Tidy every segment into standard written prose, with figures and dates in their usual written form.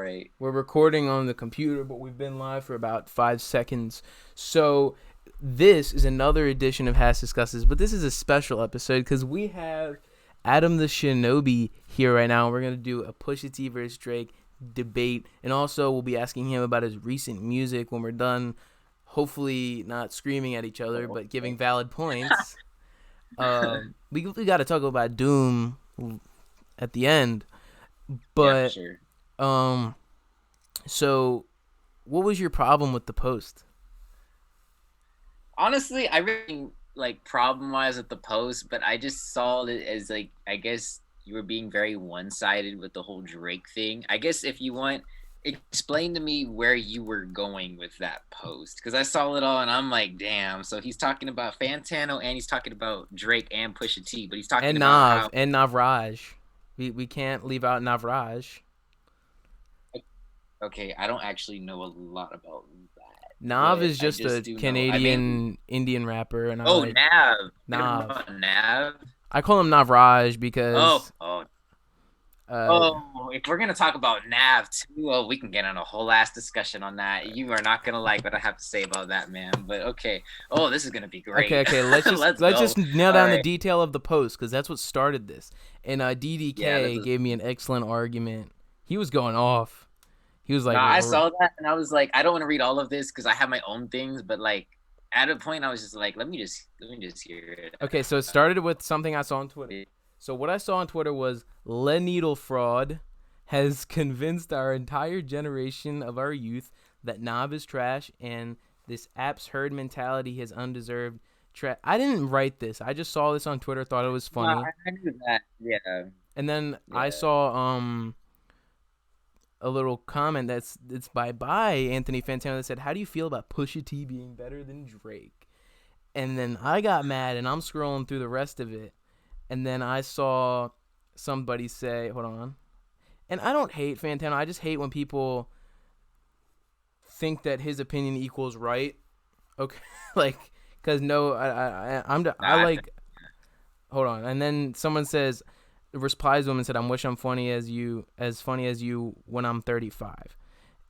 right. We're recording on the computer, but we've been live for about 5 seconds. So this is another edition of Hass Discusses, but this is a special episode because we have Adam the Shinobi here right now. We're going to do a Pusha T versus Drake debate, and also we'll be asking him about his recent music when we're done, hopefully not screaming at each other, but giving valid points. We got to talk about Doom at the end, but sure. So what was your problem with the post? Honestly, I really like problem-wise with the post, but I just saw it as like, I guess you were being very one-sided with the whole Drake thing. I guess if you want, explain to me where you were going with that post, because I saw it all and I'm like, damn. So he's talking about Fantano and he's talking about Drake and Pusha T, but he's talking And about Nav how and Navraj. We can't leave out Navraj. okay, I don't actually know a lot about that. Nav But is just a Canadian Indian rapper, and I like Nav. Nav. Nav. I call him Navraj because if we're gonna talk about Nav too, we can get on a whole ass discussion on that. You are not gonna like what I have to say about that, man. But okay. Oh, this is gonna be great. Okay. Let's just nail down the detail of the post because that's what started this. And DDK gave me an excellent argument. He was going off. He was like, I saw that and I was like, I don't want to read all of this because I have my own things, but like at a point I was just like, let me just hear it. Okay, so it started with something I saw on Twitter. So what I saw on Twitter was Le Needle fraud has convinced our entire generation of our youth that Nav is trash and this app's herd mentality has undeserved trash. I didn't write this. I just saw this on Twitter, thought it was funny. I knew that. Yeah. And then I saw a little comment it's by Anthony Fantano that said, "How do you feel about Pusha T being better than Drake?" And then I got mad and I'm scrolling through the rest of it. And then I saw somebody say, hold on. And I don't hate Fantano. I just hate when people think that his opinion equals right. Okay. Like, cause no, I like, hold on. And then someone says, replies to him and said, "I wish I'm funny as you when I'm 35."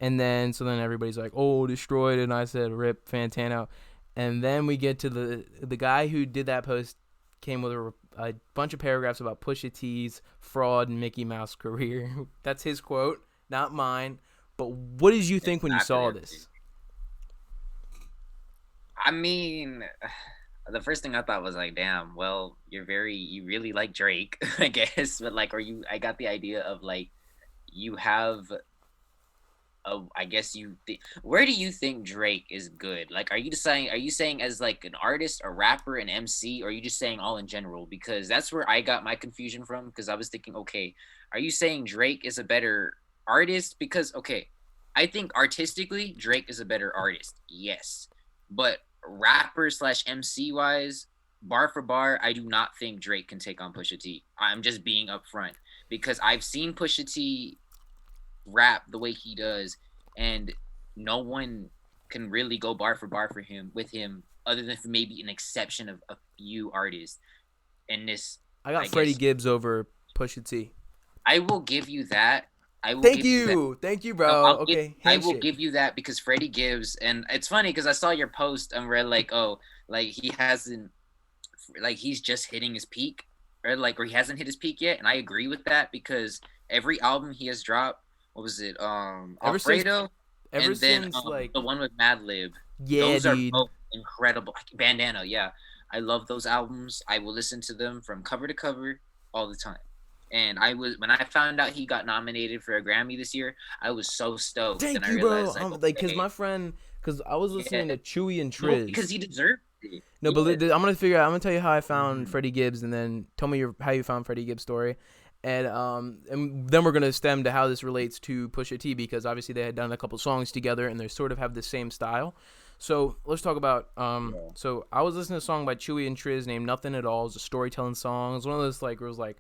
And then everybody's like, "Oh, destroyed." And I said, "Rip Fantano." And then we get to the guy who did that post came with a bunch of paragraphs about Pusha T's fraud and Mickey Mouse career. That's his quote, not mine. But what did you think when you saw this? I mean, the first thing I thought was like, damn, well, you really like Drake, I guess. But like, I got the idea of like, you have, I guess where do you think Drake is good? Like, are you saying as like an artist, a rapper, an MC, or are you just saying all in general? Because that's where I got my confusion from, because I was thinking, okay, are you saying Drake is a better artist? Because, okay, I think artistically, Drake is a better artist. Yes. But rapper / MC wise, bar for bar, I do not think Drake can take on Pusha T. I'm just being upfront because I've seen Pusha T rap the way he does, and no one can really go bar for bar with him, other than for maybe an exception of a few artists. And this, I got Freddie Gibbs over Pusha T. I will give you that. Thank you, bro. I will give you that because Freddie Gibbs, and it's funny because I saw your post and read like, oh, like he hasn't, like he's just hitting his peak, or he hasn't hit his peak yet, and I agree with that because every album he has dropped, what was it, Alfredo, and then the one with Madlib, those are both incredible. Bandana, yeah, I love those albums. I will listen to them from cover to cover all the time. And when I found out he got nominated for a Grammy this year, I was so stoked. Thank you, bro. Because my friend, because I was listening to Chewy and Triz. Because he deserved it. No, but I'm gonna tell you how I found Freddie Gibbs, and then tell me how you found Freddie Gibbs' story, and then we're gonna stem to how this relates to Pusha T, because obviously they had done a couple songs together and they sort of have the same style. So let's talk about So I was listening to a song by Chewy and Triz named "Nothing at All." It's a storytelling song. It's one of those like where it was like,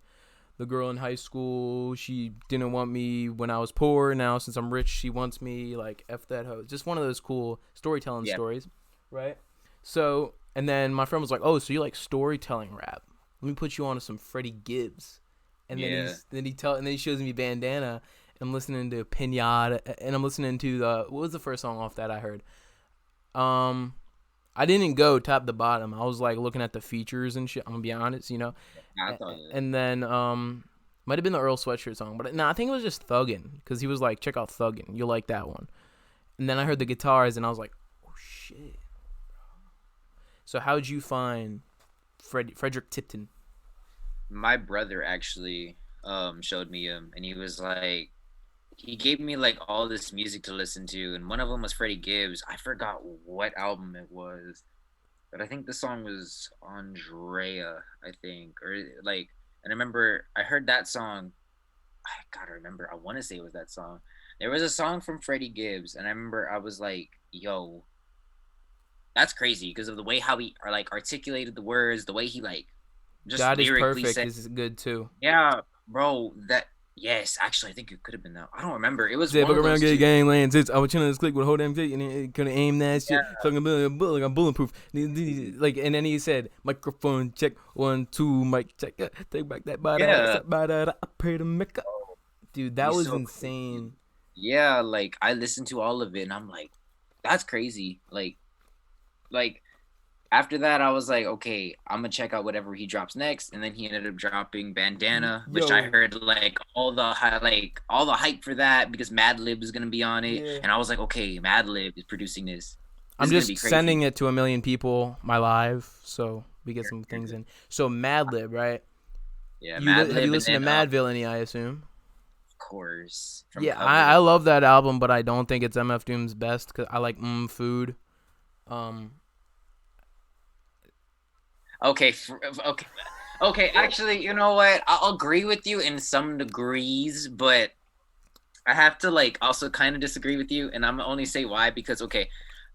the girl in high school, she didn't want me when I was poor. Now, since I'm rich, she wants me. Like, F that hoe. Just one of those cool storytelling stories, right? So, and then my friend was like, "Oh, so you like storytelling rap? Let me put you on to some Freddie Gibbs." And then he shows me Bandana, I'm listening to Pinata, and I'm listening to what was the first song off that I heard? I didn't go top to bottom. I was like looking at the features and shit. I'm gonna be honest, you know. I thought And then might have been the Earl Sweatshirt song, but no, I think it was just Thuggin', because he was like, check out Thuggin', you'll like that one. And then I heard the guitars, and I was like, oh shit. So how'd you find Frederick Tipton? my brother actually showed me him, and he was like, he gave me like all this music to listen to, and one of them was Freddie Gibbs. I forgot what album it was, but I think the song was Andrea, I think, or like. And I remember I heard that song. I gotta remember. I want to say it was that song. There was a song from Freddie Gibbs, and I remember I was like, "Yo, that's crazy," because of the way how he like articulated the words, the way he like just God is lyrically Perfect said. is good too. Yeah, bro. That yes, actually, I think it could have been that. I don't remember. It was Say, one fuck of around, those get two. gang land. I was chilling this click with a whole damn click, and it couldn't aim that shit. Yeah, Fucking like I'm bulletproof. Like, and then he said, microphone check, 1, 2, mic check. Take back that yeah. bada. I pray to Mecca. Bro, Dude, that he's was so crazy. insane. Yeah, like I listened to all of it, and I'm like, that's crazy. Like after that, I was like, okay, I'm gonna check out whatever he drops next, and then he ended up dropping Bandana, which I Yo, heard like all the hype for that because Madlib was gonna be on it, yeah. and I was like, okay, Madlib is producing this. This I'm is gonna be just crazy. sending it to a million people, my live, so we get some things in. So Madlib, right? Yeah, Have you Madlib, and listened then to Mad Villainy, I assume? of course from Yeah, Cover I to love that album, but I don't think it's MF Doom's best, because I like Food. Um, okay, okay, okay. Actually, you know what? I'll agree with you in some degrees, but I have to like also kind of disagree with you, and I'm gonna only say why because okay,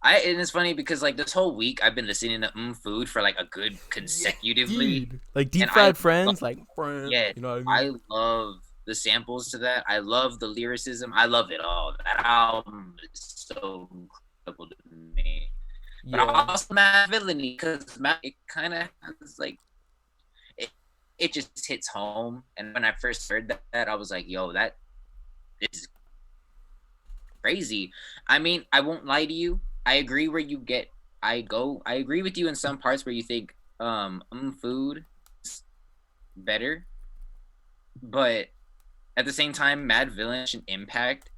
and it's funny because like this whole week I've been listening to Food for like a good yeah, consecutively, dude. Like and Deep I Fried Friends, love, like, yeah, you know what I mean? I love the samples to that. I love the lyricism. I love it all. That album is so incredible to me. But I Yeah. also Mad Villainy because it kind of has like it, it just hits home. And when I first heard that, I was like, "Yo, that is crazy." I mean, I won't lie to you. I agree where you get. I agree with you in some parts where you think food is better, but at the same time, Mad Villain and Impact.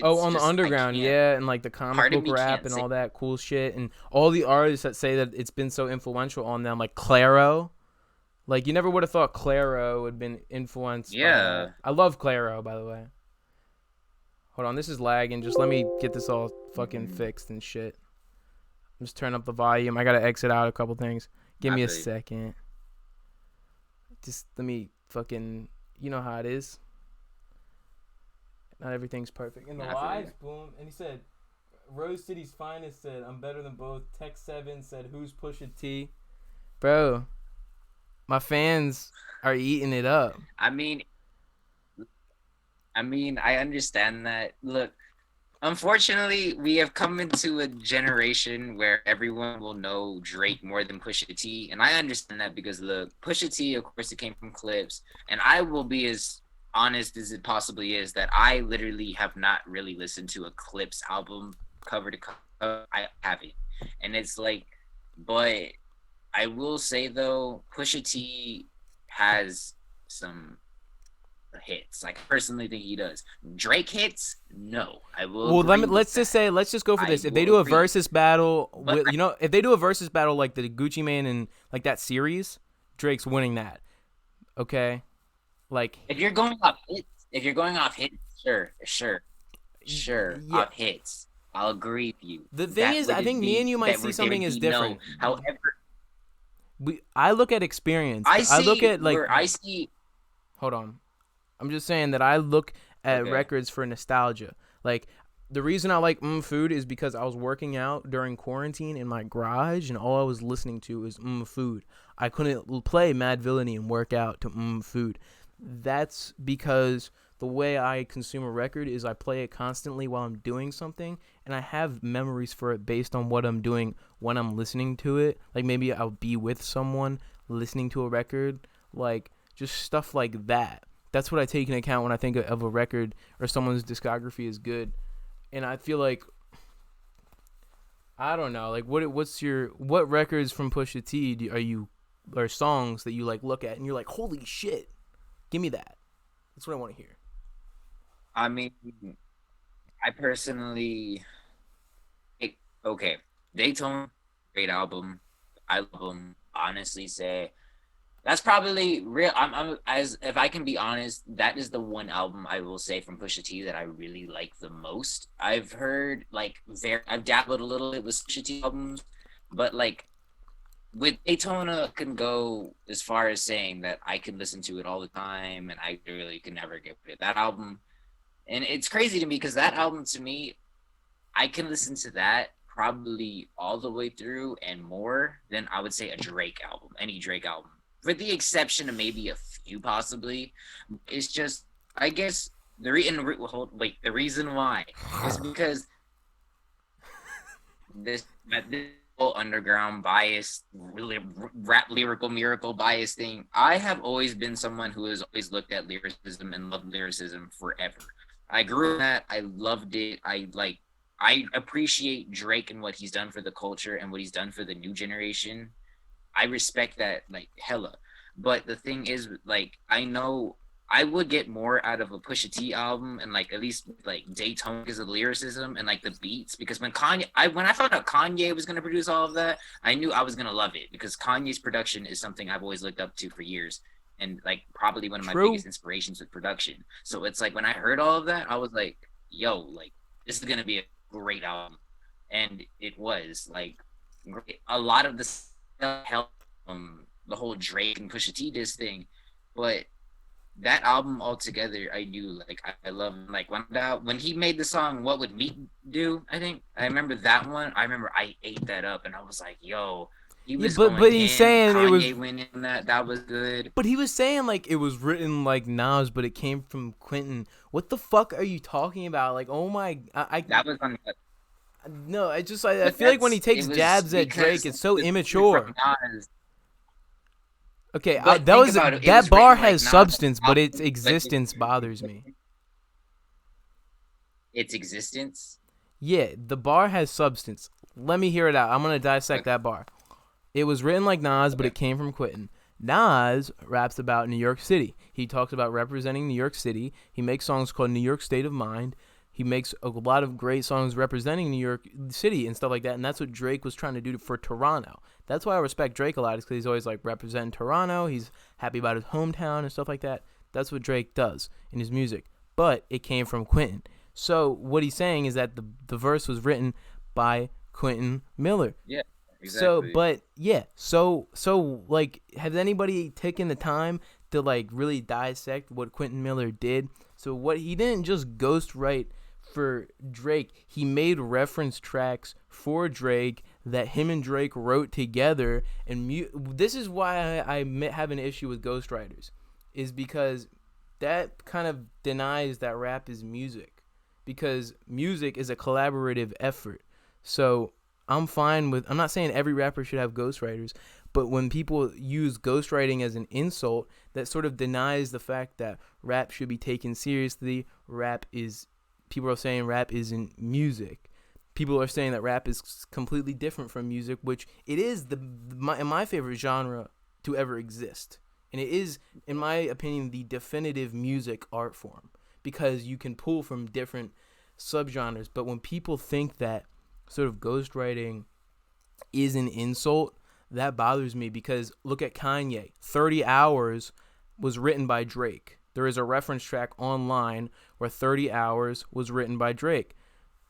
Oh, It's on the just I underground, can't. yeah, and like the comic Part of book me rap can't and say all that cool shit, and all the artists that say that it's been so influential on them, like Claro. Like, you never would have thought Claro would have been influenced by that. yeah. I love Claro, by the way. Hold on, this is lagging. Just let me get this all fucking Mm-hmm. fixed and shit. Just turn up the volume. I gotta exit out a couple things. Give I me a feel you. second. Just let me fucking. You know how it is. Not everything's perfect. In the I feel you. lives, boom. And he said, Rose City's finest said, I'm better than both. Tech 7 said, who's Pusha T? Bro, my fans are eating it up. I mean, I understand that. Look, unfortunately, we have come into a generation where everyone will know Drake more than Pusha T, and I understand that because look, Pusha T, of course, it came from Clips, and I will be as honest as it possibly is that I literally have not really listened to a Clips album cover to cover. I haven't, and it's like, but I will say though, Pusha T has some hits. Like I personally think he does. Drake hits? No. I will Well, agree with let's just that. say, let's just go for I this. If they will do a agree. versus battle, But with, if they do a versus battle like the Gucci Mane and like that series, Drake's winning that. Okay? Like, if you're going off hits, sure, yeah. off hits. I'll agree with you. The thing is, I think me and you might see There something would as be no. different. However, I look at experience. I I look see at like. where I see. Hold on. I'm just saying that I look at Okay. records for nostalgia. Like, the reason I like Food is because I was working out during quarantine in my garage, and all I was listening to was Food. I couldn't play Mad Villainy and work out to Food. That's because the way I consume a record is I play it constantly while I'm doing something, and I have memories for it based on what I'm doing when I'm listening to it. Like, maybe I'll be with someone listening to a record, like, just stuff like that. That's what I take into account when I think of a record or someone's discography is good. And I feel like I don't know, like what records from Pusha T are songs that you like look at and you're like, holy shit, give me that. That's what I want to hear. I mean, I personally, okay, Daytona, great album. I love them. Honestly, say that's probably real. I'm as if I can be honest, that is the one album I will say from Pusha T that I really like the most. I've heard I've dabbled a little bit with Pusha T albums, but like with Daytona, I can go as far as saying that I can listen to it all the time, and I really can never get rid of that album. And it's crazy to me because that album to me, I can listen to that probably all the way through and more than I would say a Drake album, any Drake album, with the exception of maybe a few possibly. It's just, I guess the reason why is because this whole underground bias, really rap lyrical miracle bias thing. I have always been someone who has always looked at lyricism and loved lyricism forever. I grew up in that. I loved it. I appreciate Drake and what he's done for the culture and what he's done for the new generation. I respect that like hella. But the thing is, like, I know I would get more out of a Pusha T album and like at least like Daytona because of the lyricism and like the beats. Because when I found out Kanye was gonna produce all of that, I knew I was gonna love it because Kanye's production is something I've always looked up to for years and like probably one of my biggest inspirations with production. So it's like when I heard all of that, I was like, yo, like this is gonna be a great album. And it was like a lot of the stuff helped the whole Drake and Pusha T diss thing, but that album altogether, I knew like I love like when he made the song "What Would Meat Do." I think I remember that one. I remember I ate that up, and I was like, "Yo." He was but he's saying Kanye it was winning that was good. But he was saying like it was written like Nas, but it came from Quentin. What the fuck are you talking about? Like, oh my, that was on. No, I feel like when he takes jabs at Drake, it's so immature. Okay, that bar has substance, but its existence bothers me. Its existence? Yeah, the bar has substance. Let me hear it out. I'm gonna dissect that bar. It was written like Nas, but it came from Quentin. Nas raps about New York City. He talks about representing New York City. He makes songs called New York State of Mind. He makes a lot of great songs representing New York City and stuff like that, and that's what Drake was trying to do for Toronto. That's why I respect Drake a lot, is because he's always like representing Toronto. He's happy about his hometown and stuff like that. That's what Drake does in his music. But it came from Quentin. So what he's saying is that the verse was written by Quentin Miller. Yeah. Exactly. So like, has anybody taken the time to like really dissect what Quentin Miller did? So what he didn't just ghostwrite for Drake, he made reference tracks for Drake that him and Drake wrote together. And this is why I have an issue with ghostwriters, is because that kind of denies that rap is music, because music is a collaborative effort. So I'm not saying every rapper should have ghostwriters, but when people use ghostwriting as an insult, that sort of denies the fact that rap should be taken seriously. People are saying rap isn't music. People are saying that rap is completely different from music, which it is my favorite genre to ever exist. And it is, in my opinion, the definitive music art form, because you can pull from different subgenres. But when people think that sort of ghostwriting is an insult, that bothers me, because look at Kanye. 30 Hours was written by Drake. There is a reference track online where 30 Hours was written by Drake.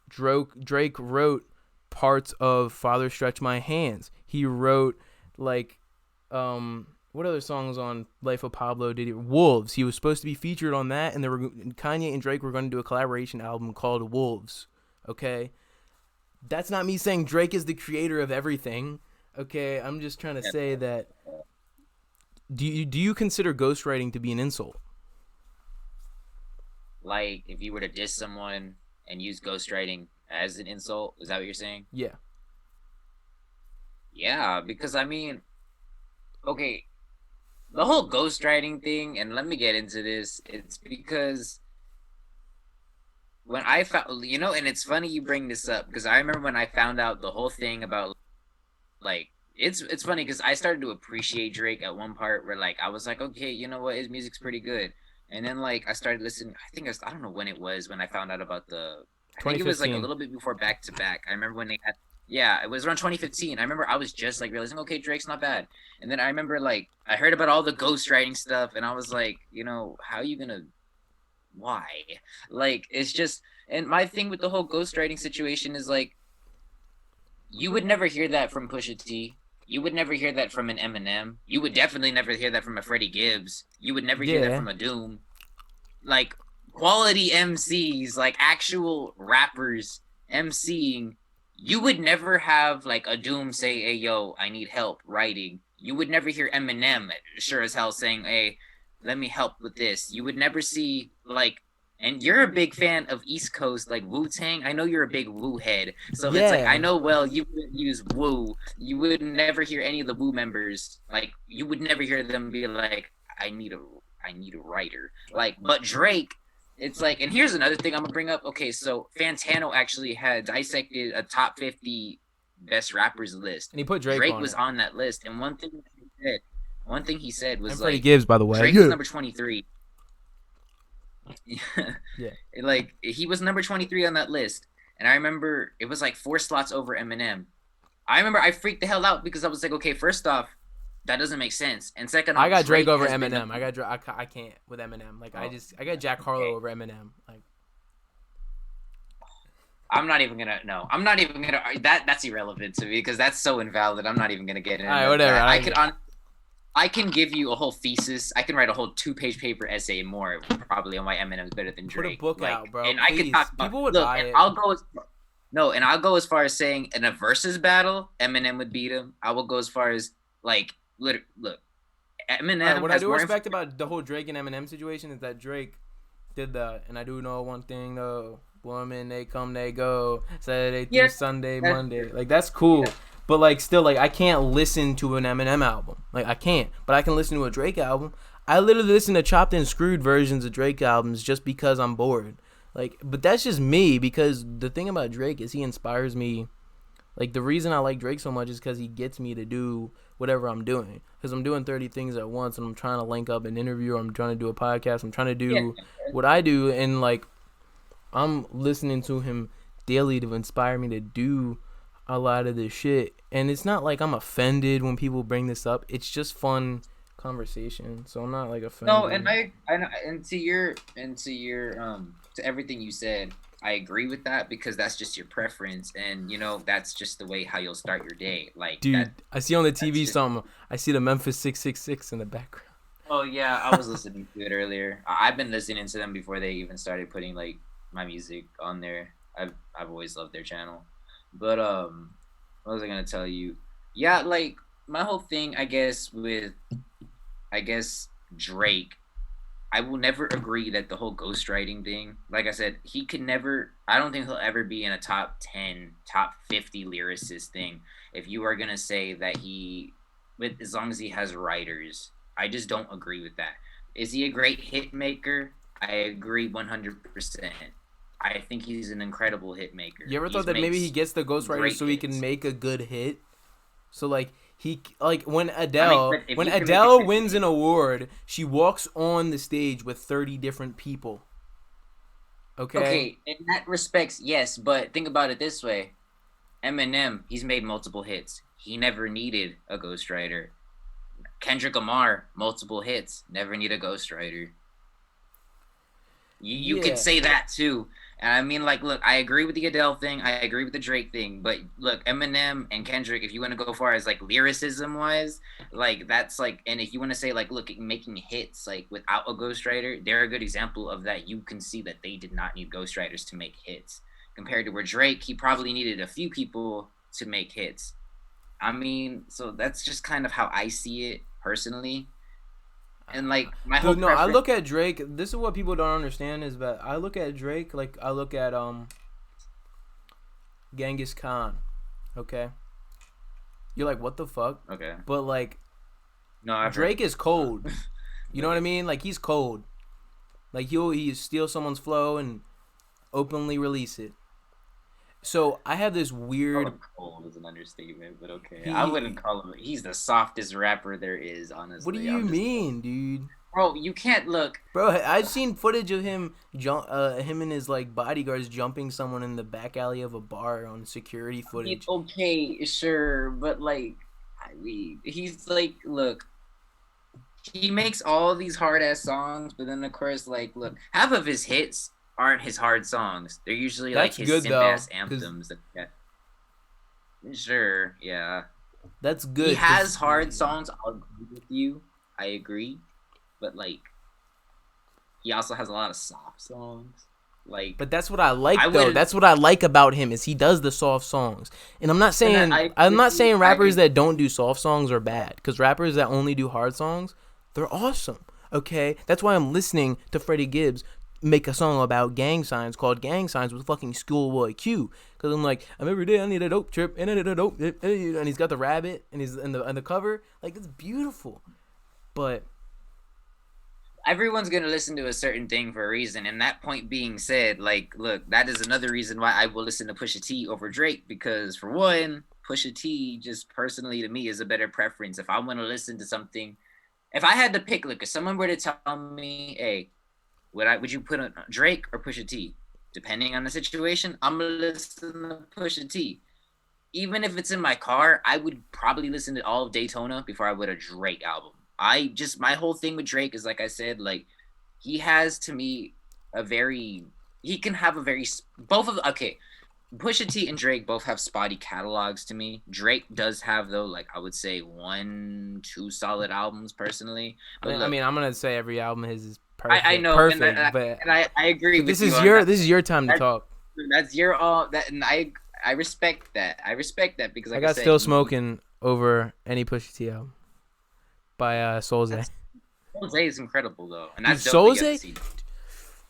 Drake wrote parts of Father Stretch My Hands. He wrote like what other songs on Life of Pablo did he? Wolves. He was supposed to be featured on that, and Kanye and Drake were going to do a collaboration album called Wolves. Okay? That's not me saying Drake is the creator of everything. Okay, I'm just trying to say that. Do you consider ghostwriting to be an insult? Like, if you were to diss someone and use ghostwriting as an insult, is that what you're saying? Yeah. Yeah, because I mean, okay, the whole ghostwriting thing, and let me get into this. It's because when I found, and it's funny you bring this up because I remember when I found out the whole thing about like it's funny because I started to appreciate Drake at one part where like I was like, okay, you know what, his music's pretty good, and then like I started listening. I don't know when it was when I found out about I think it was like a 2015. little bit before Back to Back. I remember when they had. Yeah, it was around 2015. I remember I was just like realizing, okay, Drake's not bad. And then I remember like I heard about all the ghostwriting stuff, and I was like, how are you gonna why? Like it's just and my thing with the whole ghostwriting situation is like you would never hear that from Pusha T. You would never hear that from an Eminem. You would definitely never hear that from a Freddie Gibbs. You would never hear that Yeah. from a Doom. Like quality MCs, like actual rappers MCing, you would never have like a Doom say, "Hey yo, I need help writing." You would never hear Eminem sure as hell saying, "Hey, let me help with this." You would never see like and you're a big fan of East Coast like Wu Tang. I know you're a big Wu head, so it's like I Yeah. know well you wouldn't use Wu. You would never hear any of the Wu members like you would never hear them be like, I need a writer. Like, but Drake, it's like, and here's another thing I'm gonna bring up. Okay, so Fantano actually had dissected a top 50 best rappers list. And he put Drake Drake on was it. on that list, and one thing he said And was Freddie like, Gibbs, by the way. Drake was Yeah. number 23. Yeah. Like he was number 23 on that list, and I remember it was like 4 slots over Eminem. I remember I freaked the hell out because I was like, okay, first off, that doesn't make sense, and second I off, got Drake Drake over has been Eminem. I can't with Eminem. Like oh, I got Jack Harlow okay. over Eminem. Like I'm not even gonna no. I'm not even gonna that's irrelevant to me because that's so invalid. I'm not even gonna get all right, into whatever. that. I can give you a whole thesis. I can write a whole 2-page paper essay more probably on why Eminem is better than Put a Drake. book Like, out, bro. and I can Please. talk about People would look, buy and it. I'll go as far as saying in a versus battle, Eminem would beat him. I will go as far as like look, All right, Eminem what I has do more. respect about the whole Drake and Eminem situation is that Drake did that, and I do know one thing though: women they come, they go, Saturday through Yeah, Sunday, that's Monday. true. Like that's Yeah, cool, but like still, like I can't listen to an Eminem album. Like I can't, but I can listen to a Drake album. I literally listen to chopped and screwed versions of Drake albums just because I'm bored. Like, but that's just me because the thing about Drake is he inspires me. Like the reason I like Drake so much is because he gets me to do whatever I'm doing. Because I'm doing 30 things at once, and I'm trying to link up an interview, or I'm trying to do a podcast, I'm trying to yeah, do what I do, and like I'm listening to him daily to inspire me to do a lot of this shit. And it's not like I'm offended when people bring this up. It's just fun conversation, so I'm not like no, and offended. and to your to everything you said, I agree with that because that's just your preference, and that's just the way how you'll start your day. Like Dude, I see on the that's TV just. something. I see the Memphis 666 in the background. Oh yeah, I was listening to it earlier. I've been listening to them before they even started putting like my music on there. I've always loved their channel, but what was I gonna tell you? Yeah, like my whole thing, I guess with I guess Drake, I will never agree that the whole ghostwriting thing, like I said, he could never, I don't think he'll ever be in a top 10, top 50 lyricist thing. If you are going to say that with as long as he has writers, I just don't agree with that. Is he a great hit maker? I agree 100%. I think he's an incredible hit maker. You ever He thought that maybe he makes gets the ghostwriter great so he can hits. make a good hit? So like he like when I mean, Adele but if when you can make Adele a hit, wins an award, she walks on the stage with 30 different people. Okay? okay, in that respects, yes, but think about it this way. Eminem, he's made multiple hits. He never needed a ghostwriter. Kendrick Lamar, multiple hits, never need a ghostwriter. You could Yeah. say that too. And I mean, like, look, I agree with the Adele thing. I agree with the Drake thing. But look, Eminem and Kendrick, if you want to go far as like lyricism wise, like that's like, and if you want to say like, look, making hits like without a ghostwriter, they're a good example of that. You can see that they did not need ghostwriters to make hits compared to where Drake, he probably needed a few people to make hits. I mean, so that's just kind of how I see it personally. And like my whole Dude, no, I preference. look at Drake. This is what people don't understand is that I look at Drake like I look at Genghis Khan. Okay? You're like, "What the fuck?" Okay. But like No, I've heard Drake of is Akuma. cold. You know what I But mean? Like he's cold. Like he steal someone's flow and openly release it. So I have this call weird. him cold is an understatement, but okay. I wouldn't He. call him. He's the softest rapper there is, What do honestly. you I'm just, mean, dude? bro. You can't look. Bro, I've seen footage of him and his like bodyguards jumping someone in the back alley of a bar on security I mean, footage. okay, sure, but like, I mean, he's like, look, he makes all these hard ass songs, but then of course, like, look, half of his hits aren't his hard songs. They're usually like That's his good simp though, ass cause anthems. Yeah, sure, yeah. that's He good, has cause hard songs. I'll agree with you. I agree, but like, he also has a lot of soft songs. Like, but that's what I I like though. wouldn't. That's what I like about him is he does the soft songs. And And I I'm agree with not you. saying I rappers agree. that don't do soft songs are bad, cause rappers that only do hard songs, they're awesome. Okay? That's why I'm listening to Freddie Gibbs make a song about gang signs called Gang Signs with fucking Schoolboy Q. Cause I'm like, I'm every day I need a dope trip and I need a dope and he's got the rabbit and he's in the cover. Like it's beautiful. But Everyone's gonna listen to a certain thing for a reason, and that point being said, like, look, that is another reason why I will listen to Pusha T over Drake because, for one, Pusha T just personally to me is a better preference. If I want to listen to something, if I had to pick, look, if someone were to tell me, hey, would you put on Drake or Pusha T? Depending on the situation, I'm gonna listen to Pusha T. Even if it's in my car, I would probably listen to all of Daytona before I would a Drake album. I just my whole thing with Drake is like I said, like he has to me a very he can have a very both of okay. Pusha T and Drake both have spotty catalogs to me. Drake does have though, like I would say 1, 2 solid albums personally. But I look, mean, I'm gonna say every album of his is I perfect, know, and perfect. But I agree with this you is on that. this is your time to That, talk. that's your all that, and I respect that. I respect that because, I like I got said, Still Smoking over any Pusha T album by Soulja. that's Jose is incredible though, and Dude, that's dope that you have to Soulja, see.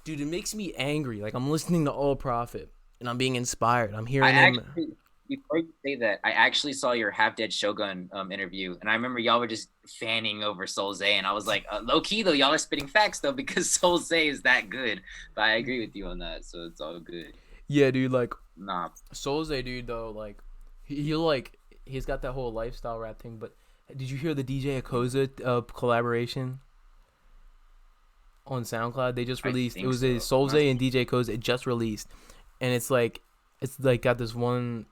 dude, it makes me angry. Like I'm listening to All Prophet and I'm being inspired. I'm I hearing him. actually, before you say that, I actually saw your Half Dead Shogun interview, and I remember y'all were just fanning over Soul Zay, and I was like, low key though, y'all are spitting facts though because Soul Zay is that good. But I agree with you on that, so it's all good. Yeah, dude, like Nah, Soulja, dude, though, like he like he's got that whole lifestyle rap thing. But did you hear the DJ Akoza collaboration on SoundCloud? They just I released. It think was a so. I'm not Soulja and DJ Akoza. It just released, and it's like got this one.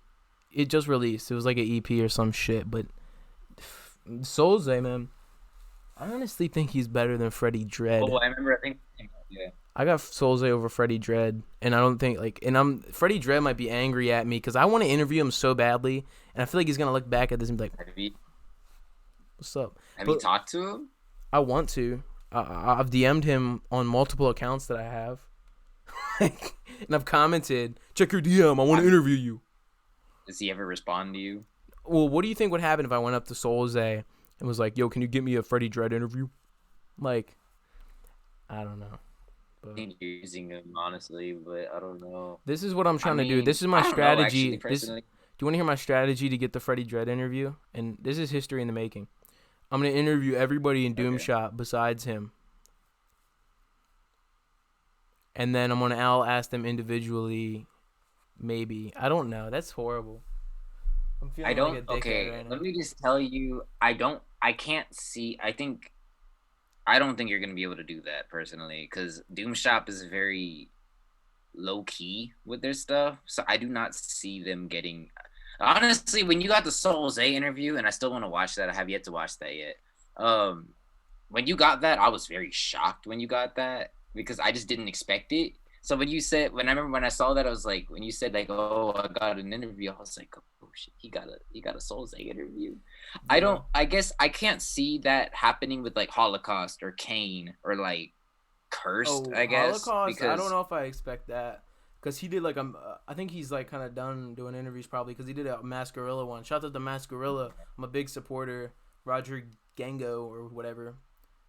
It just released. It was like an EP or some shit. But Soulja, man, I honestly think he's better than Freddie Dredd. Oh, I remember. I think yeah. I got Soulja over Freddie Dredd, and I don't think Freddie Dredd might be angry at me because I want to interview him so badly, and I feel like he's gonna look back at this and be like, "What's up?" Have But you talked to him? I want to. I've DM'd him on multiple accounts that I have, and I've commented, "Check your DM. I want to interview you." Does he ever respond to you? Well, what do you think would happen if I went up to Soulja and was like, "Yo, can you get me a Freddie Dredd interview?" Like, I don't know. I think you're using him honestly, but I don't know. This is what I'm trying to do. mean, This is my I don't know, strategy. actually, personally. Do you want to hear my strategy to get the Freddie Dredd interview? And this is history in the making. I'm going to interview everybody in Doom Okay. Shop besides him. And then I'll ask them individually, maybe. I don't know. That's horrible. I'm feeling I don't. like a dickhead Okay, right now. let me just tell you. I can't see. I don't think you're gonna be able to do that personally, because Doom Shop is very low key with their stuff. So I do not see them getting. Honestly, when you got the Soul Zay interview, and I still want to watch that. I have yet to watch that yet. When you got that, I was very shocked when you got that because I just didn't expect it. So when I remember when I saw that, I was like, when you said like, oh, I got an interview, I was like, oh shit, he got a Soul Zay interview. I guess I can't see that happening with like Holocaust or Kane or like Cursed, I guess. Holocaust, I Because don't know if I expect that. Because he did like, I think he's like kind of done doing interviews probably because he did a Mascarilla one. Shout out to Mascarilla. I'm a big supporter. Roger Gango or whatever.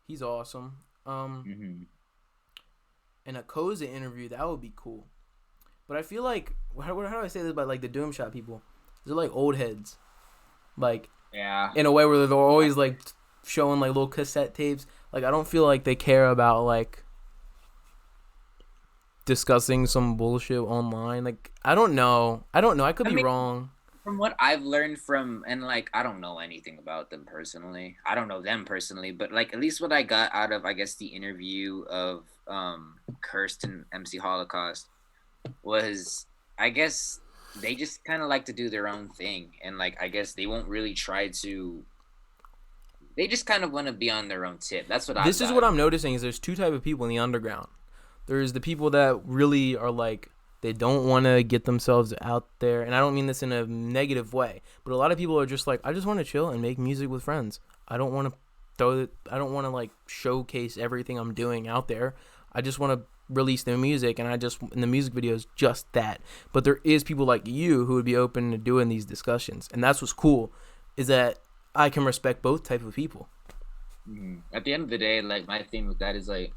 He's awesome. And a Koza interview, that would be cool. But I feel like, how do I say this about like the Doom Shot people? They're like old heads. Like, yeah, in a way where they're always like showing like little cassette tapes. Like I don't feel like they care about like discussing some bullshit online. Like I don't know. I could I be mean, wrong. from what I've learned from, and like I don't know anything about them personally. I don't know them personally, but like at least what I got out of I guess the interview of Cursed and MC Holocaust was I guess they just kind of like to do their own thing, and like I guess they won't really try to. They just kind of want to be on their own tip. That's what I've This is what gotten. I'm noticing is there's two type of people in the underground. There's the people that really are like they don't want to get themselves out there, and I don't mean this in a negative way, but a lot of people are just like I just want to chill and make music with friends. I don't want to I don't want to like showcase everything I'm doing out there. I just want to release their music, and I just in the music videos just that. But there is people like you who would be open to doing these discussions, and that's what's cool is that I can respect both type of people. At the end of the day, like my thing with that is like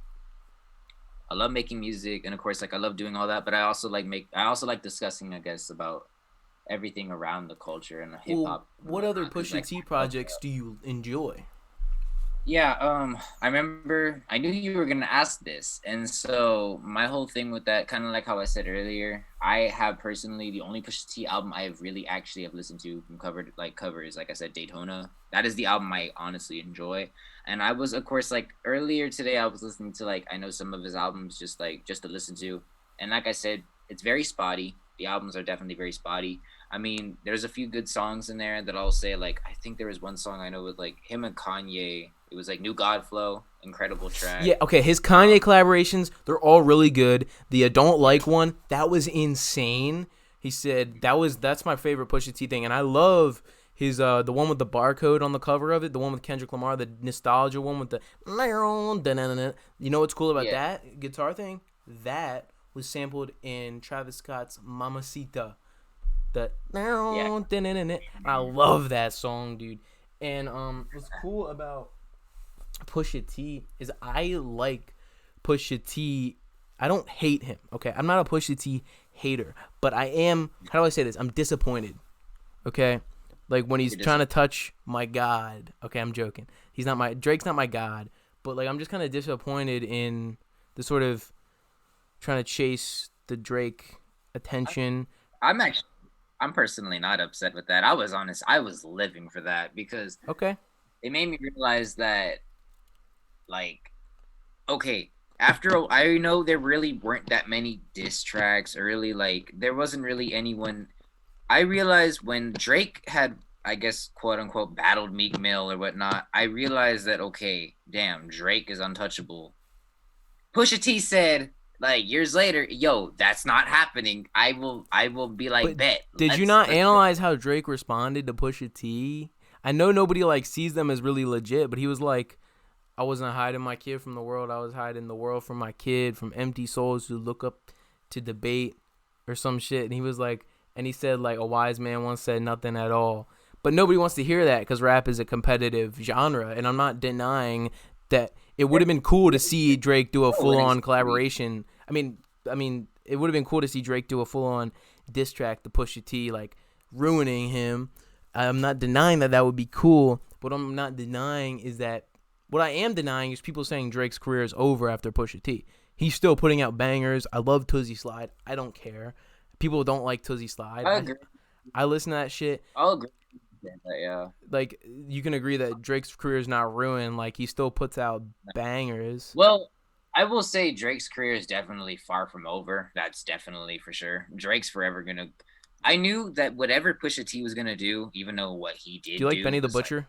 I love making music, and of course, like I love doing all that. But I also like discussing, I guess, about everything around the culture and hip Well, hop and what other whatnot. Because Pusha like, T projects do you enjoy? yeah, I remember I knew you were gonna ask this, and so my whole thing with that, kind of like how I said earlier, I have personally the only Pusha T album I have really actually have listened to from covers, like I said, Daytona. That is the album I honestly enjoy, and I was of course like earlier today I was listening to like I know some of his albums just to listen to, and like I said, it's very spotty. The albums are definitely very spotty. I mean, there's a few good songs in there that I'll say. Like, I think there was one song I know with like him and Kanye. It was like New God Flow, incredible track. Yeah, okay, his Kanye collaborations, they're all really good. The I Don't Like one, that was insane. He said that's my favorite Pusha T thing, and I love his the one with the barcode on the cover of it, the one with Kendrick Lamar, the nostalgia one with the you know what's cool about Yeah, that guitar thing? That was sampled in Travis Scott's Mamacita. The yeah. I love that song, dude. And what's cool about Pusha T is I like Pusha T. I don't hate him. Okay, I'm not a Pusha T hater, but I am. How do I say this? I'm disappointed. Okay, like when he's You're trying just to touch my God. Okay, I'm joking. He's not my Drake's not my God, but like I'm just kind of disappointed in the sort of trying to chase the Drake attention. I'm actually I'm personally not upset with that. I was honest. I was living for that because Okay, it made me realize that like okay, after I know there really weren't that many diss tracks early. Like there wasn't really anyone. I realized when Drake had, I guess, quote unquote, battled Meek Mill or whatnot. I realized that okay, damn, Drake is untouchable. Pusha T said like years later, "Yo, that's not happening. I will be like, but bet, did you not analyze how Drake responded to Pusha T? I know nobody like sees them as really legit, but he was like, I wasn't hiding my kid from the world. I was hiding the world from my kid, from empty souls who look up to debate or some shit. And he was like, and he said like a wise man once said nothing at all. But nobody wants to hear that because rap is a competitive genre. And I'm not denying that it would have been cool to see Drake do a full on collaboration. I mean, it would have been cool to see Drake do a full on diss track to Pusha T, like ruining him. I'm not denying that that would be cool. What I'm not denying is that what I am denying is people saying Drake's career is over after Pusha T. He's still putting out bangers. I love Tootsie Slide. I don't care. People don't like Tootsie Slide. I agree. I listen to that shit. I'll agree. With that, yeah. Like you can agree that Drake's career is not ruined. Like he still puts out bangers. Well, I will say Drake's career is definitely far from over. That's definitely for sure. Drake's forever gonna. I knew that whatever Pusha T was gonna do, even though what he Do did you like do Benny the was like, Butcher?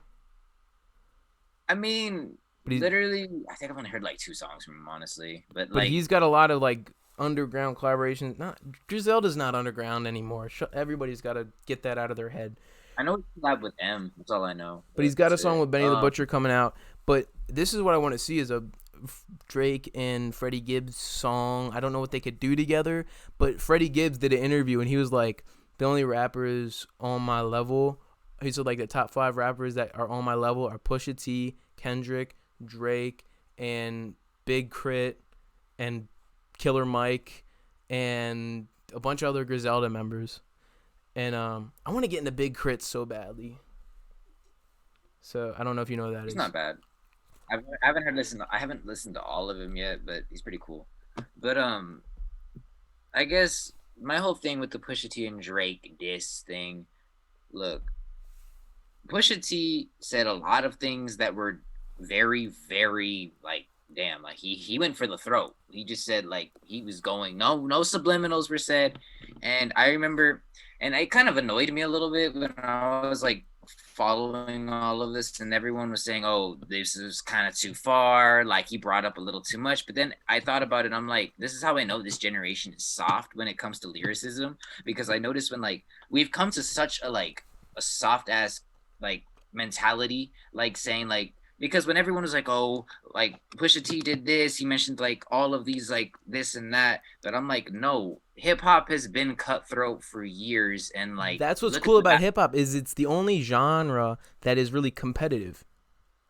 I mean, But he's literally, I think I've only heard like two songs from him, honestly. But but like, he's got a lot of like underground collaborations. Not Griselda's not underground anymore. Everybody's got to get that out of their head. I know he collabed with M. That's all I know. But he's got a song it. with Benny the Butcher coming out. But this is what I want to see is a Drake and Freddie Gibbs song. I don't know what they could do together, but Freddie Gibbs did an interview and he was like, the only rappers on my level, he said like the top 5 rappers that are on my level are Pusha T, Kendrick, Drake, and Big Crit, and Killer Mike, and a bunch of other Griselda members. And I want to get into Big Crit so badly. So I don't know if you know who that He's is. not bad. I haven't heard listen. I haven't listened to all of him yet, but he's pretty cool. But I guess my whole thing with the Pusha T and Drake diss thing. Look, Pusha T said a lot of things that were very, very like damn. Like he went for the throat. He just said like he was going. No subliminals were said, and I remember, and it kind of annoyed me a little bit when I was like following all of this, and everyone was saying, "Oh, this is kind of too far." Like he brought up a little too much. But then I thought about it. I'm like, this is how I know this generation is soft when it comes to lyricism, because I noticed when like we've come to such a soft ass like mentality, like saying like because when everyone was like, oh, like Pusha T did this, he mentioned like all of these like this and that, but I'm like, no, hip hop has been cutthroat for years, and like That's what's look at cool the about hip hop is it's the only genre that is really competitive.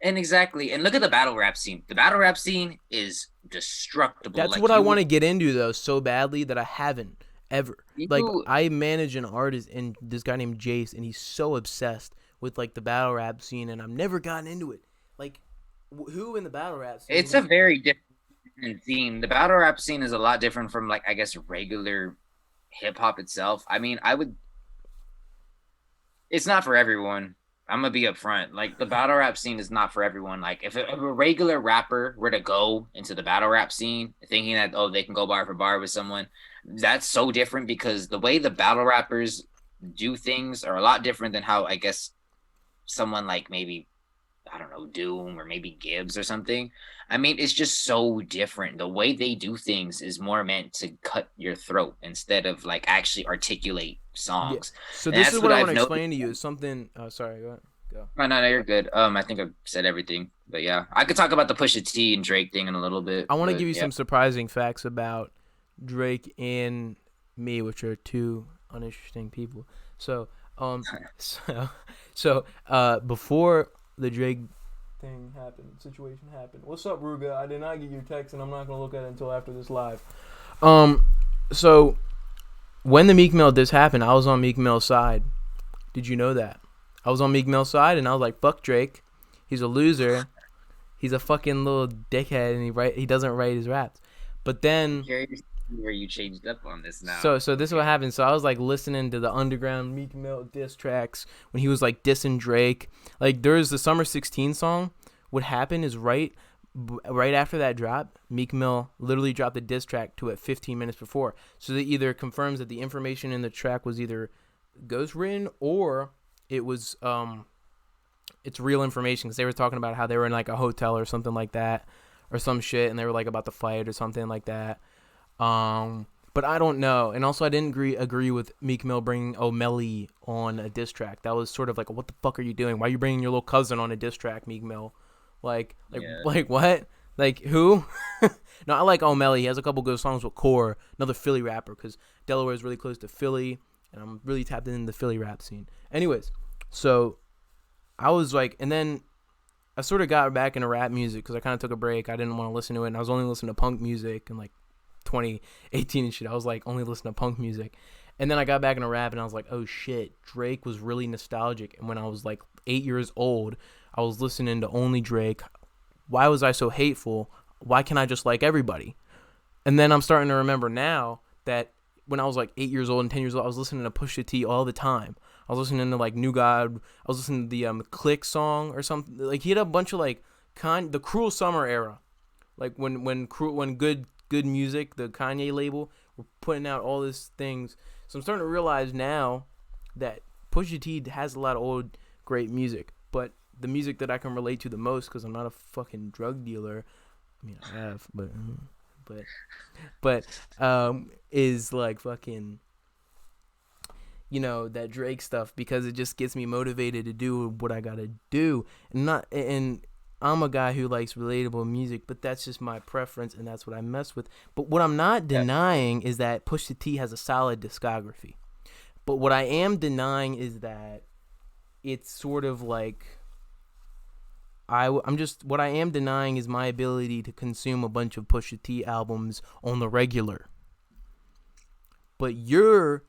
and exactly, and look at the battle rap scene. The battle rap scene is destructible. That's Like what I want to get into though so badly that I haven't ever. Like you, I manage an artist and this guy named Jace and he's so obsessed with like the battle rap scene and I've never gotten into it. Like who in the battle rap scene? it's a very different scene. The battle rap scene is a lot different from like I guess regular hip hop itself. I mean, I would it's not for everyone. I'm gonna be upfront. Like the battle rap scene is not for everyone. Like if a regular rapper were to go into the battle rap scene thinking that oh they can go bar for bar with someone, that's so different because the way the battle rappers do things are a lot different than how I guess someone like maybe I don't know Doom or maybe Gibbs or something. I mean, it's just so different. The way they do things is more meant to cut your throat instead of like actually articulate Yeah. songs. So And this is that's what what I want I've to noticed. explain to you is something. Oh, sorry. Go ahead. Go. No, you're good. I think I've said everything, but yeah, I could talk about the Pusha T and Drake thing in a little bit, I want to but give you yeah. some surprising facts about Drake and me, which are two uninteresting people. So, so, before the Drake thing happened, situation happened. What's up, Ruga? I did not get your text, and I'm not gonna look at it until after this live. So when the Meek Mill diss happened, I was on Meek Mill's side. Did you know that? I was on Meek Mill's side, and I was like, "Fuck Drake, he's a loser. He's a fucking little dickhead, and he doesn't write his raps." But then, Curious where you changed up on this now. so this is what happened. So I was like listening to the underground Meek Mill diss tracks when he was like dissing Drake. Like there's the Summer 16 song. What happened is right after that drop, Meek Mill literally dropped the diss track to it 15 minutes before. So that either confirms that the information in the track was either ghost written or it was it's real information because they were talking about how they were in like a hotel or something like that or some shit and they were like about to fight or something like that. But I don't know. And also I didn't agree with Meek Mill bringing O'Malley on a diss track. That was sort of like, what the fuck are you doing? Why are you bringing your little cousin on a diss track, Meek Mill? Like what? Like who? No, I like O'Malley. He has a couple good songs with Core, another Philly rapper, because Delaware is really close to Philly, and I'm really tapped into the Philly rap scene. Anyways, so I was like, and then I sort of got back into rap music because I kind of took a break. I didn't want to listen to it, and I was only listening to punk music in like 2018 and shit. I was like only listening to punk music. And then I got back into rap, and I was like, oh shit, Drake was really nostalgic. And when I was like 8 years old, I was listening to only Drake. Why was I so hateful? Why can't I just like everybody? And then I'm starting to remember now that when I was like 8 years old and 10 years old, I was listening to Pusha T all the time. I was listening to like New God. I was listening to the Click song or something. Like he had a bunch of like the Cruel Summer era, like when good music, the Kanye label, were putting out all these things. So I'm starting to realize now that Pusha T has a lot of old great music, but the music that I can relate to the most, because I'm not a fucking drug dealer. I mean, I have, but is like fucking, you know, that Drake stuff, because it just gets me motivated to do what I gotta do. And I'm a guy who likes relatable music, but that's just my preference, and that's what I mess with. But what I'm not denying is that Pusha T has a solid discography. But what I am denying is that it's sort of like what I am denying is my ability to consume a bunch of Pusha T albums on the regular. But you're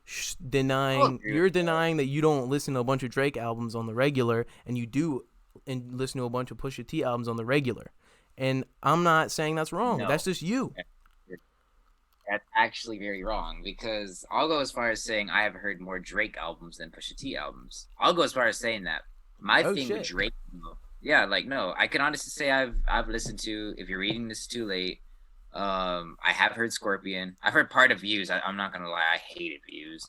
denying that you don't listen to a bunch of Drake albums on the regular, and you do and listen to a bunch of Pusha T albums on the regular. And I'm not saying that's wrong. No, That's just you. that's actually very wrong because I'll go as far as saying I have heard more Drake albums than Pusha T albums. I'll go as far as saying that. My Oh thing with shit. Drake, yeah, like no, I can honestly say I've listened to. If you're reading this too late, I have heard Scorpion. I've heard part of Views. I'm not gonna lie, I hated Views.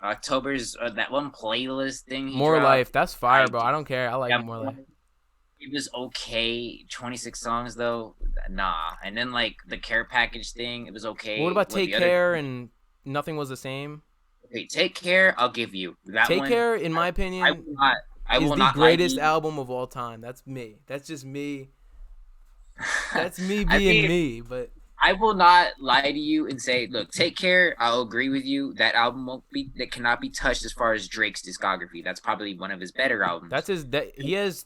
October's that one playlist thing he More dropped. Life. That's fire, bro. I don't care. I like Yeah, More Life. it was okay. 26 songs though, nah. And then like the care package thing, it was okay. What about What Take the other Care and Nothing Was the Same? okay, Take Care, I'll give you that Take one. Care, in my I opinion, will not. I is will the not lie to greatest you. album of all time. That's me. That's just me. That's me I being mean, me. But I will not lie to you and say, look, Take Care. I'll agree with you. That album won't be that cannot be touched as far as Drake's discography. That's probably one of his better albums. that's his. That he has.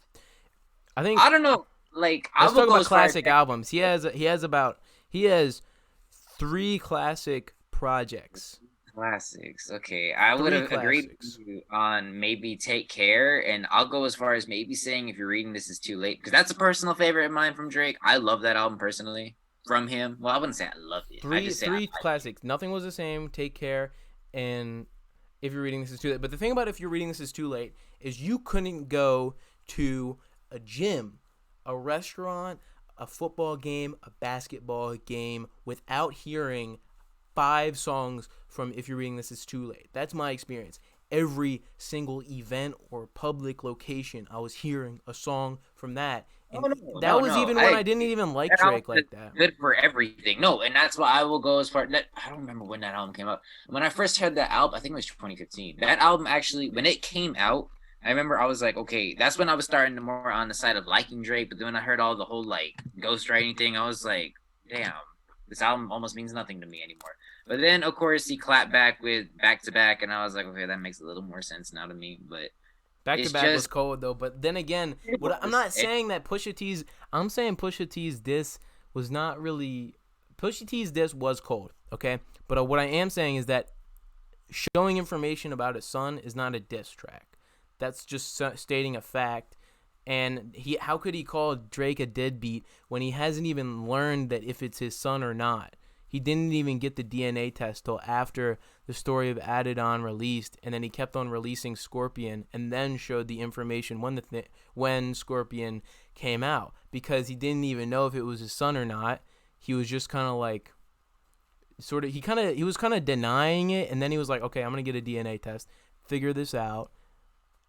I think. I don't know. Like I Let's will talk go about as far as classic albums. He has 3 classic projects. classics. Okay, I would 3 have agreed classics. with you on maybe Take Care, and I'll go as far as maybe saying if you're reading this is too late because that's a personal favorite of mine from Drake. I love that album personally from him. Well, I wouldn't say I love it. I Three just say I three like classics. Nothing Was the Same. Take Care, and If You're Reading This Is Too Late. But the thing about If You're Reading This Is Too Late is you couldn't go to a gym, a restaurant, a football game, a basketball game without hearing 5 songs from If You're Reading This Is Too Late. That's my experience. Every single event or public location, I was hearing a song from that. And Oh, no, that no, was no. even when I didn't even like That Drake album like that. is good for everything. No, and that's why I will go as far. That I don't remember when that album came out. When I first heard that album, I think it was 2015. That album actually, when it came out, I remember I was like, okay, that's when I was starting to more on the side of liking Drake. But then when I heard all the whole like ghostwriting thing, I was like, damn, this album almost means nothing to me anymore. But then of course he clapped back with Back to Back, and I was like, okay, that makes a little more sense now to me. But Back to it's Back was just cold though, but then again, I'm not saying that I'm saying Pusha T's diss was not really. Pusha T's diss was cold, okay. But what I am saying is that showing information about his son is not a diss track. That's just stating a fact. And how could he call Drake a deadbeat when he hasn't even learned that if it's his son or not? He didn't even get the DNA test till after the story of Adidon released, and then he kept on releasing Scorpion, and then showed the information when Scorpion came out, because he didn't even know if it was his son or not. He was just kind of like, he was kind of denying it, and then he was like, okay, I'm gonna get a DNA test, figure this out,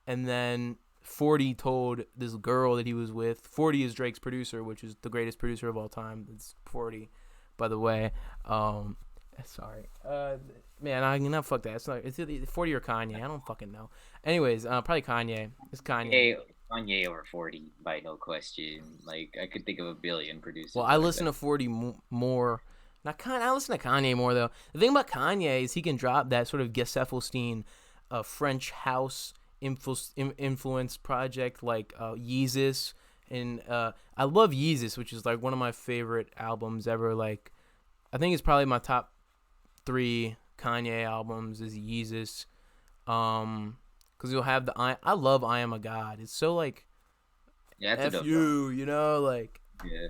and then 40 told this girl that he was with. 40 is Drake's producer, which is the greatest producer of all time. It's 40. By the way, sorry, man, fuck that. It's either 40 or Kanye. I don't fucking know. Anyways, probably Kanye. It's Kanye. Kanye over 40 by no question. Like I could think of a billion producers. Well, I like listen to 40 more. I listen to Kanye more though. The thing about Kanye is he can drop that sort of Gesaffelstein, French house influence project like Yeezus. And I love Yeezus, which is like one of my favorite albums ever. Like, I think it's probably my top 3 Kanye albums is Yeezus. Because you'll have I love I Am a God. It's so like, yeah, F you, you know, like, yeah.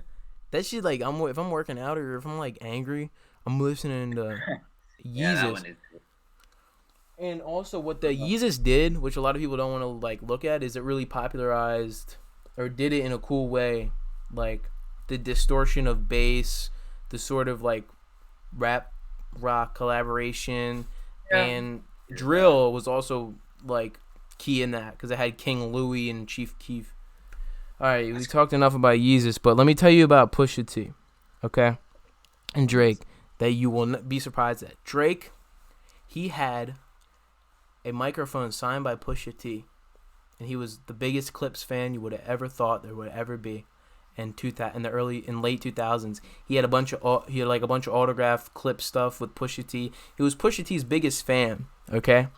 that shit, like, if I'm working out or if I'm like angry, I'm listening to Yeah, that Yeezus. one is good. And also what the Yeezus did, which a lot of people don't want to like look at, is it really popularized or did it in a cool way, like the distortion of bass, the sort of like rap rock collaboration, and drill was also like key in that because it had King Louis and Chief Keef. All right, we talked enough about Yeezus, but let me tell you about Pusha T, okay, and Drake, that you will not be surprised at. Drake, he had a microphone signed by Pusha T, and he was the biggest Clips fan you would have ever thought there would ever be. In late 2000s, he had a bunch of autograph Clip stuff with Pusha T. He was Pusha T's biggest fan, okay?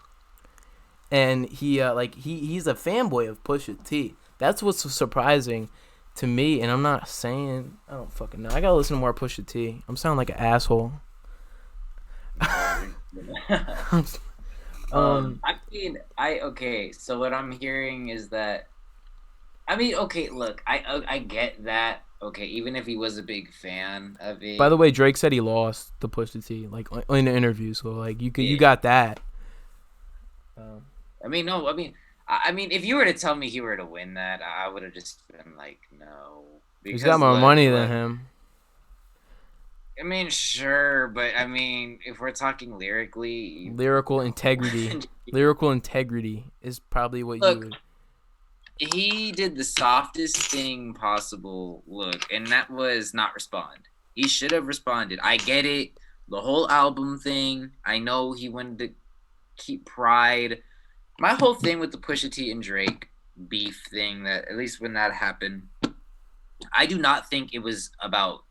And he's a fanboy of Pusha T. That's what's so surprising to me. And I'm not saying, I don't fucking know. I gotta listen to more Pusha T. I'm sounding like an asshole. mean, okay. So what I'm hearing is that I mean, okay, look, I get that. Okay, even if he was a big fan of By it, the way, Drake said he lost the Pusha T like in the interview, so like you yeah. got that. Um, I mean, no, I mean, if you were to tell me he were to win that, I would have just been like, no, he's got because more money than look. him. I mean, sure, but I mean, if we're talking lyrically, Lyrical no. integrity. Lyrical integrity is probably what you Look, would. he did the softest thing possible. Look, and that was not respond. He should have responded. I get it. The whole album thing. I know he wanted to keep pride. My whole thing with the Pusha T and Drake beef thing, that at least when that happened, I do not think it was about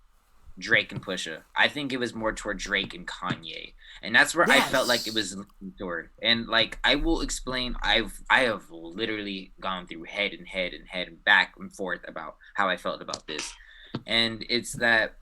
Drake and Pusha. I think it was more toward Drake and Kanye, and that's where I felt like it Yes. was leaning toward. And like I will explain, I have literally gone through head and head and head and back and forth about how I felt about this, and it's that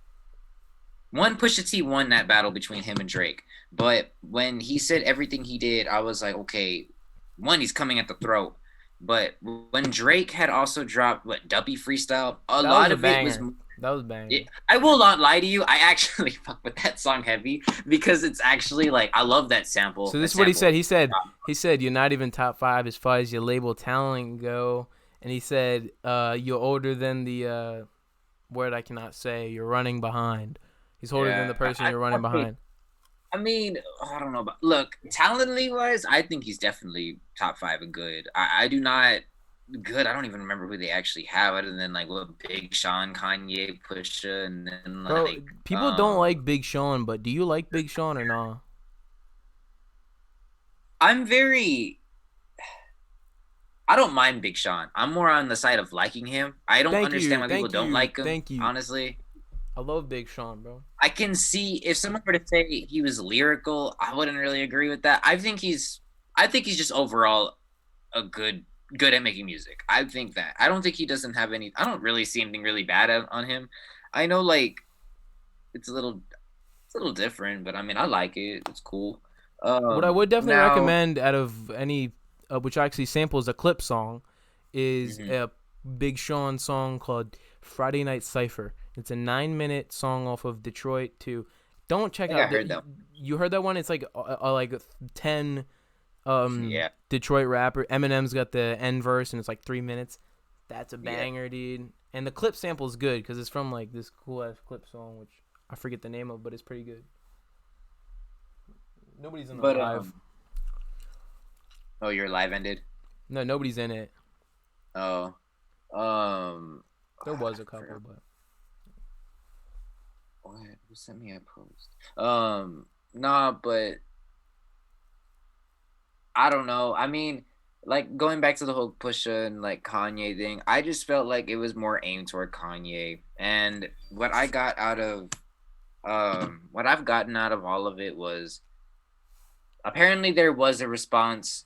one Pusha T won that battle between him and Drake, but when he said everything he did, I was like, okay, one, he's coming at the throat. But when Drake had also dropped what Duppy freestyle, a That was lot a of it was banger. That was a banger. I will not lie to you. I actually fuck with that song heavy because it's actually like I love that sample. So this That is what he sample. said. He said you're not even top 5 as far as your label talent go, and he said you're older than the word I cannot say. You're running behind. He's older than Yeah. the person you're running Okay. behind. I mean, I don't know about look, talently wise, I think he's definitely top five and good. I do not good. I don't even remember who they actually have other than like what Big Sean, Kanye, Pusha, and then Bro, like people don't like Big Sean, but do you like Big Sean or not? I'm very I don't mind Big Sean. I'm more on the side of liking him. I don't Thank understand you, why people thank don't you, like him, thank you. honestly. I love Big Sean, bro. I can see if someone were to say he was lyrical, I wouldn't really agree with that. I think he's just overall a good at making music. I think that. I don't think he doesn't have any I don't really see anything really bad on him. I know like it's a little different, but I mean I like it. It's cool. What I would definitely Now recommend out of any, which actually samples a clip song, is mhm. a Big Sean song called "Friday Night Cipher." It's a 9-minute song off of Detroit 2. Don't check I think I out heard the. that. You heard that one? It's like 10 Yeah. Detroit rapper. Eminem's got the end verse and it's like 3 minutes. That's a Yeah. banger, dude. And the clip sample is good because it's from like this cool ass clip song, which I forget the name of, but it's pretty good. Nobody's in the But live. oh, your live ended? No, nobody's in it. Oh. There was a I couple, forgot but what who sent me a post. Nah, but I don't know. I mean, like going back to the whole Pusha and like Kanye thing, I just felt like it was more aimed toward Kanye. And what I've gotten out of all of it was apparently there was a response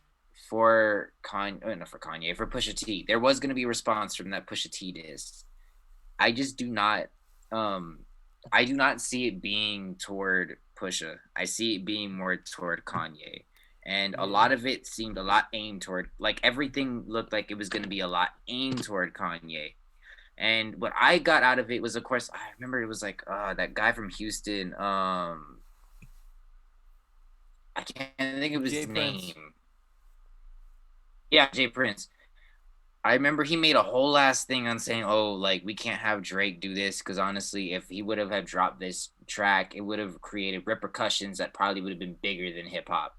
for not for Kanye, for Pusha T. There was gonna be a response from that Pusha T diss. I just do not um I do not see it being toward Pusha. I see it being more toward Kanye. And a yeah. lot of it seemed a lot aimed toward like everything looked like it was going to be a lot aimed toward Kanye. And what I got out of it was of course I remember it was like that guy from Houston I can't think of Jay his Prince. name. Yeah, Jay Prince. I remember he made a whole ass thing on saying, "Oh, like we can't have Drake do this because honestly, if he would have had dropped this track, it would have created repercussions that probably would have been bigger than hip hop."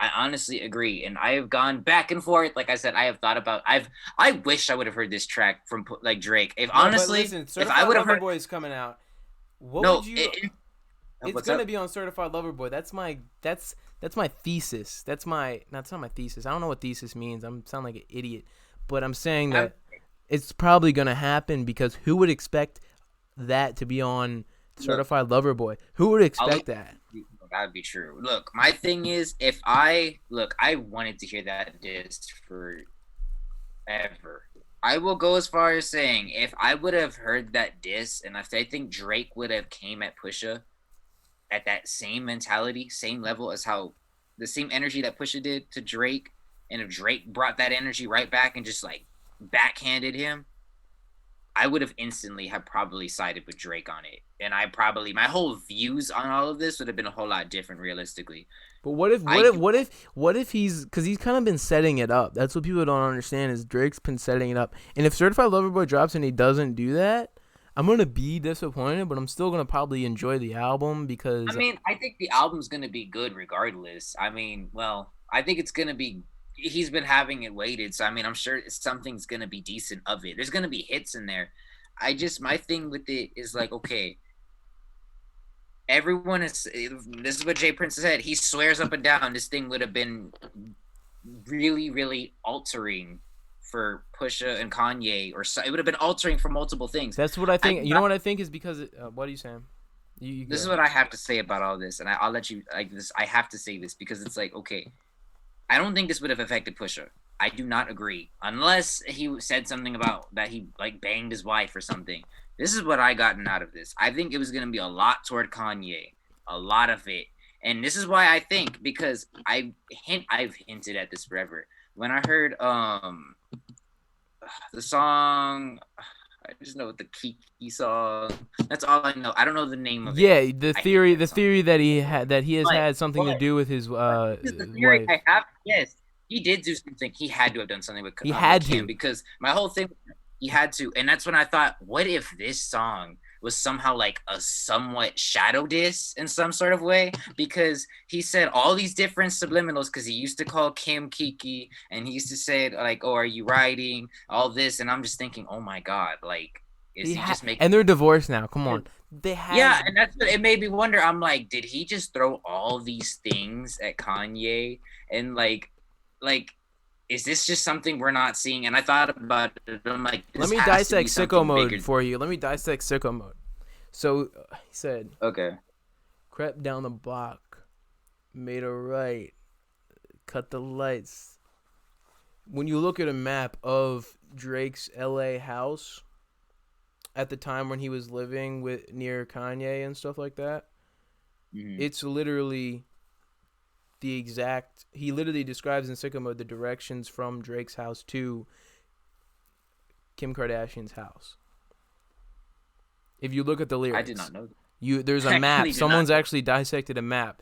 I honestly agree, and I have gone back and forth. Like I said, I have thought about. I wish I would have heard this track from like Drake. If No, but honestly, listen, if I Certified would have Lover heard Boy is coming out. What would no, you? It's what's gonna up? be on Certified Lover Boy. That's my thesis. That's my that's not my thesis. I don't know what thesis means. I'm sound like an idiot, but I'm saying I'm, that it's probably gonna happen because who would expect that to be on look, Certified Lover Boy? Who would I'll expect that? that would be true. Look, my thing is, I wanted to hear that diss forever. I will go as far as saying if I would have heard that diss, and if I think Drake would have came at Pusha at that same mentality, same level as how the same energy that Pusha did to Drake, and if Drake brought that energy right back and just like backhanded him, I would have instantly have probably sided with Drake on it, and I probably my whole views on all of this would have been a whole lot different realistically. But what if because he's kind of been setting it up. That's what people don't understand is Drake's been setting it up. And if Certified Lover Boy drops and he doesn't do that, I'm gonna be disappointed. But I'm still gonna probably enjoy the album because I mean, I think the album's gonna be good regardless. I mean, well, I think it's gonna be. He's been having it weighted, so I mean, I'm sure something's gonna be decent of it. There's gonna be hits in there. I just my thing with it is like, okay, everyone is. This is what Jay Prince said. He swears up and down this thing would have been really, really altering for Pusha and Kanye, or so, it would have been altering for multiple things. that's what I think. You know what I think is because what are you saying? You This is what I have to say about all this, and I'll let you like this. I have to say this because it's like, okay, I don't think this would have affected Pusha. I do not agree, unless he said something about that he like banged his wife or something. This is what I gotten out of this. I think it was gonna be a lot toward Kanye, a lot of it, and this is why I think because I've hinted at this forever. When I heard the song, I just know the Kiki song. That's all I know. I don't know the name of it. Yeah, the I theory, hate the that song. theory that he has But had something to but do with his because the theory wife. I have, yes, he did do something. He had to have done something He with had Kim to. because my whole thing, he had to, and that's when I thought, what if this song was somehow like a somewhat shadow diss in some sort of way? Because he said all these different subliminals because he used to call Kim Kiki, and he used to say like, "Oh, are you writing all this?" And I'm just thinking, oh my god, like, is he just making? And they're divorced now. Come on, they had. Yeah, and that's what it made me wonder. I'm like, did he just throw all these things at Kanye and like, is this just something we're not seeing? And I thought about it. I'm like, Let this me has to be dissect sicko something bigger. mode for you. Let me dissect sicko mode. So he said, Okay. crept down the block, made a right, cut the lights. When you look at a map of Drake's LA house at the time when he was living with near Kanye and stuff like that, it's literally the exact. He literally describes in sicko mode the directions from Drake's house to Kim Kardashian's house. If you look at the lyrics, I did not know that. there's a I map. actually did Someone's not. actually dissected a map,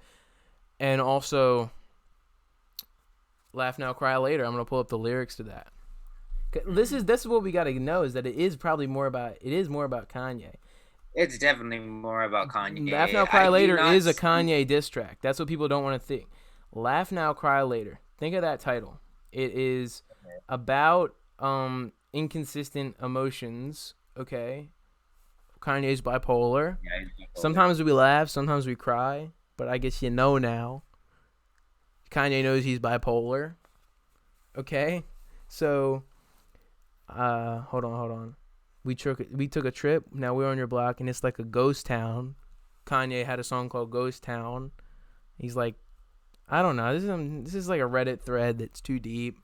and also Laugh Now, Cry Later. I'm gonna pull up the lyrics to that. This is what we gotta know is that it is more about Kanye. It's definitely more about Kanye. Laugh Now, I Cry do Later not is a see- Kanye diss track. That's what people don't want to think. Laugh Now, Cry Later. Think of that title. It is about inconsistent emotions. Okay, Kanye's bipolar. Yeah, he's bipolar. Sometimes we laugh, sometimes we cry. But I guess you know now. Kanye knows he's bipolar. Okay, so hold on. We took a trip. Now we're on your block, and it's like a ghost town. Kanye had a song called Ghost Town. He's like, I don't know. This is like a Reddit thread that's too deep.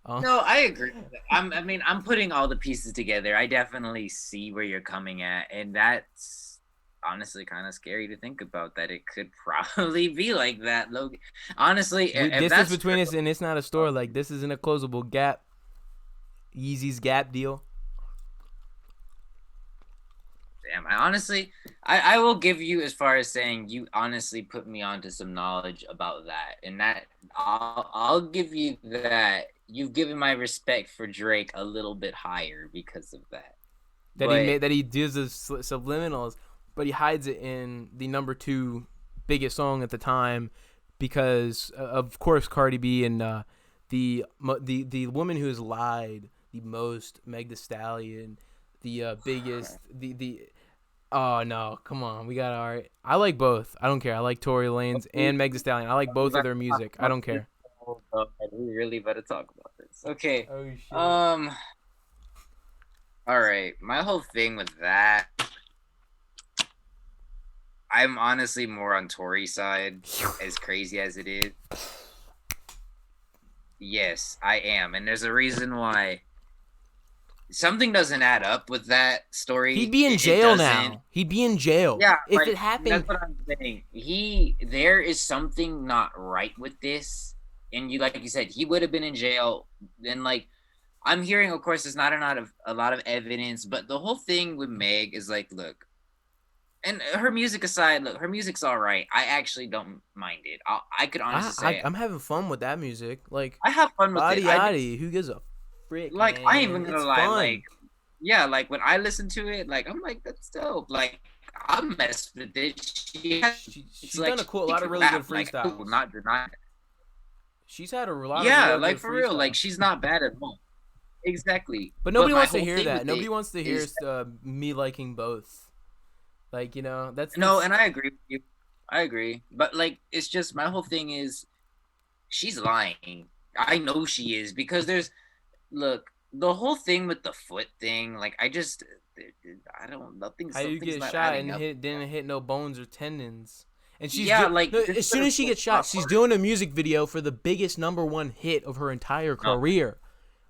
No, I agree. I'm putting all the pieces together. I definitely see where you're coming at, and that's honestly kind of scary to think about that it could probably be like that, Logan. Honestly, if Distance that's between true, us, and it's not a store. Like this isn't a closable Gap. Yeezy's Gap deal. damn, I will give you as far as saying you honestly put me onto some knowledge about that, and that I'll give you that. You've given my respect for Drake a little bit higher because of that. That he does the subliminals, but he hides it in the number 2 biggest song at the time because of course Cardi B and the woman who has lied the most, Meg Thee Stallion, the biggest the oh no, come on, we got all right. I like both. I don't care. I like Tory Lanez and Meg Thee Stallion. I like both of their music. I don't care. We really better talk about this. Okay. Oh shit. All right. My whole thing with that, I'm honestly more on Tory's side, as crazy as it is. Yes, I am, and there's a reason why. something doesn't add up with that He'd story. be in It jail doesn't. now. He'd be in jail Yeah, if like it happened. that's what I'm saying. There is something not right with this, and you like you said, he would have been in jail. And like I'm hearing, of course, there's not a lot of evidence, but the whole thing with Meg is like, look, and her music aside, look, her music's all right. I actually don't mind it. I could honestly say I'm having fun with that music. Like, I have fun with it. Adi Adi, who gives a frick, Like I ain't man? even gonna It's lie, fun. yeah, like when I listen to it, like I'm like that's dope. Like I'm messed with it. It's She's like done a she lot of can really good rap. Like I will freestyles. not deny it. She's had a lot of Yeah, real like good for real, like freestyles. she's not bad at all. Exactly. But But nobody my wants to whole hear thing that. with Nobody it wants to hear is me liking both. Like, no, that's and I agree with you. I agree, but like it's just my whole thing is she's lying. I know she is because there's look the whole thing with the foot thing. Like I don't how you something's get not shot adding and up. didn't hit no bones or tendons. And Yeah, like no, this as could soon have as she been gets shot, a lot she's worse. doing a music video for the biggest #1 hit of her entire No, career.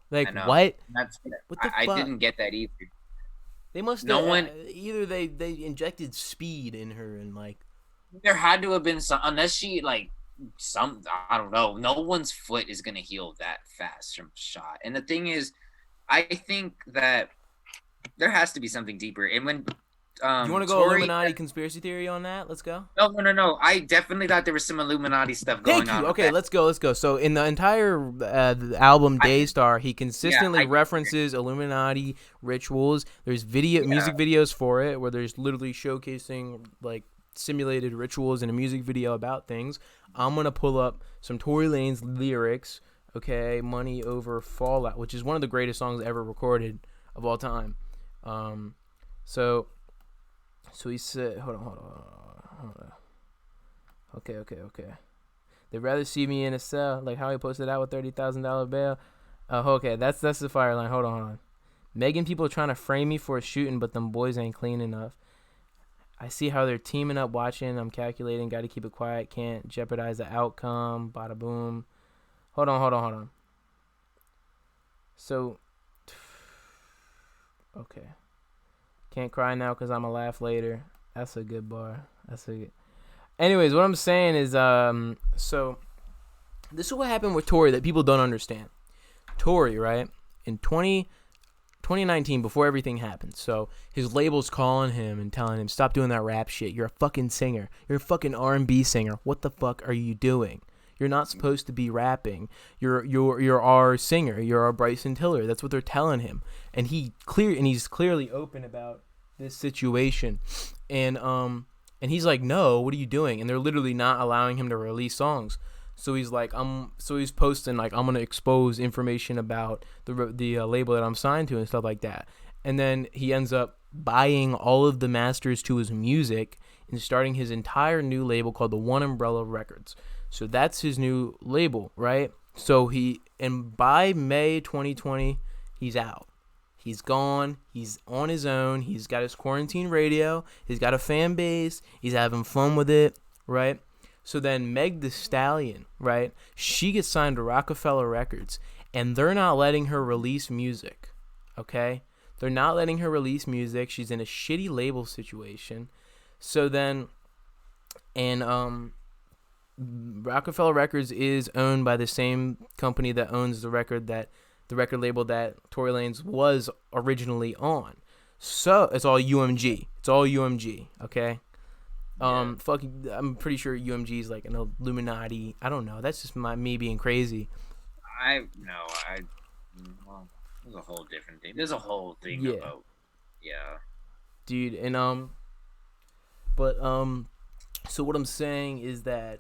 Like I know. what? That's What the I fuck? didn't get that either. They must No have one either they injected speed in her and like there had to have been some unless she like some I don't know. No one's foot is gonna heal that fast from shot. And the thing is, I think that there has to be something deeper. And when you want to go Tori Illuminati conspiracy theory on that? Let's go. no. I definitely thought there was some Illuminati stuff going Thank you. on with Okay, that. let's go. Let's go. So in the entire album I did Daystar, he yeah, consistently I did hear. references Illuminati rituals. There's Yeah. music videos for it where there's literally showcasing like simulated rituals in a music video about things. I'm gonna pull up some Tory Lanez lyrics. Okay, "Money Over Fallout," which is one of the greatest songs ever recorded of all time. Um, so he said, hold on. Okay. They'd rather see me in a cell, like how he posted out with $30,000 bail. Okay, that's the fire line. Hold on. Megan people trying to frame me for a shooting, but them boys ain't clean enough. I see how they're teaming up, watching. I'm calculating. Got to keep it quiet. Can't jeopardize the outcome. Bada boom. Hold on. So, okay. Can't cry now because I'ma laugh later. That's a good bar. Anyways, what I'm saying is, so this is what happened with Tory that people don't understand. Tory, right? In 2019, before everything happened, so his label's calling him and telling him, stop doing that rap shit. You're a fucking singer. You're a fucking R&B singer. What the fuck are you doing? You're not supposed to be rapping. You're our singer. You're our Bryson Tiller. That's what they're telling him. And he's clearly open about this situation. And he's like, no, what are you doing? And they're literally not allowing him to release songs. So he's like, he's posting like, I'm gonna expose information about the label that I'm signed to and stuff like that. And then he ends up buying all of the masters to his music and starting his entire new label called the One Umbrella Records. So that's his new label, right? So by May 2020, he's out. He's gone. He's on his own. He's got his quarantine radio. He's got a fan base. He's having fun with it, right? So then Meg the Stallion, right? She gets signed to Rockefeller Records, and they're not letting her release music, okay? They're not letting her release music. She's in a shitty label situation. So then, and Rockefeller Records is owned by the same company that owns the record label that Tory Lanez was originally on. So it's all UMG. Okay. Yeah. I'm pretty sure UMG is like an Illuminati. I don't know. That's just me being crazy. I no, I well, there's a whole different thing. There's a whole thing Yeah, about yeah. dude. But so what I'm saying is that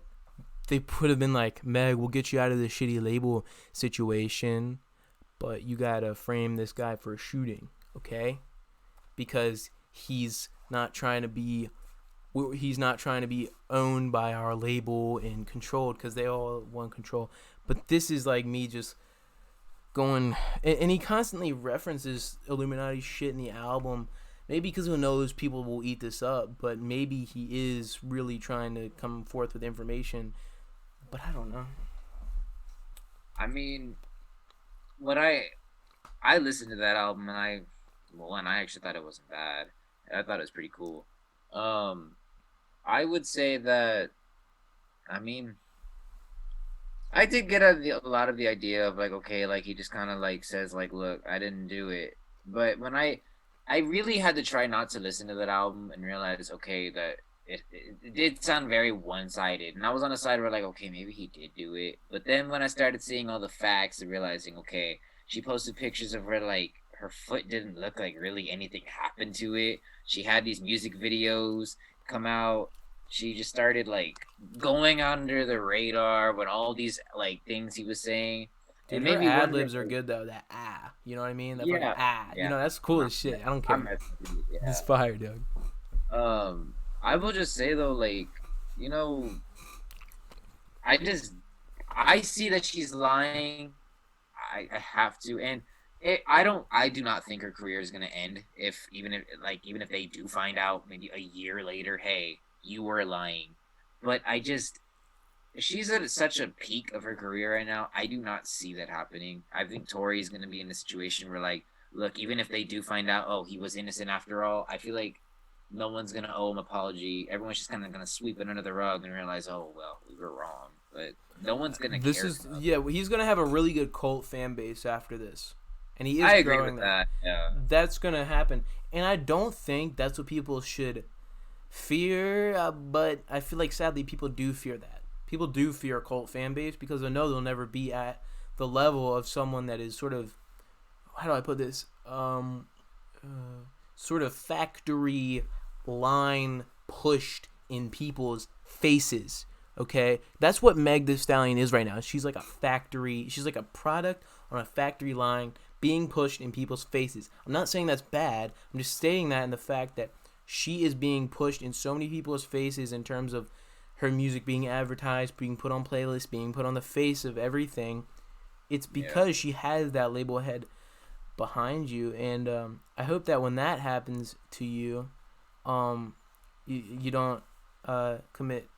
they could have been like, Meg, we'll get you out of this shitty label situation, but you gotta frame this guy for a shooting, okay? Because he's not trying to be owned by our label and controlled, because they all want control. But this is like me just going, and he constantly references Illuminati shit in the album. Maybe because who knows, people will eat this up, but maybe he is really trying to come forth with information. But I don't know. I mean, what I I listened to that album and I actually thought it wasn't bad. I thought it was pretty cool. Um, I would say that, I mean, I did get a lot of the idea of like, okay, like he just kind of like says like, look, I didn't do it. But when I really had to try not to listen to that album and realize, okay, that it did sound very one-sided. And I was on the side where like, okay, maybe he did do it. But then when I started seeing all the facts and realizing, okay, she posted pictures of her like her foot didn't look like really anything happened to it. She had these music videos come out. She just started like going under the radar when all these like things he was saying. It Dude, made her me ad wonder. libs are good though. That you know what I mean? That fucking Yeah, you yeah. know that's cool I'm, as shit. I don't I'm care. messing with you, It's yeah. fire, dude. I will just say though, like, you know, I just I see that she's lying. I have to, and I do not think her career is gonna end if even if they do find out maybe a year later, hey, you were lying. But she's at such a peak of her career right now. I do not see that happening. I think Tori's gonna be in a situation where like, look, even if they do find out, oh, he was innocent after all, I feel like no one's gonna owe him apology. Everyone's just kind of gonna sweep it under the rug and realize, oh well, we were wrong. But no one's gonna This care is enough. yeah. He's gonna have a really good cult fan base after this, and he is I agree growing with that. that. Yeah, That's gonna happen, and I don't think that's what people should fear. But I feel like sadly people do fear that. People do fear a cult fan base because they know they'll never be at the level of someone that is sort of, how do I put this? Sort of factory line pushed in people's faces. Okay, that's what Meg Thee Stallion is right now. She's like a factory. She's like a product on a factory line being pushed in people's faces. I'm not saying that's bad. I'm just stating that in the fact that she is being pushed in so many people's faces in terms of her music being advertised, being put on playlists, being put on the face of everything. It's yeah. because she has that label head behind you, and I hope that when that happens to you, you don't commit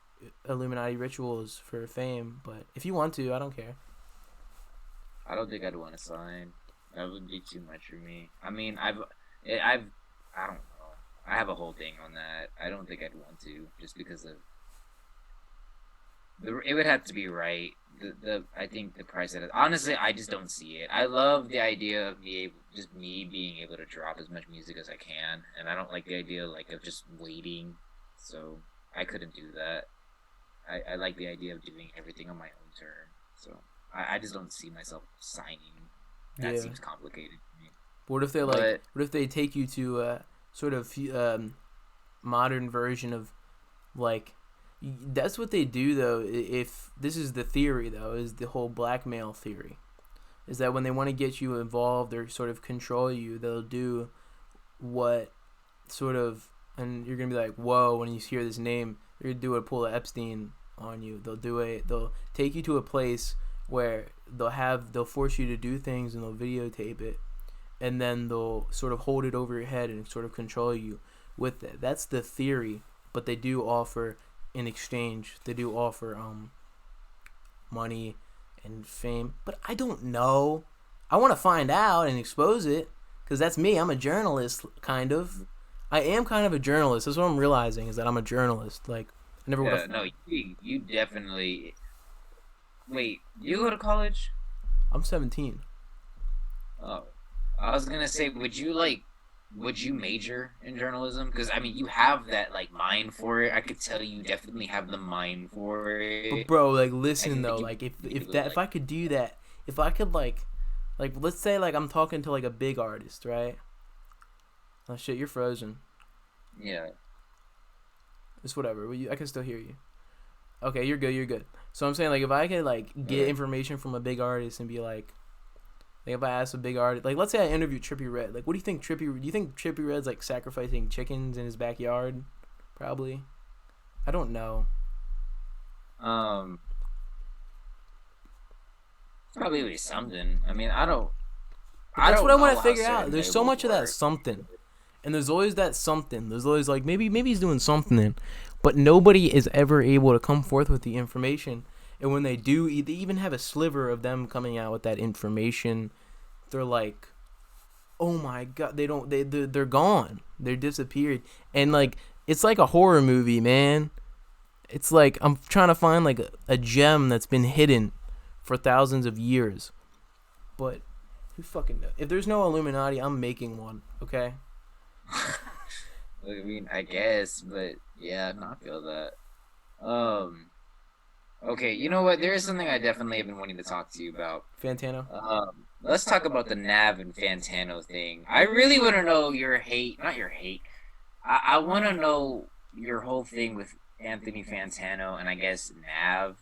Illuminati rituals for fame. But if you want to, I don't care. I don't think I'd want to sign. That would be too much for me. I mean, I've, I don't know. I have a whole thing on that. I don't think I'd want to, just because of it would have to be right. I think the price that honestly I just don't see it. I love the idea of me being able to drop as much music as I can, and I don't like the idea like of just waiting. So I couldn't do that. I like the idea of doing everything on my own term. So I just don't see myself signing. That Yeah. seems complicated to me. What if they But what if they take you to a sort of modern version of like that's what they do though. If this is the theory though, is the whole blackmail theory, is that when they want to get you involved or sort of control you, they'll do what sort of, and you're gonna be like, whoa, when you hear this name, they're gonna do a pull of Epstein on you. They'll take you to a place where they'll force you to do things and they'll videotape it, and then they'll sort of hold it over your head and sort of control you with it. That's the theory, but they do offer in exchange. They do offer money and fame, but I don't know. I want to find out and expose it because that's me. I'm a journalist, kind of. I am kind of a journalist. That's what I'm realizing is that I'm a journalist. Like I never would yeah, have. no, you definitely wait. You go to college? I'm 17. Oh, I was gonna say, would you major in journalism? Because I mean, you have that like mind for it. I could tell you definitely have the mind for But it. bro, like I listen think though, you like if really that if like, I could do that, if I could like let's say like I'm talking to like a big artist, right? Oh shit, you're frozen. yeah, It's whatever. I can still hear you. Okay, you're good. You're good. So I'm saying like if I could like get okay. information from a big artist and be like if I ask a big artist, like let's say I interviewed Trippie Redd, like what do you think Trippie? Do you think Trippie Redd's like sacrificing chickens in his backyard? Probably. I don't know. Um, probably something. I mean, But I that's what don't I want know to how figure out. certain There's so labels much of that work. something. And there's always that something. There's always like maybe he's doing something, but nobody is ever able to come forth with the information. And when they do, they even have a sliver of them coming out with that information. They're like oh my god, they're gone. They're disappeared. And like it's like a horror movie, man. It's like I'm trying to find like a gem that's been hidden for thousands of years. But who fucking knows? If there's no Illuminati, I'm making one, okay? I mean, I guess, but yeah, no, I feel that. Um, okay, you know what? There is something I definitely have been wanting to talk to you about. Fantano. Let's talk about the Nav and Fantano thing. I really want to know your hate, not your hate. I want to know your whole thing with Anthony Fantano and I guess Nav.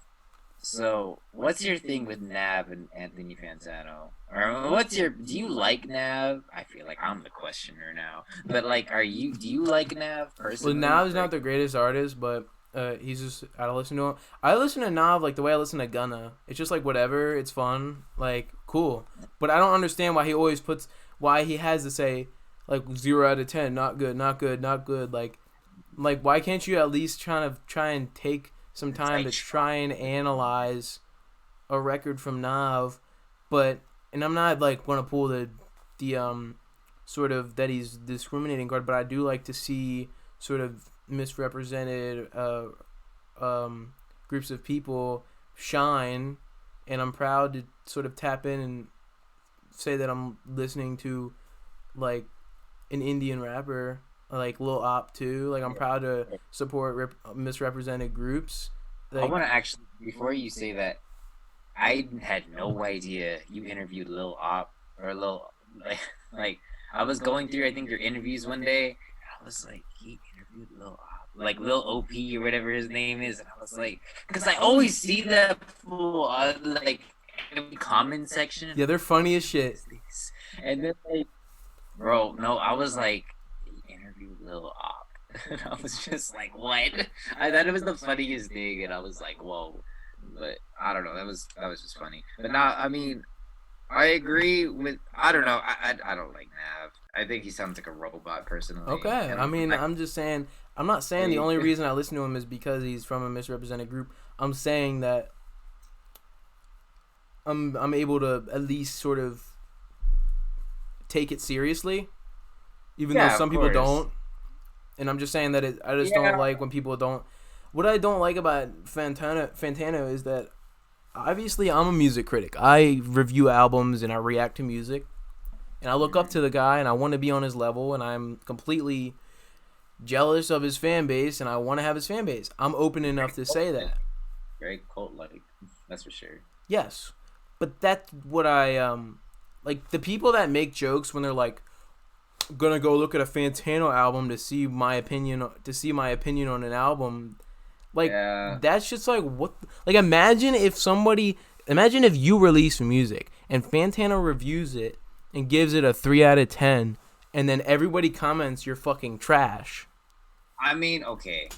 So, what's your thing with Nav and Anthony Fantano? Or do you like Nav? I feel like I'm the questioner now. But like, do you like Nav Well, personally? Nav's not the greatest artist, but he's just I listen to him. I listen to Nav like the way I listen to Gunna. It's just like whatever. It's fun, like cool. But I don't understand why he always puts why he has to say like 0 out of 10, not good, not good, not good. Like why can't you at least try and take some It's time like, to try and analyze a record from Nav, but and I'm not like want to pull the sort of that he's discriminating card, but I do like to see sort of misrepresented groups of people shine, and I'm proud to sort of tap in and say that I'm listening to like an Indian rapper like Lil Op too. Like I'm proud to support misrepresented groups. I Like want to actually, before you say that, I had no idea you interviewed Lil Op or Lil like like I was going through I think your interviews one day and I was like he interviewed Lil Op like Lil OP or whatever his name is and I was like because I always see that fool on like every comment section yeah, they're funny as shit. and then like bro no I was like he interviewed Lil Op and I was just like what I thought it was the funniest thing and I was like whoa but I don't know. That was just funny. But now, I mean, I agree with. I don't know. I don't like Nav. I think he sounds like a robot personally. Okay, I And mean, I'm just saying. I'm not saying the only reason I listen to him is because he's from a misrepresented group. I'm saying that I'm able to at least sort of take it seriously, even though yeah, of some people course. don't. And I'm just saying that I just don't Yeah, like when people don't. What I don't like about Fantano is that obviously I'm a music critic. I review albums and I react to music, and I look up to the guy and I want to be on his level, and I'm completely jealous of his fan base and I want to have his fan base. I'm open enough to say that. very cult like. That's for sure. Yes, but that's what I like the people that make jokes when they're like gonna go look at a Fantano album to see my opinion on an album. Like Yeah, that's just like what like imagine if you release music and Fantano reviews it and gives it a 3 out of 10 and then everybody comments you're fucking trash. I mean, okay.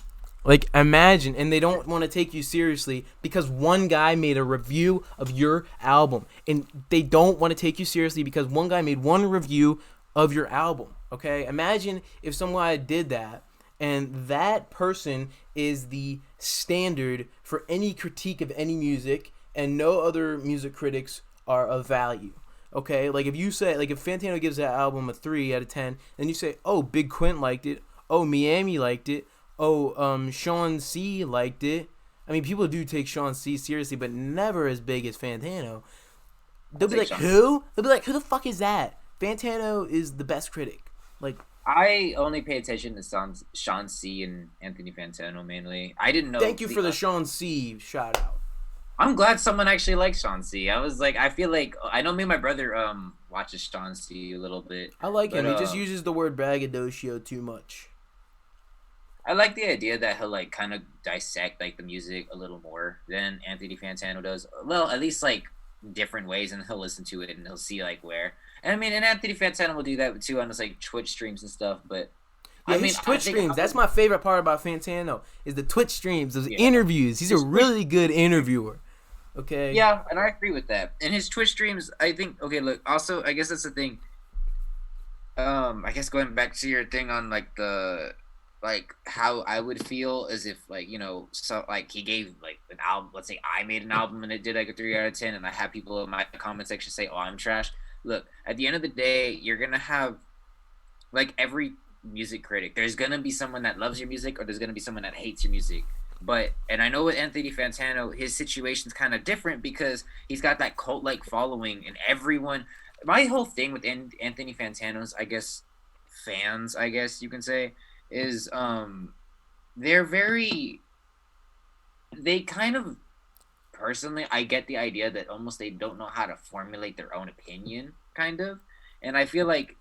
Like imagine and they don't want to take you seriously because one guy made a review of your album and they don't want to take you seriously because one guy made one review of your album. Okay? Imagine if someone did that and that person is the standard for any critique of any music and no other music critics are of value. Okay? Like if you say like if Fantano gives that album a 3 out of 10, then you say, "Oh, Big Quint liked it. Oh, Miami liked it. Oh, Sean C liked it." I mean, people do take Sean C seriously, but never as big as Fantano. I'll They'll be take like, Sean. "Who?" They'll be like, "Who the fuck is that?" Fantano is the best critic. Like, I only pay attention to Sean C and Anthony Fantano mainly. I didn't know thank you the for the Sean C shout out. I'm glad someone actually likes Sean C. I was like, I feel like I know me and my brother watches Sean C a little bit, I like but him. He just uses the word braggadocio too much. I like the idea that he'll like kind of dissect like the music a little more than Anthony Fantano does. Well, at least like different ways, and he'll listen to it and he'll see like where. And I mean, and Anthony Fantano will do that too on his like Twitch streams and stuff. But Yeah, I mean, his I Twitch think I streams. That's would, my favorite part about Fantano is the Twitch streams, those yeah, interviews. He's a his Twitch really good interviewer. Okay. yeah, and I agree with that. And his Twitch streams, I think. Okay, look. Also, I guess that's the thing. I guess going back to your thing on like the like how I would feel as if like so like he gave like an album. Let's say I made an album and it did like a 3 out of 10, and I had people in my comment section say, "Oh, I'm trash." look, at the end of the day, you're gonna have like every music critic. There's gonna be someone that loves your music, or there's gonna be someone that hates your music. But and I know with Anthony Fantano, his situation's kind of different because he's got that cult like following, and everyone. My whole thing with Anthony Fantano's, I guess, fans, I guess you can say, is they're very, they kind of, personally, I get the idea that almost they don't know how to formulate their own opinion, kind of, and I feel like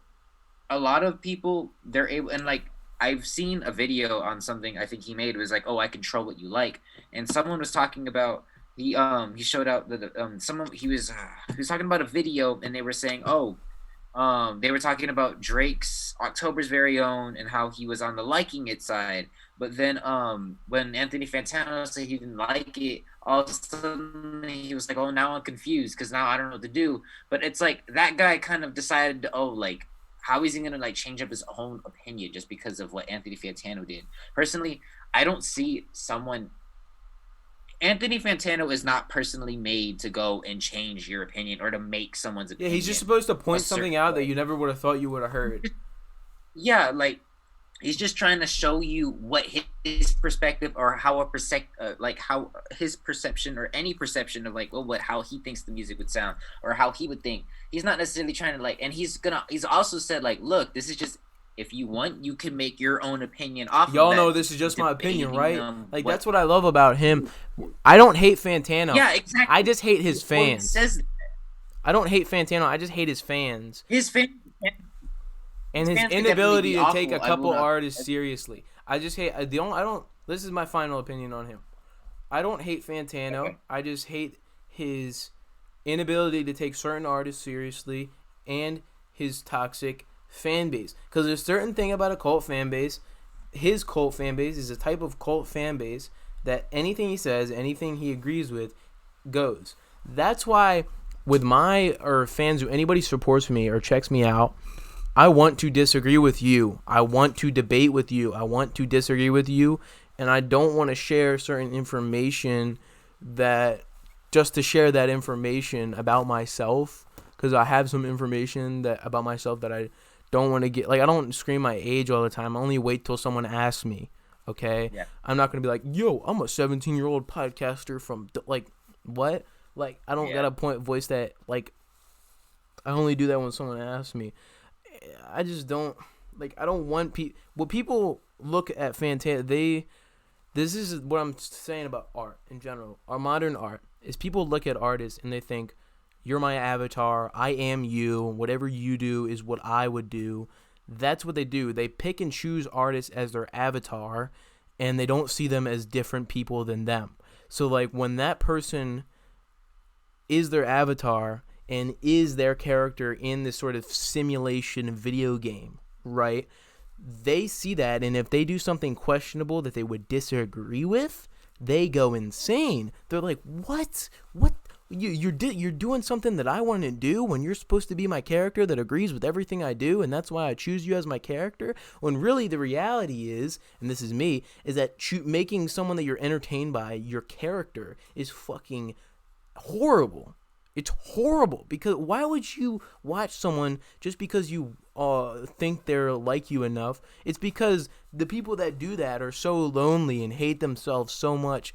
a lot of people, they're able, and like I've seen a video on something I think he made, was like, oh, I control what you like, and someone was talking about, he showed out that someone, he was talking about a video, and they were saying, oh, they were talking about Drake's October's Very Own and how he was on the liking it side. But then when Anthony Fantano said he didn't like it, all of a sudden he was like, oh, now I'm confused because now I don't know what to do. But it's like that guy kind of decided, oh, like, how is he gonna like change up his own opinion just because of what Anthony Fantano did? Personally, I don't see someone, Anthony Fantano is not personally made to go and change your opinion or to make someone's Yeah, opinion he's just supposed to a point something certain out that way. you never would have thought you would have heard. Yeah, like he's just trying to show you what his perspective, or how like how his perception, or any perception of like, well, what, how he thinks the music would sound, or how he would think. He's not necessarily trying to like, and he's also said like, look, this is just, if you want, you can make your own opinion off of Y'all know that, this is just my opinion, debating right? Like, what. that's what I love about him. I don't hate Fantano. Yeah, I exactly. just hate his Well, he fans. says I don't hate Fantano. I just hate his fans his fans, and his could definitely inability be to take a awful. I will couple not. artists seriously. I just hate the only. I don't. This is my final opinion on him. I don't hate Fantano. Okay. I just hate his inability to take certain artists seriously and his toxic fan base. Because there's a certain thing about a cult fan base. His cult fan base is a type of cult fan base that anything he says, anything he agrees with, goes. That's why with my or fans, who anybody supports me or checks me out, I want to disagree with you. I want to debate with you. I want to disagree with you, and I don't want to share certain information that just to share that information about myself, because I have some information that about myself that I don't want to get. Like, I don't scream my age all the time. I only wait till someone asks me. Okay, Yeah. I'm not gonna be like, yo, I'm a 17-year-old podcaster from like what? Like, I don't Yeah. got a point voice that like I only do that when someone asks me. I just don't like. I don't want people. Well, people look at Fantana. This is what I'm saying about art in general. Our modern art is people look at artists and they think, "You're my avatar. I am you. Whatever you do is what I would do." That's what they do. They pick and choose artists as their avatar, and they don't see them as different people than them. So, like, when that person is their avatar and is their character in this sort of simulation video game, right? They see that, and if they do something questionable that they would disagree with, they go insane. They're like, "What? What? You're doing something that I want to do when you're supposed to be my character that agrees with everything I do, and that's why I choose you as my character." When really the reality is, and this is me, is that making someone that you're entertained by your character is fucking horrible. It's horrible, because why would you watch someone just because you think they're like you enough? It's because the people that do that are so lonely and hate themselves so much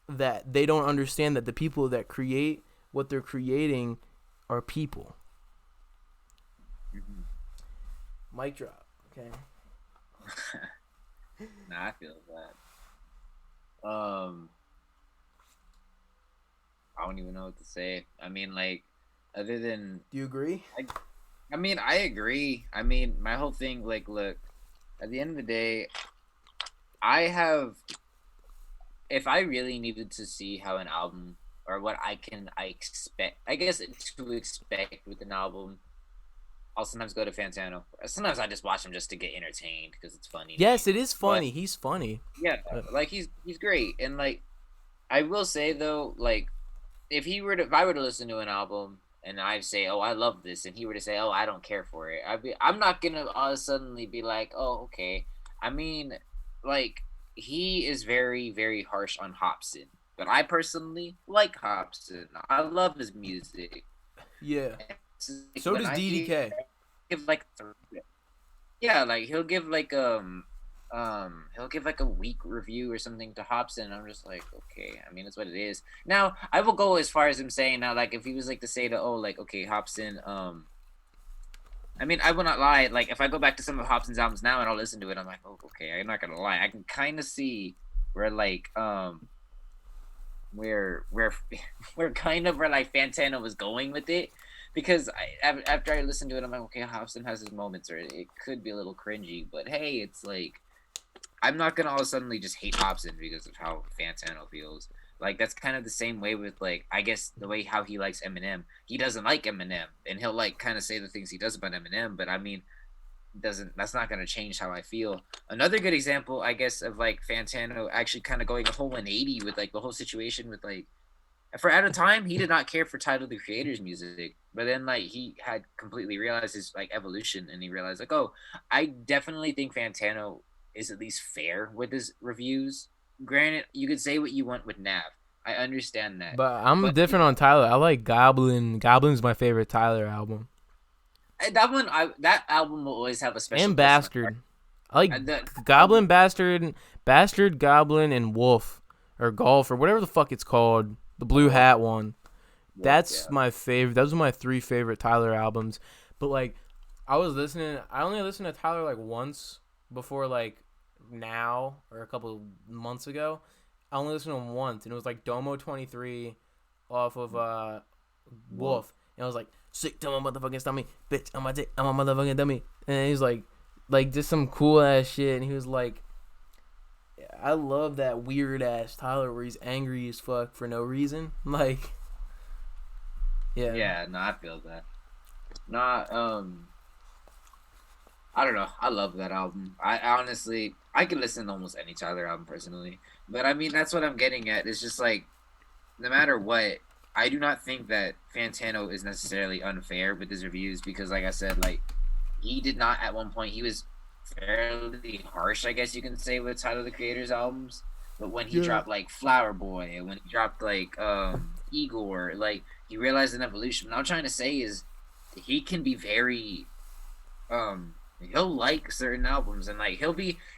that they don't understand that the people that create what they're creating are people. Mm-hmm. Mic drop. Okay. Nah, I feel that. I don't even know what to say. I mean, like, other than, Do you agree? I, I mean, I agree. I mean, my whole thing, like, look, at the end of the day, I have, if I really needed to see how an album, or what I expect, I guess, to expect with an album, I'll sometimes go to Fantano. Sometimes I just watch him just to get entertained because it's funny to me. Yes, it is But funny. He's funny. yeah, like he's great, and like I will say though, like if I were to listen to an album and I say, oh, I love this, and he were to say, oh, I don't care for it, I'm not gonna suddenly be like, oh, okay. I mean, like he is very very harsh on Hobson, but I personally like Hobson. I love his music. Yeah. like So when does I DDK. give like yeah, like he'll give like a weak review or something to Hobson. I'm just like, okay, I mean, it's what it is. Now, I will go as far as him saying now, like, if he was like to say to, oh, like, okay, Hobson, I mean, I will not lie. Like, if I go back to some of Hobson's albums now and I'll listen to it, I'm like, oh, okay, I'm not gonna lie. I can kind of see where like where where kind of where like Fantano was going with it, because after I listened to it, I'm like, okay, Hobson has his moments, or it could be a little cringy, but hey, it's like I'm not gonna all of a sudden just hate Hobson because of how Fantano feels. Like that's kind of the same way with like I guess the way how he likes Eminem. He doesn't like Eminem, and he'll like kind of say the things he does about Eminem. But I mean, doesn't that's not gonna change how I feel. Another good example, I guess, of like Fantano actually kind of going a whole 180 with like the whole situation with like for at a time he did not care for Tyler the Creator's music, but then like he had completely realized his like evolution, and he realized like, oh, I definitely think Fantano is at least fair with his reviews. Granted, you could say what you want with Nav. I understand that, But I'm but different on Tyler. I like Goblin. Goblin's my favorite Tyler album. that album will always have a special And place in my heart. Bastard. I like The Goblin, Bastard, Goblin, and Wolf. Or Golf, or whatever the fuck it's called. The Blue Hat one. That's yeah. my favorite. Those are my 3 favorite Tyler albums. But like, I only listened to Tyler like once before like now or a couple of months ago. I only listened to him once, and it was like Domo 23 off of Wolf. Wolf. And I was like, sick to my motherfucking stomach, bitch, I'm a dick, I'm a motherfucking dummy. And he's like just some cool ass shit. And he was like, I love that weird ass Tyler where he's angry as fuck for no reason. Like, yeah. Yeah, no, I feel that. Not I don't know. I love that album. I honestly I can listen to almost any Tyler album personally. But I mean that's what I'm getting at. It's just like no matter what, I do not think that Fantano is necessarily unfair with his reviews because like I said, like he did not at one point he was fairly harsh, I guess you can say, with Tyler the Creator's albums. But when he Yeah. dropped like Flower Boy and when he dropped like Igor, like he realized an evolution. What I'm trying to say is he can be very he'll like certain albums and like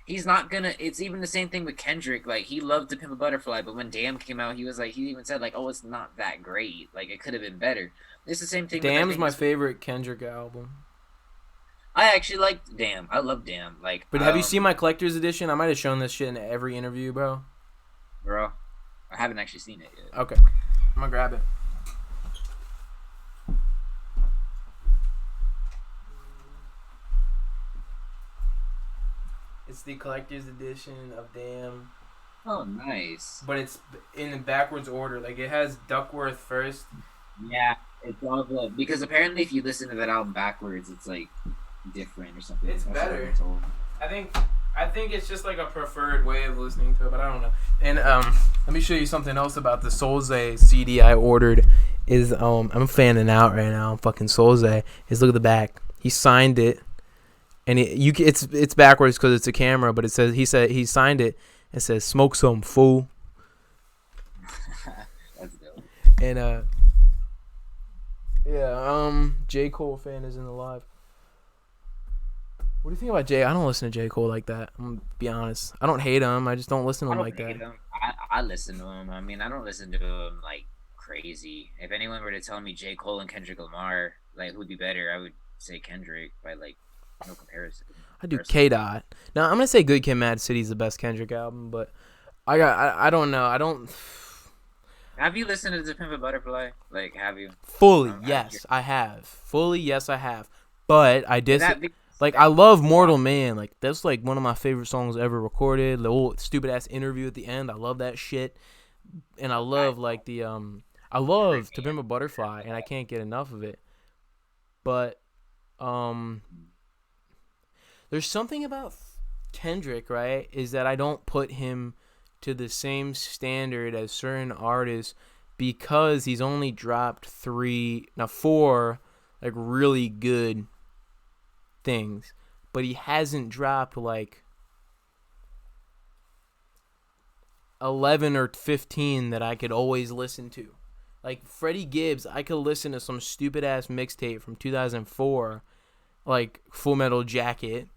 he's not gonna it's even the same thing with Kendrick. Like he loved To Pimp a Butterfly, but when Damn came out he was like he even said like, oh, it's not that great, like it could have been better. It's the same thing with I Damn's think my this favorite Kendrick album. I actually liked Damn. I love Damn. Like But have you seen my collector's edition? I might have shown this shit in every interview, bro. bro, I haven't actually seen it yet. Okay. I'm gonna grab it. It's the collector's edition of Damn. Oh, nice. But it's in backwards order. Like, it has Duckworth first. Yeah, it's all the because apparently if you listen to that album backwards, it's like different or something. It's That's what better. I'm told. I think it's just like a preferred way of listening to it, but I don't know. And let me show you something else about the Soulze CD I ordered. I'm fanning out right now. I'm fucking Soulze. Is look at the back. He signed it, and it's backwards because it's a camera, but it says he signed it. It says "Smoke some fool." That's dope. And J. Cole fan is in the live. What do you think about Jay? I don't listen to J. Cole like that. I'm gonna be honest. I don't hate him. I just don't listen to him like that. Him. I listen to him. I mean, I don't listen to him like crazy. If anyone were to tell me J. Cole and Kendrick Lamar, like who'd be better, I would say Kendrick by like no comparison. I do K Dot. Now I'm gonna say Good Kid, Mad City is the best Kendrick album, but I don't know. I don't Have you listened to The Pimp a Butterfly? Like, have you? fully. Yes, I have. Fully, yes, I have. But I did. Like, I love Mortal Man. Like, that's, like, one of my favorite songs ever recorded. The old stupid-ass interview at the end. I love that shit. And I love, like, I love To Pimp a Butterfly, and I can't get enough of it. But, there's something about Kendrick, right, is that I don't put him to the same standard as certain artists because he's only dropped 4, like, really good things, but he hasn't dropped like 11 or 15 that I could always listen to. Like Freddie Gibbs, I could listen to some stupid ass mixtape from 2004, like Full Metal Jacket,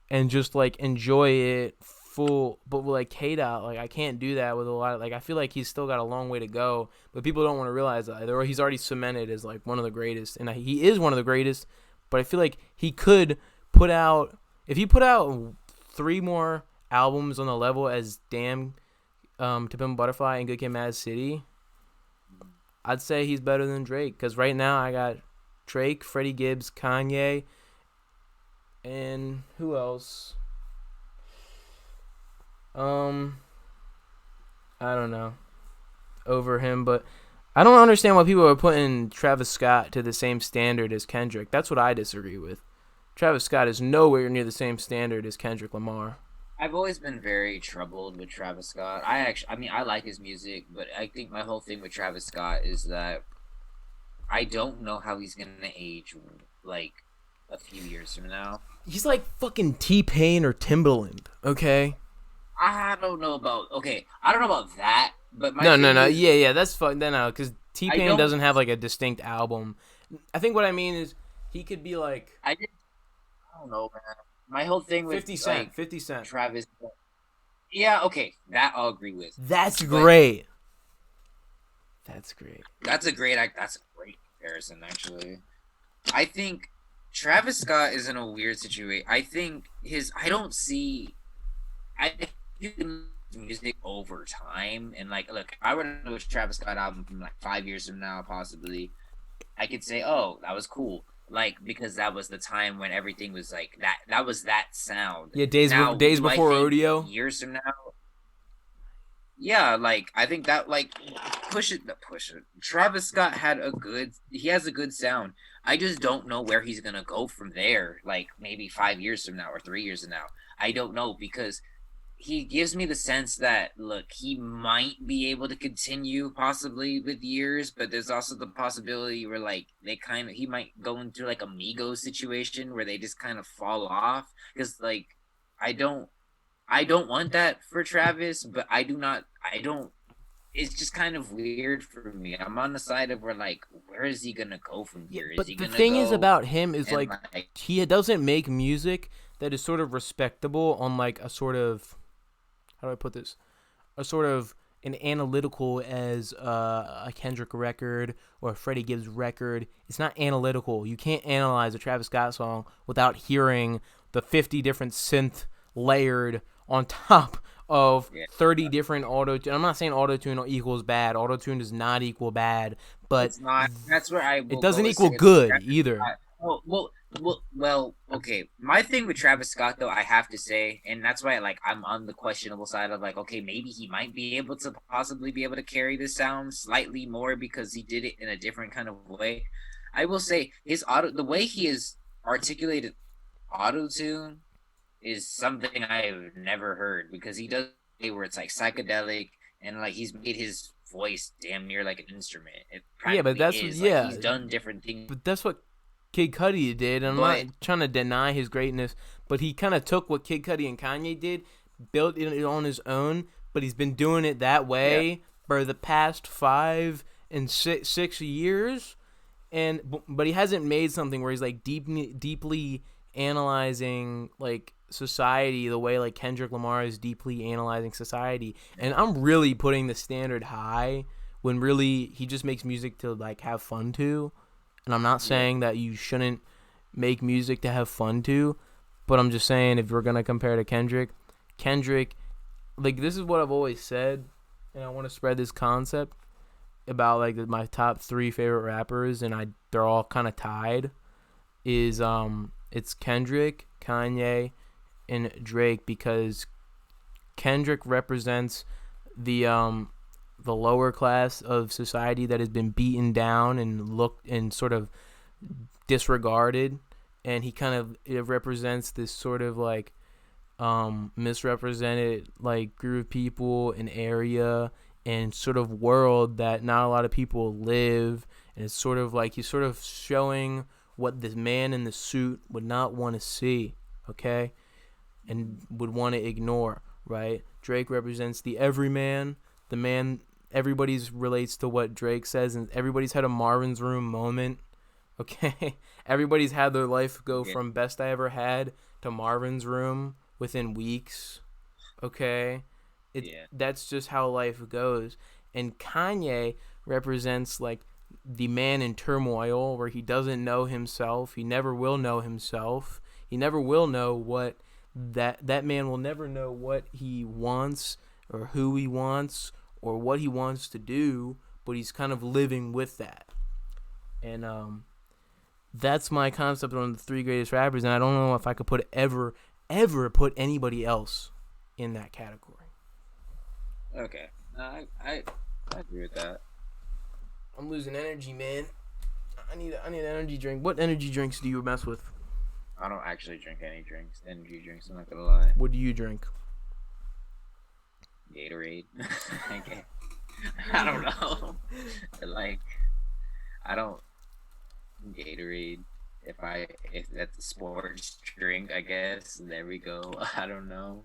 and just like enjoy it full. But with like K-Dot, like I can't do that with a lot of, like I feel like he's still got a long way to go, but people don't want to realize that. Or he's already cemented as like one of the greatest, and he is one of the greatest. But I feel like he could put out, if he put out 3 more albums on the level as Damn, To Pimp a Butterfly and Good Kid, Mad City, I'd say he's better than Drake. Because right now I got Drake, Freddie Gibbs, Kanye, and who else? I don't know. Over him, but I don't understand why people are putting Travis Scott to the same standard as Kendrick. That's what I disagree with. Travis Scott is nowhere near the same standard as Kendrick Lamar. I've always been very troubled with Travis Scott. I mean, I like his music, but I think my whole thing with Travis Scott is that I don't know how he's gonna age like a few years from now. He's like fucking T-Pain or Timbaland, okay? I don't know about that, but no, yeah, that's fun. No, because T-Pain doesn't have like a distinct album. I think what I mean is he could be like I don't know, man. My whole thing with 50 Cent, like, 50 Cent, Travis. Yeah, okay, that I'll agree with. That's great. That's great. That's a great comparison, actually. I think Travis Scott is in a weird situation. I think music over time, and like, look, I would know a Travis Scott album from like 5 years from now, possibly. I could say, oh, that was cool. Like, because that was the time when everything was like that. That was that sound. Yeah, days before rodeo. Years from now. Yeah, like I think that like push it. Travis Scott he has a good sound. I just don't know where he's gonna go from there. Like maybe 5 years from now or 3 years from now. I don't know, because he gives me the sense that, look, he might be able to continue possibly with years, but there's also the possibility where like he might go into like a Migos situation where they just kind of fall off. Because like I don't want that for Travis, but it's just kind of weird for me. I'm on the side of where like, where is he gonna go from here? But the thing is about him is like he doesn't make music that is sort of respectable on like a sort of, how do I put this? A sort of an analytical as a Kendrick record or a Freddie Gibbs record. It's not analytical. You can't analyze a Travis Scott song without hearing the 50 different synth layered on top of 30 different auto-tune. I'm not saying auto-tune equals bad. Auto-tune does not equal bad, but it's not. That's where it doesn't equal good either. Well, okay. My thing with Travis Scott, though, I have to say, and that's why like I'm on the questionable side of like, okay, maybe he might be able to possibly be able to carry this sound slightly more because he did it in a different kind of way. I will say the way he has articulated auto-tune is something I've never heard, because he does it where it's like psychedelic and like he's made his voice damn near like an instrument. But that's he's done different things. But that's what Kid Cudi did, and I'm not trying to deny his greatness, but he kind of took what Kid Cudi and Kanye did, built it on his own, but he's been doing it that way for the past 5 and 6 years, but he hasn't made something where he's like deeply analyzing like society the way like Kendrick Lamar is deeply analyzing society. And I'm really putting the standard high when really he just makes music to like have fun to. And I'm not saying that you shouldn't make music to have fun to, but I'm just saying if we're gonna compare to Kendrick, like this is what I've always said, and I want to spread this concept about like my top 3 favorite rappers, and they're all kind of tied. Is it's Kendrick, Kanye, and Drake, because Kendrick represents the lower class of society that has been beaten down and looked and sort of disregarded, and it represents this sort of like misrepresented like group of people, an area and sort of world that not a lot of people live, and it's sort of like he's sort of showing what this man in the suit would not want to see, okay, and would want to ignore, right? Drake represents the everyman, the man everybody's relates to what Drake says, and everybody's had a Marvin's Room moment. Okay, everybody's had their life go from best I ever had to Marvin's Room within weeks. Okay, that's just how life goes. And Kanye represents like the man in turmoil, where he doesn't know himself. He never will know himself. He never will know what that man will never know what he wants or who he wants or what he wants to do, but he's kind of living with that. And that's my concept on the three greatest rappers, and I don't know if I could ever put anybody else in that category. Okay. I agree with that. I'm losing energy, man. I need an energy drink. What energy drinks do you mess with? I don't actually drink any energy drinks, I'm not gonna lie. What do you drink? Gatorade. I don't know. Like, I don't Gatorade. If that's a sports drink, I guess. There we go. I don't know.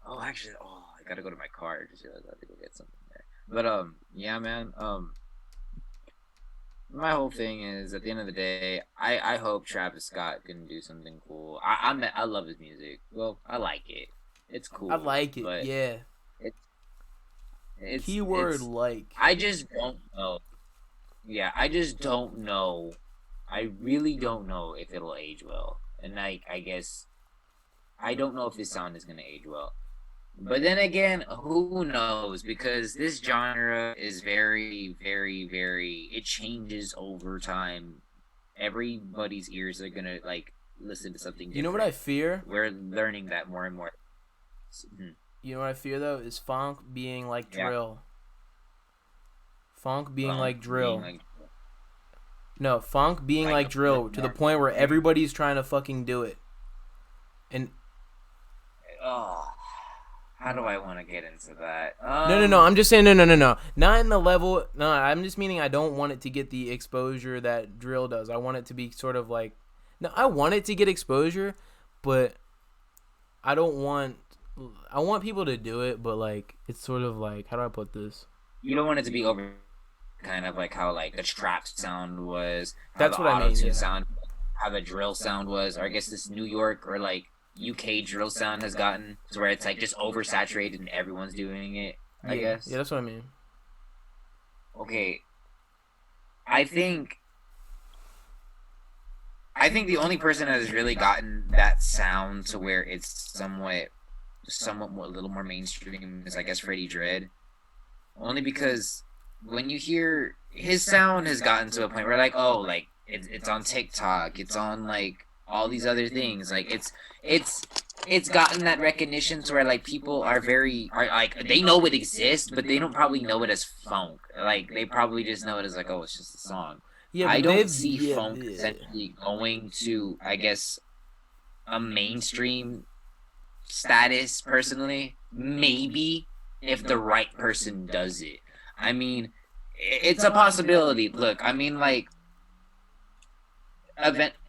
Oh, actually, I gotta go to my car. I just realized I have to go get something there. But yeah, man. My whole thing is, at the end of the day, I hope Travis Scott can do something cool. I love his music. Well, I like it. It's cool. I like it. But yeah. It's keyword like. I just don't know. Yeah, I just don't know. I really don't know if it'll age well. And I guess I don't know if this sound is gonna age well. But then again, who knows? Because this genre is very, very, very. It changes over time. Everybody's ears are gonna like listen to something different. You know what I fear? We're learning that more and more. You know what I fear though is funk being like drill. Funk being like drill. No, funk being like drill to the point where everybody's trying to fucking do it. And how do I want to get into that? No. I'm just saying no. Not in the level. No, I'm just meaning I don't want it to get the exposure that drill does. I want it to be sort of like. No, I want it to get exposure, but I don't want. I want people to do it, but like it's sort of like, how do I put this? You don't want it to be over, kind of like how like the trap sound was. That's what I mean. Yeah. Sound, how the drill sound was, or I guess this New York or like UK drill sound has gotten to where it's like just oversaturated and everyone's doing it. I guess. Yeah, that's what I mean. Okay. I think the only person that has really gotten that sound to where it's somewhat more, a little more mainstream is, I guess, Freddie Dredd. Only because when you hear his sound has gotten to a point where like, oh, like it's on TikTok, it's on like all these other things, like it's gotten that recognition to where like people are like they know it exists, but they don't probably know it as funk. Like they probably just know it as like, oh, it's just a song. Yeah, I don't see funk essentially going to, I guess, a mainstream status personally. Maybe if the right person does it. I mean, it's a possibility. Look, I mean, like,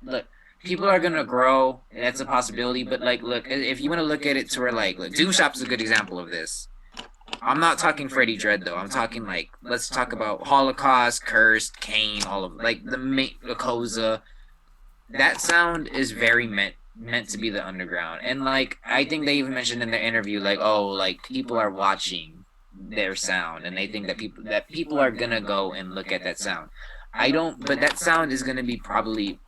look, people are gonna grow. That's a possibility. But like, look, if you want to look at it to where like, look, Doom Shop is a good example of this. I'm not talking Freddie Dredd though. I'm talking like, let's talk about Holocaust, Cursed, Kane, all of like the Koza. That sound is very meant to be the underground, and like I think they even mentioned in their interview like, oh, like people are watching their sound and they think that people are gonna go and look at that sound. But that sound is gonna be probably,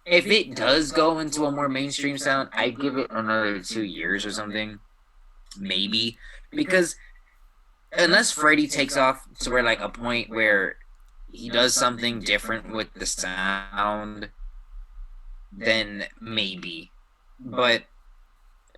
if it does go into a more mainstream sound, I'd give it another 2 years or something, maybe, because unless Freddie takes off to where like a point where he does something different with the sound, then maybe. But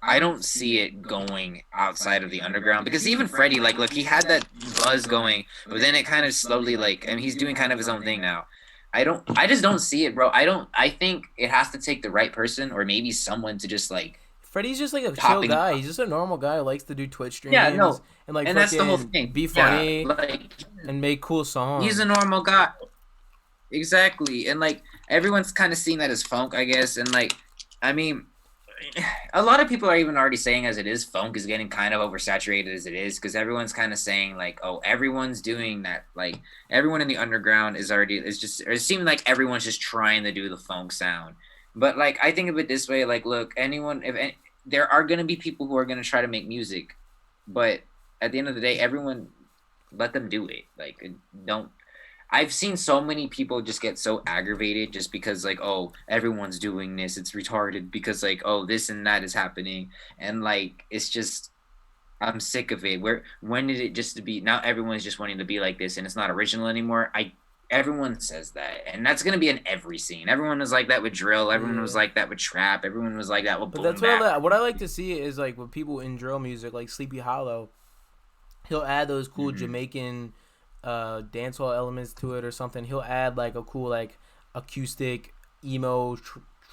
I don't see it going outside of the underground, because even Freddie, like, look, he had that buzz going, but then it kind of slowly, like, I mean, he's doing kind of his own thing now. I just don't see it, bro. I think it has to take the right person, or maybe someone to just like. Freddie's just like a chill guy. He's just a normal guy who likes to do Twitch streams. Yeah, no, and like, and that's the whole thing. Be funny, yeah, like, and make cool songs. He's a normal guy. Exactly, and like everyone's kind of seeing that as funk, I guess, and like, I mean, a lot of people are even already saying as it is, funk is getting kind of oversaturated as it is, because everyone's kind of saying like, oh, everyone's doing that. Like everyone in the underground is already, it's just, it seems like everyone's just trying to do the funk sound. But like, I think of it this way, like, look, anyone, there are going to be people who are going to try to make music, but at the end of the day, everyone, let them do it. Like, don't, I've seen so many people just get so aggravated just because like, oh, everyone's doing this, it's retarded because like, oh, this and that is happening, and like it's just, I'm sick of it. Where, when did it just to be, now everyone's just wanting to be like this and it's not original anymore. Everyone says that, and that's gonna be in every scene. Everyone was like that with drill, everyone was Yeah. like that with trap, everyone was like that with But boom that's bap. what I like to see is like with people in drill music, like Sleepy Hollow, he'll add those cool Mm-hmm. Jamaican dancehall elements to it or something. He'll add like a cool like acoustic emo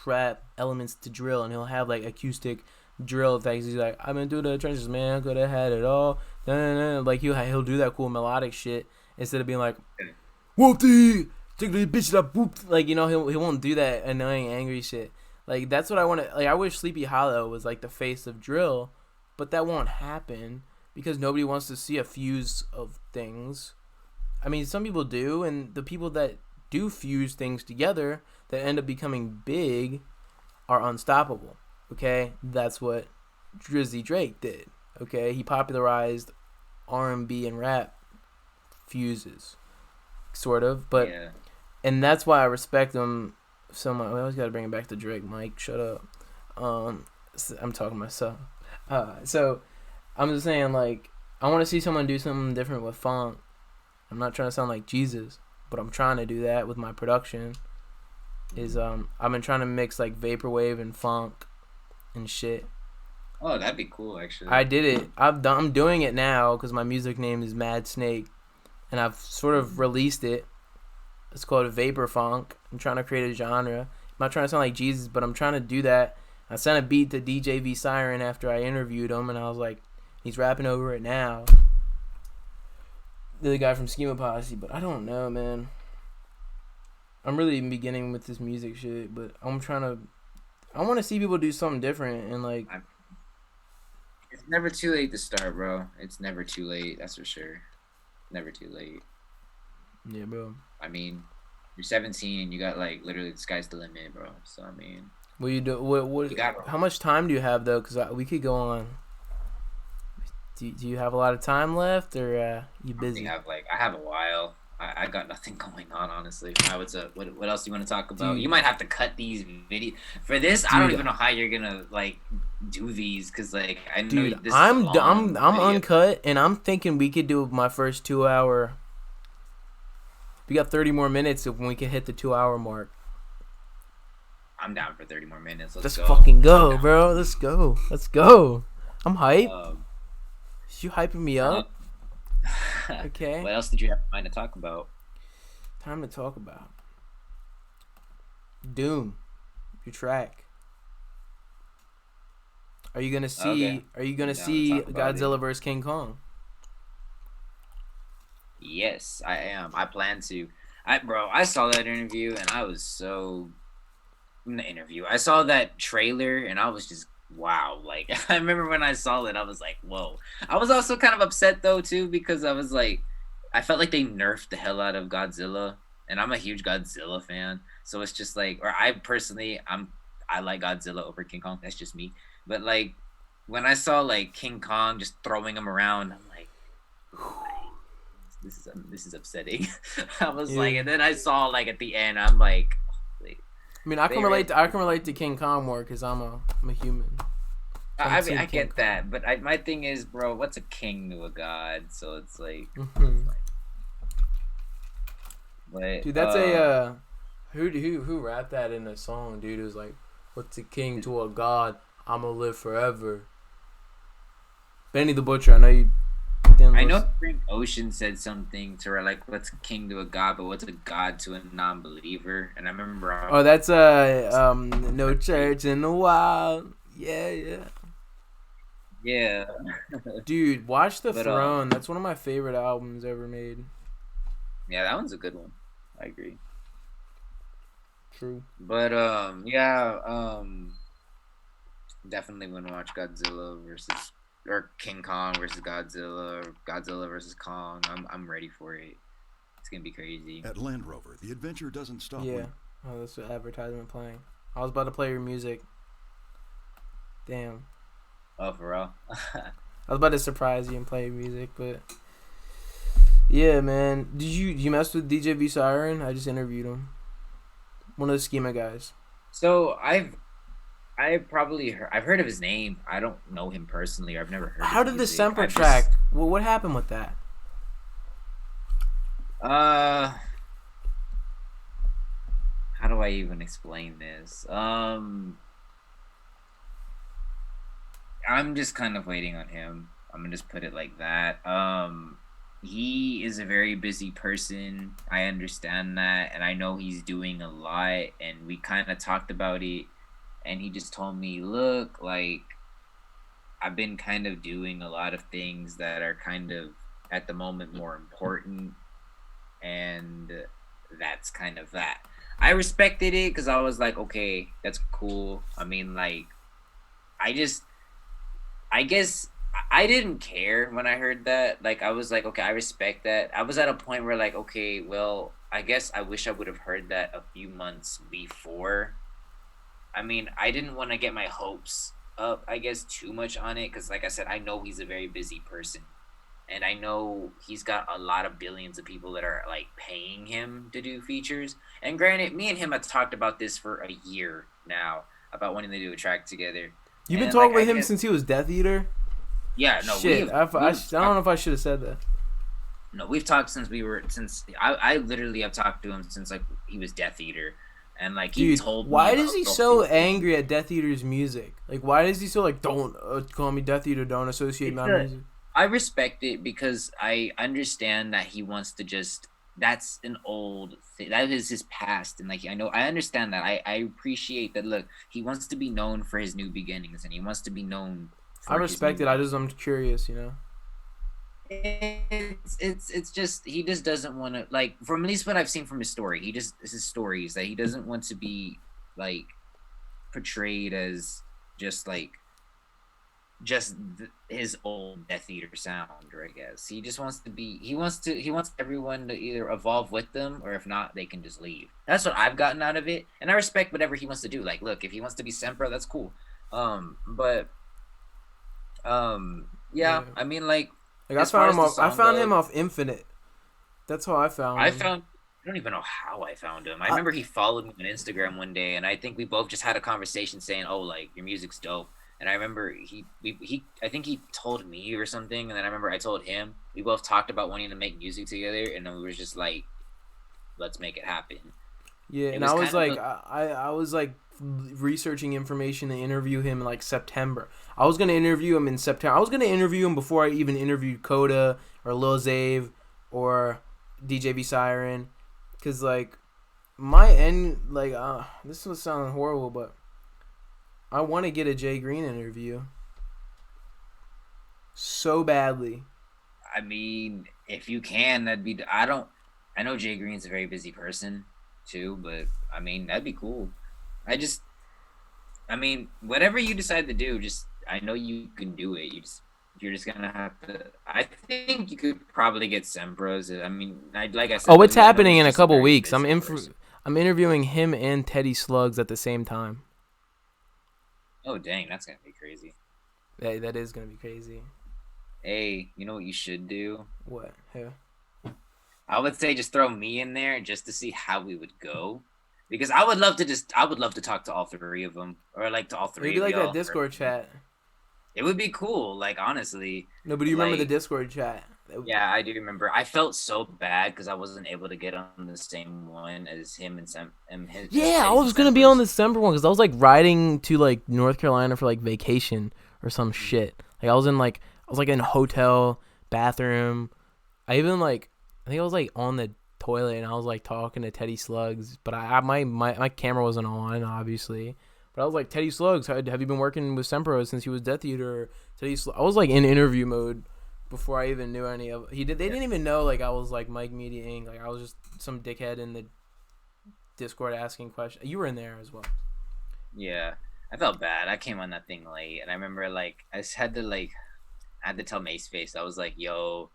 trap elements to drill, and he'll have like acoustic drill effects. He's like, I've been through the trenches, man. Could have had it all. Like he'll do that cool melodic shit instead of being like, Wolfie, take the bitch that boop. Like he won't do that annoying angry shit. Like that's what I want to. Like I wish Sleepy Hollow was like the face of drill, but that won't happen because nobody wants to see a fuse of things. I mean, some people do, and the people that do fuse things together that end up becoming big are unstoppable. Okay, that's what Drizzy Drake did. Okay, he popularized R&B and rap fuses, sort of, but Yeah. and that's why I respect him so much. We always got to bring it back to Drake. Mike, shut up. I'm talking to myself. So I'm just saying, like, I want to see someone do something different with funk. I'm not trying to sound like Jesus, but I'm trying to do that with my production. Is I've been trying to mix like vaporwave and funk and shit. Oh, that'd be cool actually. I did it. I'm doing it now because my music name is Mad Snake, and I've sort of released it. It's called vapor funk. I'm trying to create a genre. I'm not trying to sound like Jesus, but I'm trying to do that. I sent a beat to DJ V Siren after I interviewed him, and I was like, he's rapping over it now. The guy from Schema Posse, but I don't know, man. I'm really beginning with this music shit, but I'm trying to. I want to see people do something different and like. It's never too late to start, bro. It's never too late. That's for sure. Never too late. Yeah, bro. I mean, you're 17. You got like literally the sky's the limit, bro. So I mean, What you do? What? you got. How much time do you have though? Cause we could go on. Do you have a lot of time left, or you I busy? have like, I have a while. I got nothing going on, honestly. What's up? What else do you want to talk about? You Dude, might have to cut these video for this. I don't dude, even know how you're gonna like do these because like I know dude. this is a long I'm video. uncut, and I'm thinking we could do my first 2 hour. We got 30 more minutes when we can hit the 2 hour mark. I'm down for 30 more minutes. Let's Let's go. fucking go, bro. Let's go. Let's go. I'm hype. Um, You hyping me uh, up? Okay. what else did you have in mind to talk about? Time to talk about Doom. Your track. Are you gonna Okay, see? Are you gonna I'm down to see talk about it. Godzilla vs King Kong? Yes, I am. I plan to. I saw that interview and I was so, the interview. I saw that trailer and I was just wow. Like I remember when I saw it, I was like, whoa. I was also kind of upset though too because I was like, I felt like they nerfed the hell out of Godzilla, and I'm a huge Godzilla fan. So it's just like, or I personally, I like Godzilla over King Kong. That's just me. But like when I saw like King Kong just throwing him around, I'm like, this is upsetting. I was like, Yeah. and then I saw like at the end, I'm like, wait, I mean, I can they relate. read. I can relate to King Kong more because I'm a human. So I'm I mean, Team I King get Kong. that, but my thing is, bro, what's a king to a god? So it's like, Hmm. but Dude, that's a who rapped that in a song, dude? It was like, "What's a king to a god? I'ma live forever." Benny the Butcher. I know you didn't I know listen. Frank Ocean said something to her like, "What's a king to a god, but what's a god to a non-believer?" And I remember, Oh, that's no church in the wild. Yeah, yeah. yeah, Dude, watch The but Throne. That's one of my favorite albums ever made. yeah, that one's a good one. I agree. True. But yeah, Definitely want to watch Godzilla versus or King Kong versus Godzilla, or Godzilla versus Kong. I'm ready for it. It's gonna be crazy. At Land Rover, the adventure doesn't stop. Yeah. Oh, that's the advertisement playing. I was about to play your music. Damn. Oh, for real? I was about to surprise you and play your music, but yeah, man. Did you mess with DJ V Siren? I just interviewed him. One of the Schema guys. So I've heard of his name. I don't know him personally. Or I've never heard. How his did the music. Semper track? Well, what happened with that? How do I even explain this? I'm just kind of waiting on him. I'm gonna just put it like that. He is a very busy person. I understand that, and I know he's doing a lot. And we kind of talked about it, and he just told me, "Look, like I've been kind of doing a lot of things that are kind of at the moment more important, and that's kind of that." I respected it because I was like, okay, that's cool. I mean, like, I guess I didn't care when I heard that. Like, I was like, okay, I respect that. I was at a point where, like, okay, well, I guess I wish I would have heard that a few months before. I mean, I didn't want to get my hopes up, I guess, too much on it because, like I said, I know he's a very busy person. And I know he's got a lot of billions of people that are, like, paying him to do features. And granted, me and him have talked about this for a year now, about wanting to do a track together. You've been And, talking like, with him since he was Death Eater? Yeah, no, Shit, I don't know if I should have said that. No, we've talked since I literally have talked to him since, like, he was Death Eater. And, like, he told me. Why is he so angry at Death Eater's music? Like, why is he so, like, don't call me Death Eater, don't associate my music? I respect it because I understand that he wants to just. That's an old thing. That is his past, and like I understand that. I appreciate that. Look, he wants to be known for his new beginnings, and he wants to be known. I respect it. I'm curious, you know. It's just he just doesn't want to, like, from at least what I've seen from his story. His stories that he doesn't want to be, like, portrayed as just like his old Death Eater sound, or I guess he just wants to be. He wants everyone to either evolve with them, or if not, they can just leave. That's what I've gotten out of it, and I respect whatever he wants to do. Like, look, if he wants to be Sempra, that's cool. Yeah. I mean, like I found him off Infinite. That's how I found him. I don't even know how I found him. I remember he followed me on Instagram one day, and I think we both just had a conversation saying, "Oh, like, your music's dope." And I remember I think he told me or something, and then I remember I told him. We both talked about wanting to make music together, and then we were just like, let's make it happen. Yeah, and I was like researching information to interview him in like September. I was gonna interview him in September. I was gonna interview him before I even interviewed Coda or Lil Zave or DJ V Siren, cause like my end, like this was sounding horrible, but I want to get a Jay Green interview so badly. I mean, if you can, that'd be. I know Jay Green's a very busy person too, but I mean, that'd be cool. I mean, whatever you decide to do, just I know you can do it. You're just gonna have to. I think you could probably get Sempra's. I mean, like I said. Oh, it's happening in a couple weeks. I'm interviewing him and Teddy Slugs at the same time. Oh, dang, that's gonna be crazy. That is gonna be crazy. Hey, you know what you should do? What? Yeah. I would say just throw me in there just to see how we would go, because I would love to talk to all three of them, or like to all three. Maybe like that Discord chat. It would be cool, like, honestly. No, but do you remember the Discord chat? Yeah, I do remember. I felt so bad because I wasn't able to get on the same one as him and his. Yeah, I was gonna be on the December one because I was like riding to like North Carolina for like vacation or some shit. Like I was in a hotel bathroom. I think I was like on the toilet and I was like talking to Teddy Slugs, but my camera wasn't on, obviously. But I was like, Teddy Slugs, have you been working with Sempro since he was Death Eater? I was like in interview mode before I even knew any of it. They didn't even know like I was like Mike Media Inc. Like I was just some dickhead in the Discord asking questions. You were in there as well. Yeah. I felt bad. I came on that thing late, and I remember like I just had to like I had to tell Mace Face. I was like, "Yo,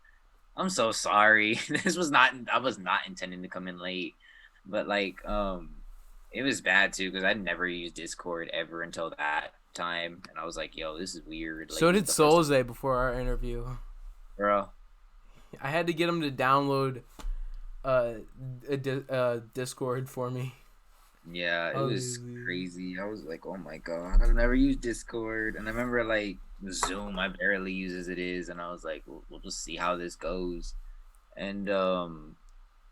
I'm so sorry. This was not. I was not intending to come in late, but like it was bad too because I'd never used Discord ever until that time, and I was like, "Yo, this is weird." Like, So this did is the first time, Soulze before our interview. bro. I had to get him to download Discord for me. Yeah, it Oh, was crazy. I was like, "Oh my god, I've never used Discord," and I remember like Zoom. I barely use as it is, and I was like, "We'll just see how this goes." And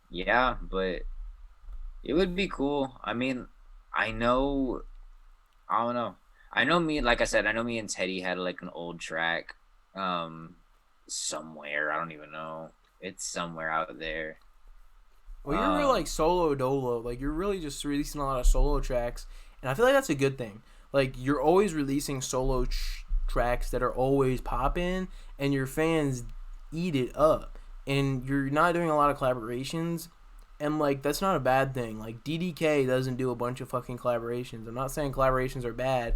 yeah, but it would be cool. I mean, I know, I don't know. I know me, like I said, I know me and Teddy had like an old track, um, somewhere. I don't even know. It's somewhere out there. Well, you're real like Um, solo dolo. Like you're really just releasing a lot of solo tracks, and I feel like that's a good thing. Like you're always releasing solo tracks that are always popping, and your fans eat it up. And you're not doing a lot of collaborations, and like that's not a bad thing. Like DDK doesn't do a bunch of fucking collaborations. I'm not saying collaborations are bad,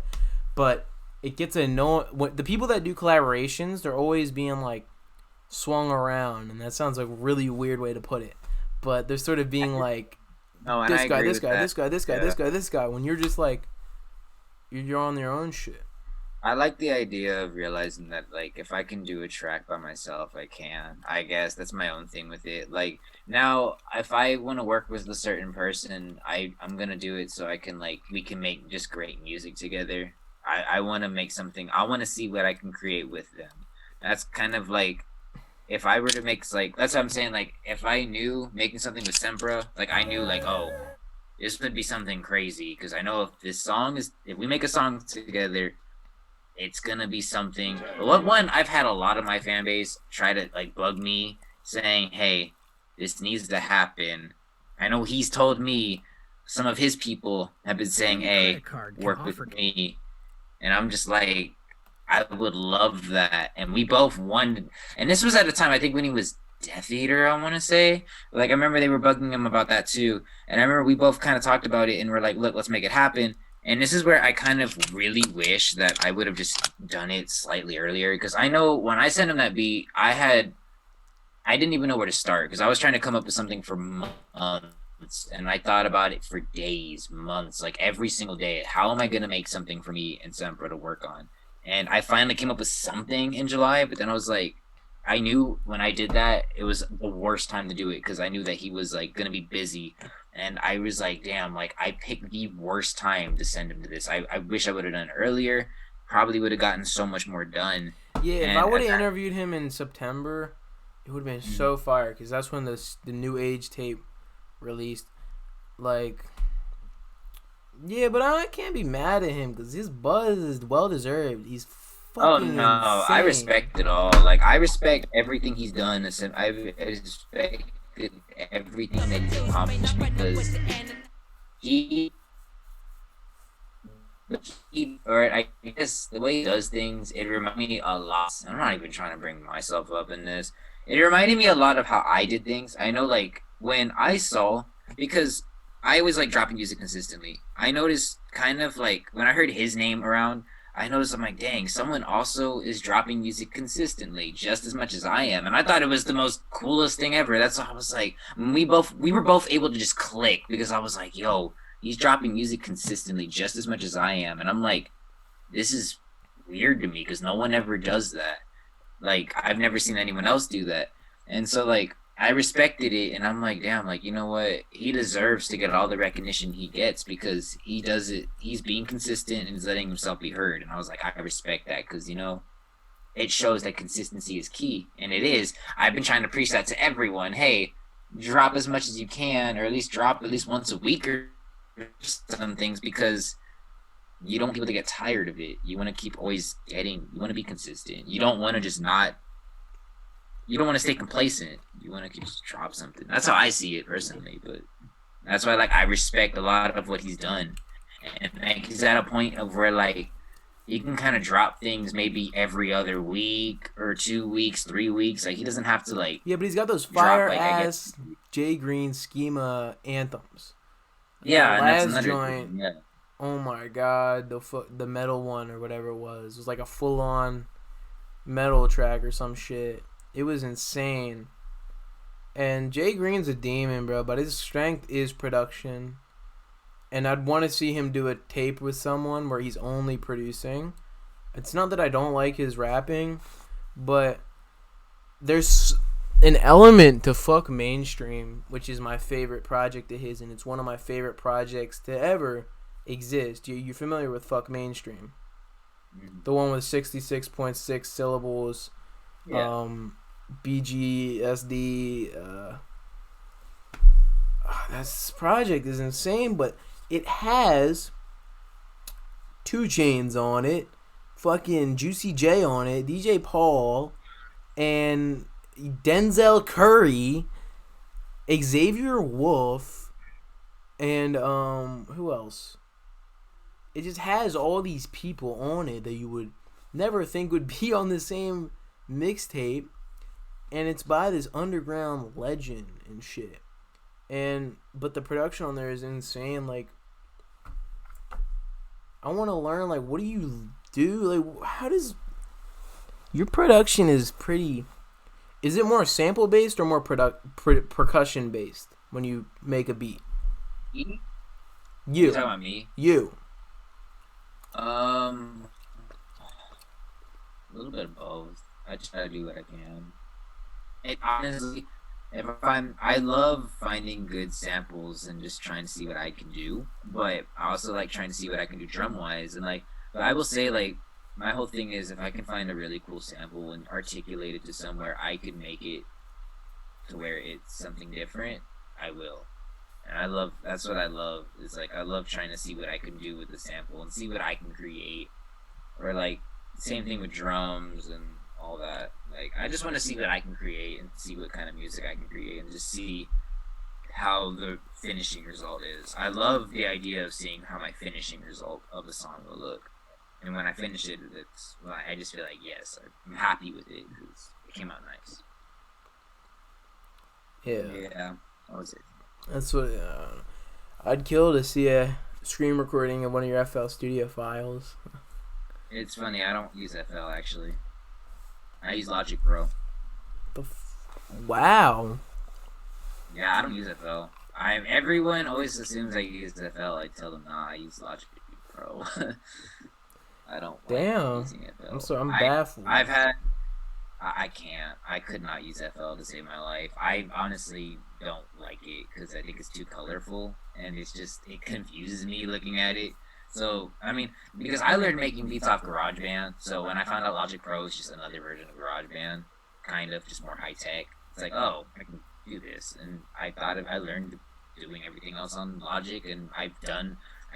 but it gets annoying. The people that do collaborations, they're always being like swung around, and that sounds like a really weird way to put it. But they're sort of being like no, and I this guy, agree this with guy, that. this guy, this guy, Yeah. this guy, this guy. When you're just like you're on your own shit. I like the idea of realizing that like if I can do a track by myself, I can. I guess that's my own thing with it. Like now, if I want to work with a certain person, I'm gonna do it so I can like we can make just great music together. I want to make something. I want to see what I can create with them. That's kind of like if I were to make like that's what I'm saying. Like if I knew making something with Sempra, like I knew like oh this would be something crazy because I know if we make a song together it's gonna be something. What one? I've had a lot of my fan base try to like bug me, saying, "Hey, this needs to happen." I know he's told me some of his people have been saying, "Hey, work with me," and I'm just like, I would love that. And we both wanted, and this was at a time I think when he was Death Eater. I want to say, like, I remember they were bugging him about that too, and I remember we both kind of talked about it, and we're like, "Look, let's make it happen." And this is where I kind of really wish that I would have just done it slightly earlier because I know when I sent him that beat, I didn't even know where to start because I was trying to come up with something for months and I thought about it for days, months, like every single day. How am I gonna make something for me and Sempra to work on? And I finally came up with something in July, but then I was like, I knew when I did that it was the worst time to do it because I knew that he was like gonna be busy and I was like, damn, like I picked the worst time to send him to this. I wish I would have done it earlier. Probably would have gotten so much more done. Yeah, if And I would at have that, interviewed him in September, it would have been so fire because that's when the New Age tape released. Like, yeah, but I can't be mad at him because his buzz is well deserved. He's oh fucking no, insane. I respect it all. Like I respect everything he's done. I respect everything that he's accomplished because he or I guess the way he does things, it reminded me a lot. I'm not even trying to bring myself up in this. It reminded me a lot of how I did things. I know, like when I saw because I was like dropping music consistently. I noticed kind of like when I heard his name around, I noticed I'm like, dang, someone also is dropping music consistently just as much as I am, and I thought it was the most coolest thing ever. That's why I was like, we were both able to just click because I was like, yo, he's dropping music consistently just as much as I am. And I'm like, this is weird to me because no one ever does that. Like, I've never seen anyone else do that. And so, like, I respected it. And I'm like, damn, like, you know what? He deserves to get all the recognition he gets because he does it. He's being consistent and is letting himself be heard. And I was like, I respect that because, you know, it shows that consistency is key. And it is. I've been trying to preach that to everyone. Hey, drop as much as you can, or at least drop at least once a week or some things because you don't want people to get tired of it. You want to keep always you want to be consistent. You don't want to just not, you don't want to stay complacent. You want to keep just drop something. That's how I see it personally, but that's why like I respect a lot of what he's done. And like he's at a point of where like he can kind of drop things maybe every other week or 2 weeks, 3 weeks. Like he doesn't have to like Yeah, but he's got those drop fire like I guess ass Jay Green schema anthems. yeah, That and that's last another joint, thing. Yeah. Oh my god, the metal one or whatever it was like a full on metal track or some shit. It was insane. And Jay Green's a demon, bro, but his strength is production. And I'd want to see him do a tape with someone where he's only producing. It's not that I don't like his rapping, but there's an element to Fuck Mainstream, which is my favorite project of his, and it's one of my favorite projects to ever exist. You're familiar with Fuck Mainstream? The one with 66.6 syllables. Yeah. BGSD. This project is insane, but it has 2 Chainz on it, fucking Juicy J on it, DJ Paul, and Denzel Curry, Xavier Wolf, and who else? It just has all these people on it that you would never think would be on the same mixtape, and it's by this underground legend and shit. But the production on there is insane. Like, I want to learn, like, what do you do? Like, how does your production is pretty? Is it more sample based or more percussion based when you make a beat? You You, talking about me? you. A little bit of both. I try to do what I can. It honestly, I love finding good samples and just trying to see what I can do. But I also like trying to see what I can do drum wise. And like, but I will say, like, my whole thing is if I can find a really cool sample and articulate it to somewhere I could make it to where it's something different, I will. And that's what I love. Is like I love trying to see what I can do with the sample and see what I can create. Or like same thing with drums and all that. Like I just want to see what I can create and see what kind of music I can create and just see how the finishing result is. I love the idea of seeing how my finishing result of a song will look. And when I finish it, I just feel like yes, I'm happy with it because it came out nice. Yeah, that was it. That's what I'd kill to see a screen recording of one of your FL Studio files. It's funny, I don't use FL actually. I use Logic Pro. Wow. Yeah, I don't use FL. Everyone always assumes I use FL. I tell them, nah, I use Logic Pro. I don't like using FL. I'm baffled. I can't. I could not use FL to save my life. I honestly don't like it because I think it's too colorful and it confuses me looking at it. So, I mean, because I learned making beats off GarageBand, so when I found out Logic Pro is just another version of GarageBand, kind of just more high tech, it's like, oh, I can do this. And I learned doing everything else on Logic, and I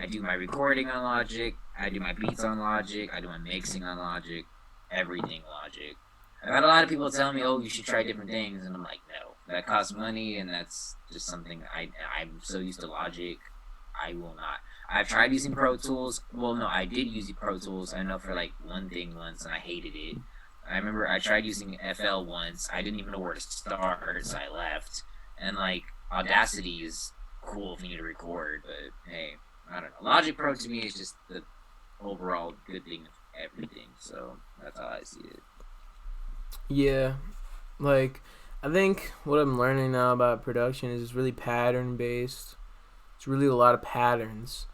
do my recording on Logic, I do my beats on Logic, I do my mixing on Logic, everything Logic. I've had a lot of people tell me, oh, you should try different things, and I'm like, no, that costs money, and that's just something I'm so used to Logic, I will not. I've tried using Pro Tools. Well, no, I did use Pro Tools, I know, for like one thing once, and I hated it. I remember I tried using FL once. I didn't even know where to start, so I left. And like, Audacity is cool if you need to record, but hey, I don't know. Logic Pro to me is just the overall good thing of everything, so that's how I see it. Yeah, like, I think what I'm learning now about production is it's really pattern based. It's really a lot of patterns.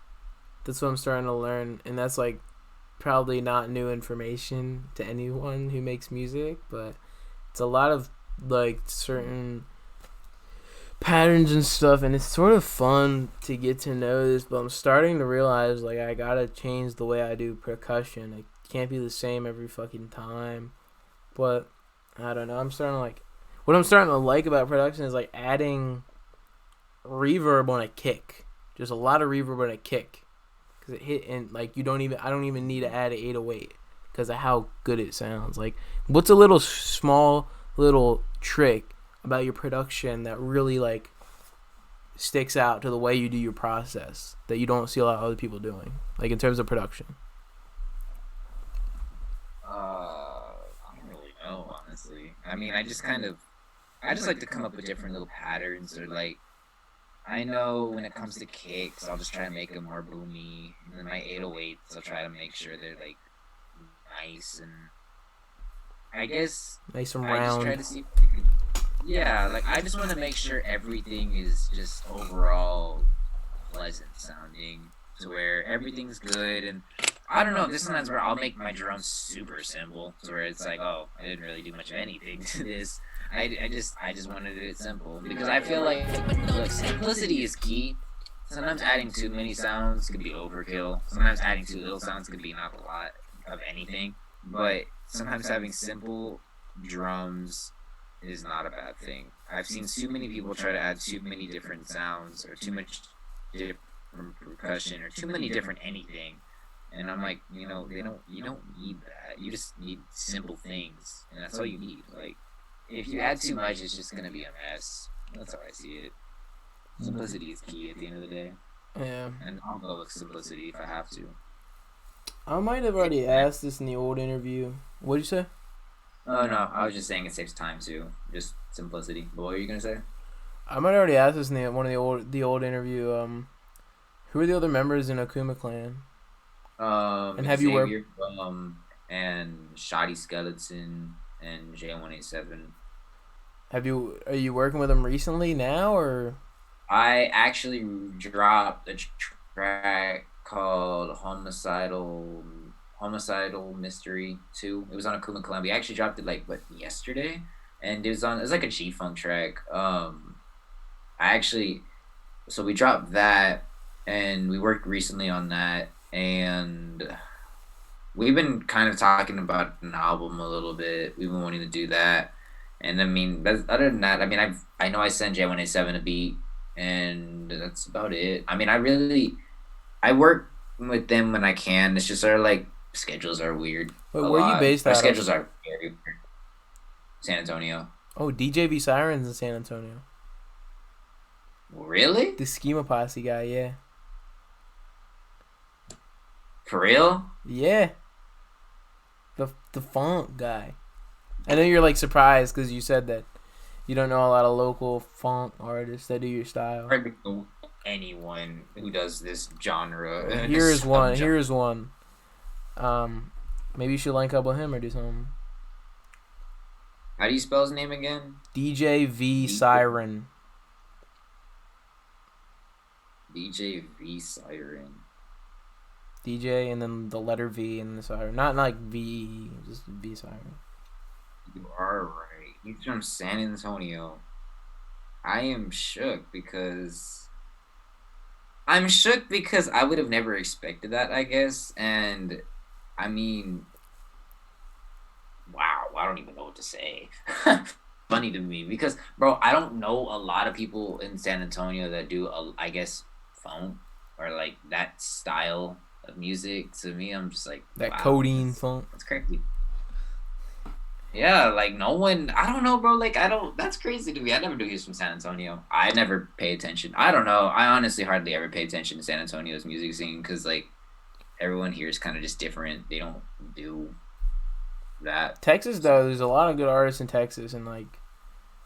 That's what I'm starting to learn, and that's like probably not new information to anyone who makes music, but it's a lot of like certain patterns and stuff, and it's sort of fun to get to know this, but I'm starting to realize like I gotta change the way I do percussion. It can't be the same every fucking time. But I don't know, what I'm starting to like about production is like adding reverb on a kick. Just a lot of reverb on a kick. Cause it hit and like I don't even need to add an 808 because of how good it sounds. Like, what's a small little trick about your production that really like sticks out to the way you do your process that you don't see a lot of other people doing, like in terms of production? I don't really know, honestly. I mean, I just like to come up with different little patterns, or like, I know when it comes to kicks, I'll just try to make them more boomy. And then my 808s, I'll try to make sure they're like nice and I guess Nice and I just try round. to see. Yeah, like I just want to make sure everything is just overall pleasant sounding to where everything's good and I don't know. There's sometimes where I'll make my drums super simple, so where it's like, oh, I didn't really do much of anything to this. I just wanted it simple because I feel like look, simplicity is key. Sometimes adding too many sounds could be overkill. Sometimes adding too little sounds could be not a lot of anything. But sometimes having simple drums is not a bad thing. I've seen too many people try to add too many different sounds or too much different percussion or too many different anything. And I'm like, you know, you don't need that. You just need simple things, and that's all you need. Like, if you add too much, it's just gonna be a mess. That's how I see it. Simplicity is key at the end of the day, Yeah. and I'll go with simplicity if I have to. I might have already asked this in the old interview. What'd you say? Oh no, I was just saying it saves time too. Just simplicity. But what were you gonna say? I might have already asked this in one of the old interview. Who are the other members in Akuma Clan? And have you worked? Xavier, and Shoddy Skeleton and J187. Are you working with them recently now or? I actually dropped a track called Homicidal Mystery 2. It was on Akuma Clan. We actually dropped it like yesterday, and it was like a G Funk track. I actually so we dropped that, and we worked recently on that, and we've been kind of talking about an album a little bit. We've been wanting to do that, and I mean, other than that, I mean, I know I sent J187 a beat, and that's about it. I mean, I work with them when I can. It's just our like schedules are weird. Wait, where are you based Our out schedules of? are very weird. San Antonio. Oh, DJV Sirens in San Antonio. Really? The Schema Posse guy, yeah. For real? Yeah. The funk guy. I know you're like surprised because you said that you don't know a lot of local funk artists that do your style. I don't know anyone who does this genre. Here's one. Here's one. Maybe you should link up with him or do something. How do you spell his name again? DJV Siren. DJV Siren. DJ and then the letter V and the siren. Not like V, just V siren. You are right. He's from San Antonio. I am shook because I would have never expected that, I guess. And I mean, wow, I don't even know what to say. Funny to me because, bro, I don't know a lot of people in San Antonio that do, I guess, funk or like that style of music. To me, I'm just like, that wow, codeine funk. That's crazy. Yeah, like no one. I don't know, bro. Like I don't. That's crazy to me. I never knew he was from San Antonio. I never pay attention. I don't know. I honestly hardly ever pay attention to San Antonio's music scene because like everyone here is kind of just different. They don't do that. Texas though, there's a lot of good artists in Texas and like.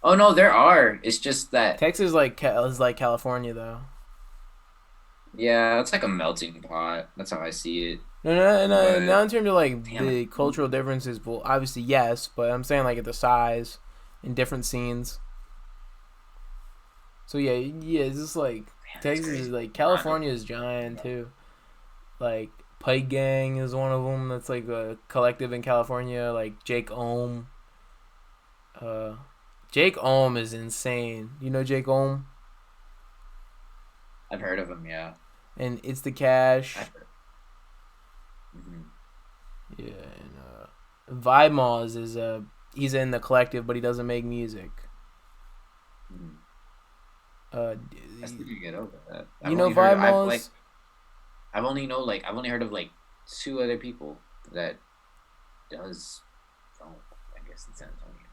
Oh no, there are. It's just that Texas is like California though. Yeah, it's like a melting pot. That's how I see it. No, not in terms of like the cultural differences. Well, obviously yes, but I'm saying like at the size in different scenes. So yeah, it's just like Texas is like California is giant too. Like Pike Gang is one of them. That's like a collective in California. Like Jake Ohm. Jake Ohm is insane. You know Jake Ohm? I've heard of him, yeah. And It's the Cash. Mm-hmm. Yeah, and Vibe Moz is he's in the collective, but he doesn't make music. I still can get over that. You know Vibe Moz? I've only heard of like 2 other people that does funk, I guess in San Antonio.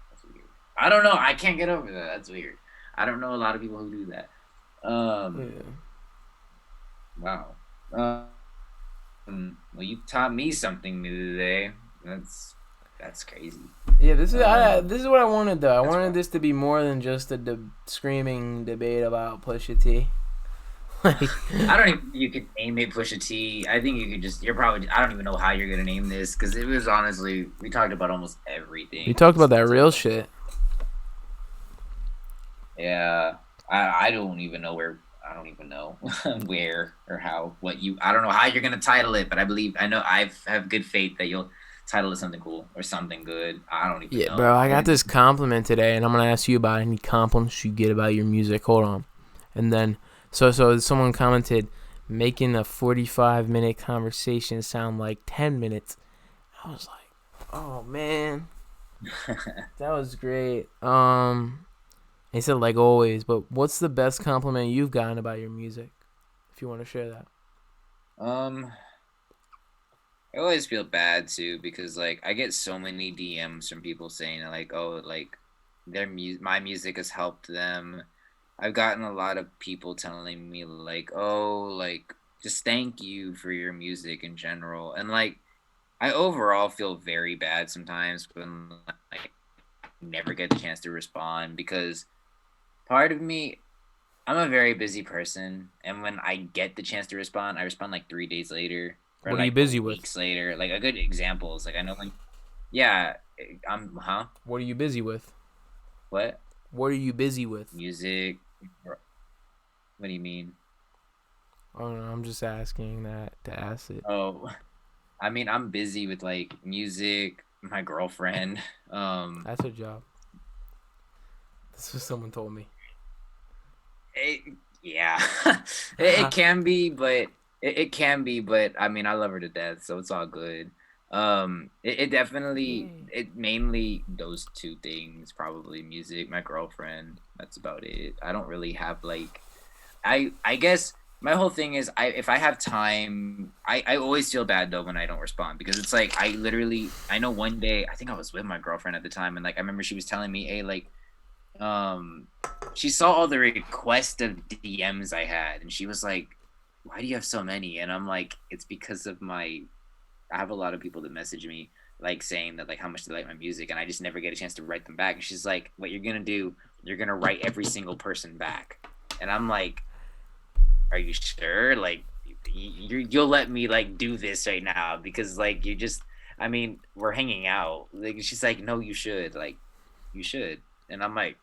That's weird. I don't know. I can't get over that. That's weird. I don't know a lot of people who do that. Yeah. Wow. Well, you taught me something new today. That's That's crazy. Yeah, this is what I wanted though. I wanted this to be more than just a screaming debate about Pusha T. Like, I don't even think you could name it Pusha T. I think you could just. You're probably. I don't even know how you're gonna name this because it was honestly we talked about almost everything. we talked about that real shit. Yeah, I don't even know where. I don't even know where or how. What you? I don't know how you're gonna title it, but I know I have good faith that you'll title it something cool or something good. I don't even know. Yeah, bro. I got this compliment today, and I'm gonna ask you about any compliments you get about your music. Hold on, and then so someone commented, making a 45-minute conversation sound like 10 minutes. I was like, oh man, that was great. He said like always, but what's the best compliment you've gotten about your music? If you want to share that. I always feel bad too because like I get so many DMs from people saying like, oh, like my music has helped them. I've gotten a lot of people telling me like, oh, like just thank you for your music in general, and like I overall feel very bad sometimes when like I never get the chance to respond because part of me, I'm a very busy person, and when I get the chance to respond, I respond like 3 days later or What are you like busy with? weeks later. Like a good example is like I know when, yeah, I'm What are you busy with? what What are you busy with? music? What do you mean? Oh no, I'm just asking that to ask it. Oh, I mean I'm busy with like music, my girlfriend. That's her job. That's what someone told me. Yeah, it can be, but it can be, but I mean, I love her to death, so it's all good. It definitely, it mainly those two things, probably music, my girlfriend. That's about it. I don't really have like, I guess my whole thing is, if I have time, I always feel bad though when I don't respond because it's like I know one day I think I was with my girlfriend at the time and like I remember she was telling me, hey, like she saw all the request of DMs I had and she was like, why do you have so many? And I'm like, it's because of I have a lot of people that message me like saying that like how much they like my music and I just never get a chance to write them back. And she's like, what you're gonna do, you're gonna write every single person back. And I'm like, are you sure? Like you'll let me like do this right now because like you just, I mean, we're hanging out. Like she's like, no, you should. Like you should. And I'm like,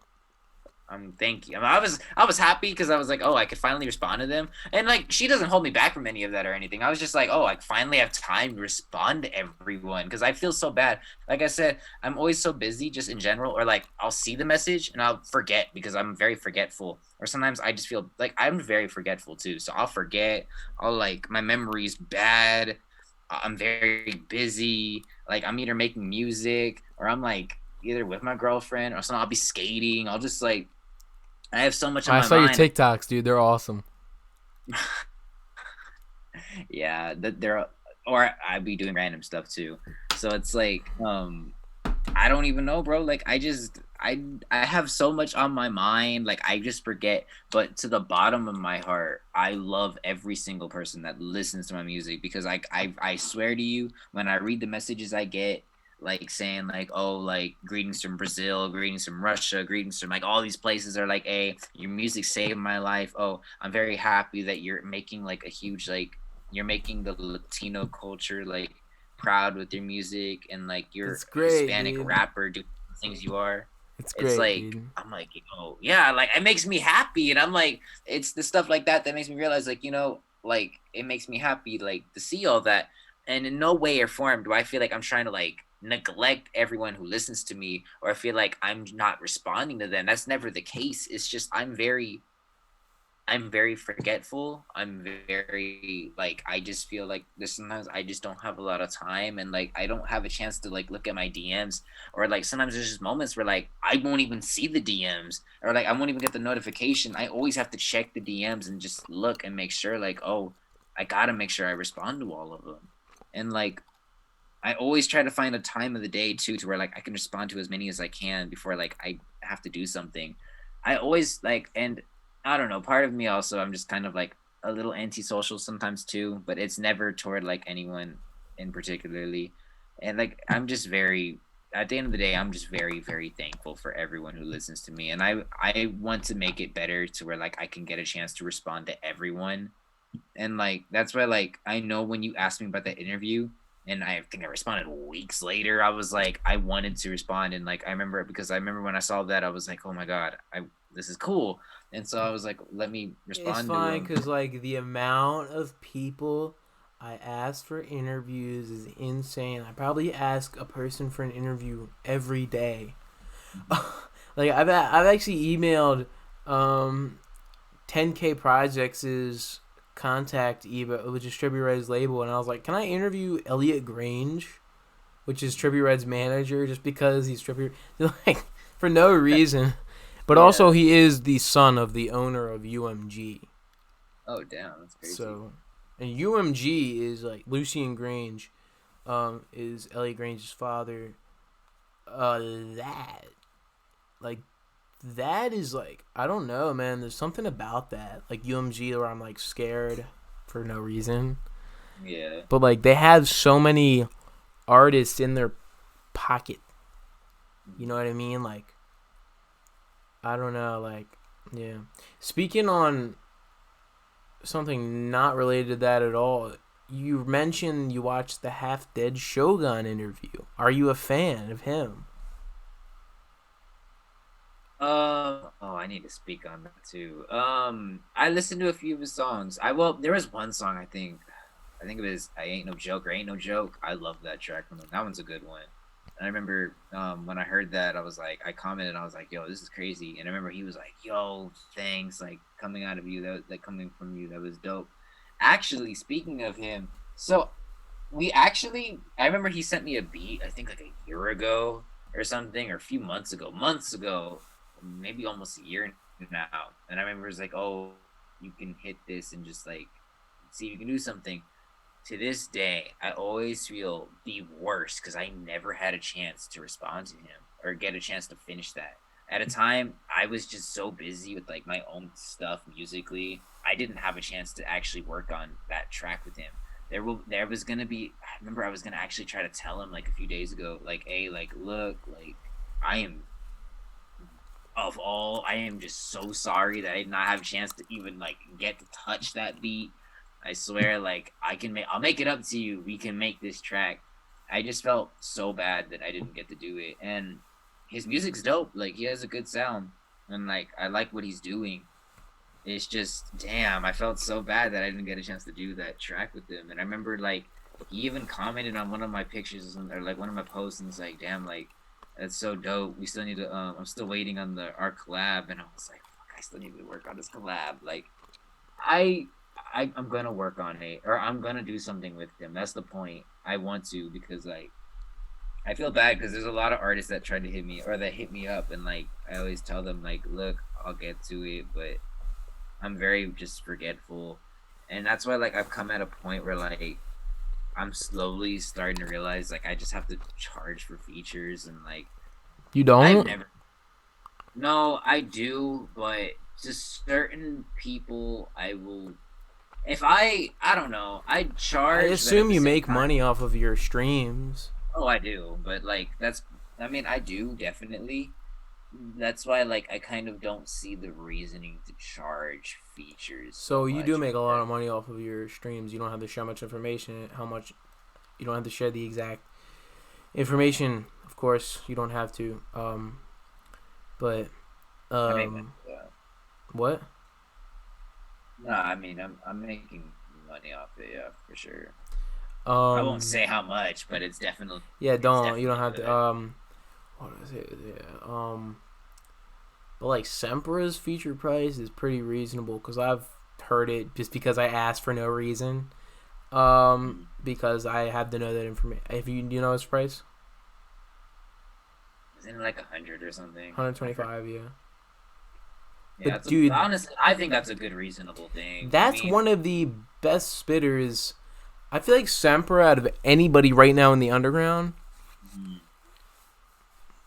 thank you. I mean, I was happy because I was like, oh, I could finally respond to them, and like she doesn't hold me back from any of that or anything. I was just like, oh, I finally have time to respond to everyone because I feel so bad. Like I said, I'm always so busy just in general, or like I'll see the message and I'll forget because I'm very forgetful, or sometimes I just feel like I'm very forgetful too. So I'll forget. I'll like my memory's bad. I'm very busy. Like I'm either making music or I'm like either with my girlfriend or something. I'll be skating. I'll just like I have so much on my mind. I saw your TikToks, dude. They're awesome. Yeah, they're or I'd be doing random stuff too. So it's like I don't even know, bro. Like I have so much on my mind, like I just forget. But to the bottom of my heart, I love every single person that listens to my music because I swear to you, when I read the messages I get, like saying like, oh, like greetings from Brazil, greetings from Russia, greetings from like all these places are like, hey, your music saved my life. Oh, I'm very happy that you're making like a huge like you're making the Latino culture like proud with your music and like you're It's a great, Hispanic dude. rapper doing the things you are. It's It's great, like dude. I'm like, oh yeah, like it makes me happy, and I'm like, it's the stuff like that that makes me realize, like like it makes me happy, like to see all that, and in no way or form do I feel like I'm trying to like neglect everyone who listens to me, or I feel like I'm not responding to them. That's never the case. It's just I'm very forgetful. I'm very like I just feel like there's sometimes I just don't have a lot of time and like I don't have a chance to like look at my DMs or like sometimes there's just moments where like I won't even see the DMs or like I won't even get the notification. I always have to check the DMs and just look and make sure like oh I gotta make sure I respond to all of them. And like I always try to find a time of the day too to where like I can respond to as many as I can before like I have to do something. I always like and I don't know, part of me also I'm just kind of like a little antisocial sometimes too, but it's never toward like anyone in particularly. And like I'm just very at the end of the day, I'm just very, very thankful for everyone who listens to me, and I want to make it better to where like I can get a chance to respond to everyone, and like that's why like I know when you asked me about that interview, and I think I responded weeks later. I was like I wanted to respond, and like I remember when I saw that I was like, oh my god, this is cool, and so I was like, let me respond. It's fine because like the amount of people I asked for interviews is insane. I probably ask a person for an interview every day. Like I've actually emailed 10K Projects' contact email, which is Trippie Red's label, and I was like, can I interview Elliot Grange, which is Trippie Red's manager, just because he's Trippie, like for no reason. But Yeah. also he is the son of the owner of UMG. Oh damn, that's crazy. So, and UMG is like Lucien Grange, is Elliot Grange's father. That is like, I don't know, man. There's something about that, like UMG, where I'm like scared for no reason. Yeah. But like they have so many artists in their pocket. You know what I mean? Like, I don't know, like, yeah. Speaking on something not related to that at all, you mentioned you watched the Half Dead Shogun interview. Are you a fan of him? I need to speak on that too. I listened to a few of his songs. There was one song I think it was "I Ain't No Joke" or "Ain't No Joke." I love that track from him. That one's a good one. And I remember when I heard that, I was like, I commented, I was like, "Yo, this is crazy." And I remember he was like, "Yo, thanks, like coming out of you, that coming from you, that was dope." Actually, speaking of him, so I remember he sent me a beat, I think like a year ago or something, or a few months ago, maybe almost a year now. And I remember it was like, oh, you can hit this and just like see if you can do something. To this day, I always feel the worst because I never had a chance to respond to him or get a chance to finish that. At a time, I was just so busy with like my own stuff musically, I didn't have a chance to actually work on that track with him. There was gonna be. I remember I was gonna actually try to tell him like a few days ago, like, hey, like, look, like, I am I am just so sorry that I did not have a chance to even like get to touch that beat. I swear, like, I'll make it up to you. We can make this track. I just felt so bad that I didn't get to do it. And his music's dope. Like, he has a good sound, and like I like what he's doing. It's just, damn, I felt so bad that I didn't get a chance to do that track with him. And I remember like he even commented on one of my pictures or like one of my posts, and it's like, damn, like, that's so dope. We still need to. I'm still waiting on our collab, and I was like, fuck, I still need to work on this collab. Like, I'm gonna work on it, or I'm gonna do something with him. That's the point. I want to, because like I feel bad because there's a lot of artists that tried to hit me or that hit me up, and like I always tell them like, look, I'll get to it, but I'm very just forgetful, and that's why like I've come at a point where like I'm slowly starting to realize like I just have to charge for features, and like You don't? No, I do, but to certain people I will. If I don't know, I charge. I but assume at the you same make time- money off of your streams. Oh, I do, but like I mean, I do definitely. That's why like I kind of don't see the reasoning to charge features. So you do much, make a lot because- of money off of your streams. You don't have to share much information. You don't have to share the exact information. Of course, you don't have to. But I mean, what? no, I mean I'm making money off it, yeah, for sure. I I won't say how much, but it's definitely. Yeah, it's you don't have definitely to. good. What is it? Yeah. But like Sempra's feature price is pretty reasonable because I've heard it just because I asked for no reason. Because I have to know that information. If you know his price, Isn't it like 100 or something? 125. Yeah. Yeah, But that's dude, honestly, I think that's a good reasonable thing. That's I mean, one of the best spitters. I feel like Sempra, out of anybody right now in the underground, mhm.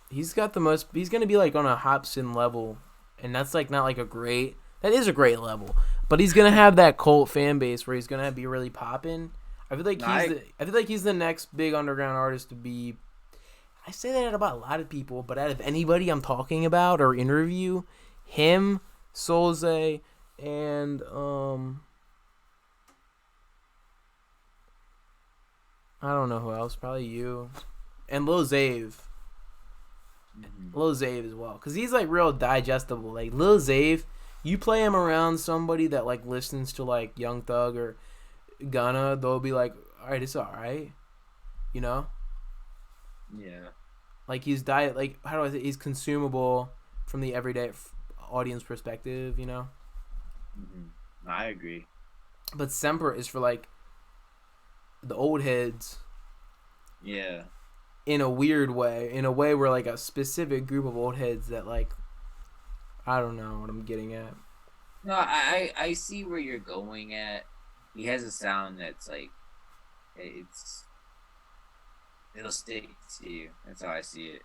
he's got the most. He's gonna be like on a Hobson level, and that's like not like a great. That is a great level, but he's gonna have that cult fan base where he's gonna be really popping. I feel like I feel like he's the next big underground artist to be. I say that about a lot of people, but out of anybody I'm talking about or interview, him, Solze, and I don't know who else. Probably you, and Lil Zave. Lil Zave as well, because he's like real digestible. Like Lil Zave, you play him around somebody that like listens to like Young Thug or Gunna, they'll be like, all right, it's all right, you know. Yeah. Like he's diet, like how do I say? He's consumable from the everyday audience perspective, you know. I agree. But Semper is for like the old heads. Yeah. In a weird way, in a way where like a specific group of old heads that like, I don't know what I'm getting at. No, I see where you're going at. He has a sound that's like, it'll stick to you. That's how I see it.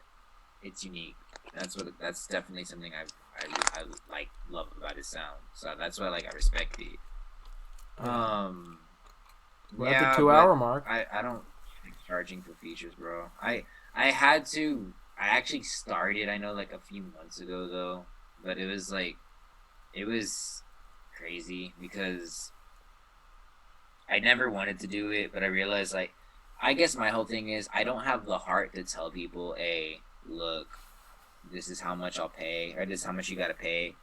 It's unique. That's definitely something I like love about his sound. So that's why like I respect it. We're Yeah, at the 2 hour mark. I don't like charging for features, bro. I had to. I actually started. I know like a few months ago though, but it was crazy because I never wanted to do it, but I realized like I guess my whole thing is I don't have the heart to tell people, hey, look, this is how much I'll pay, or this is how much you gotta pay.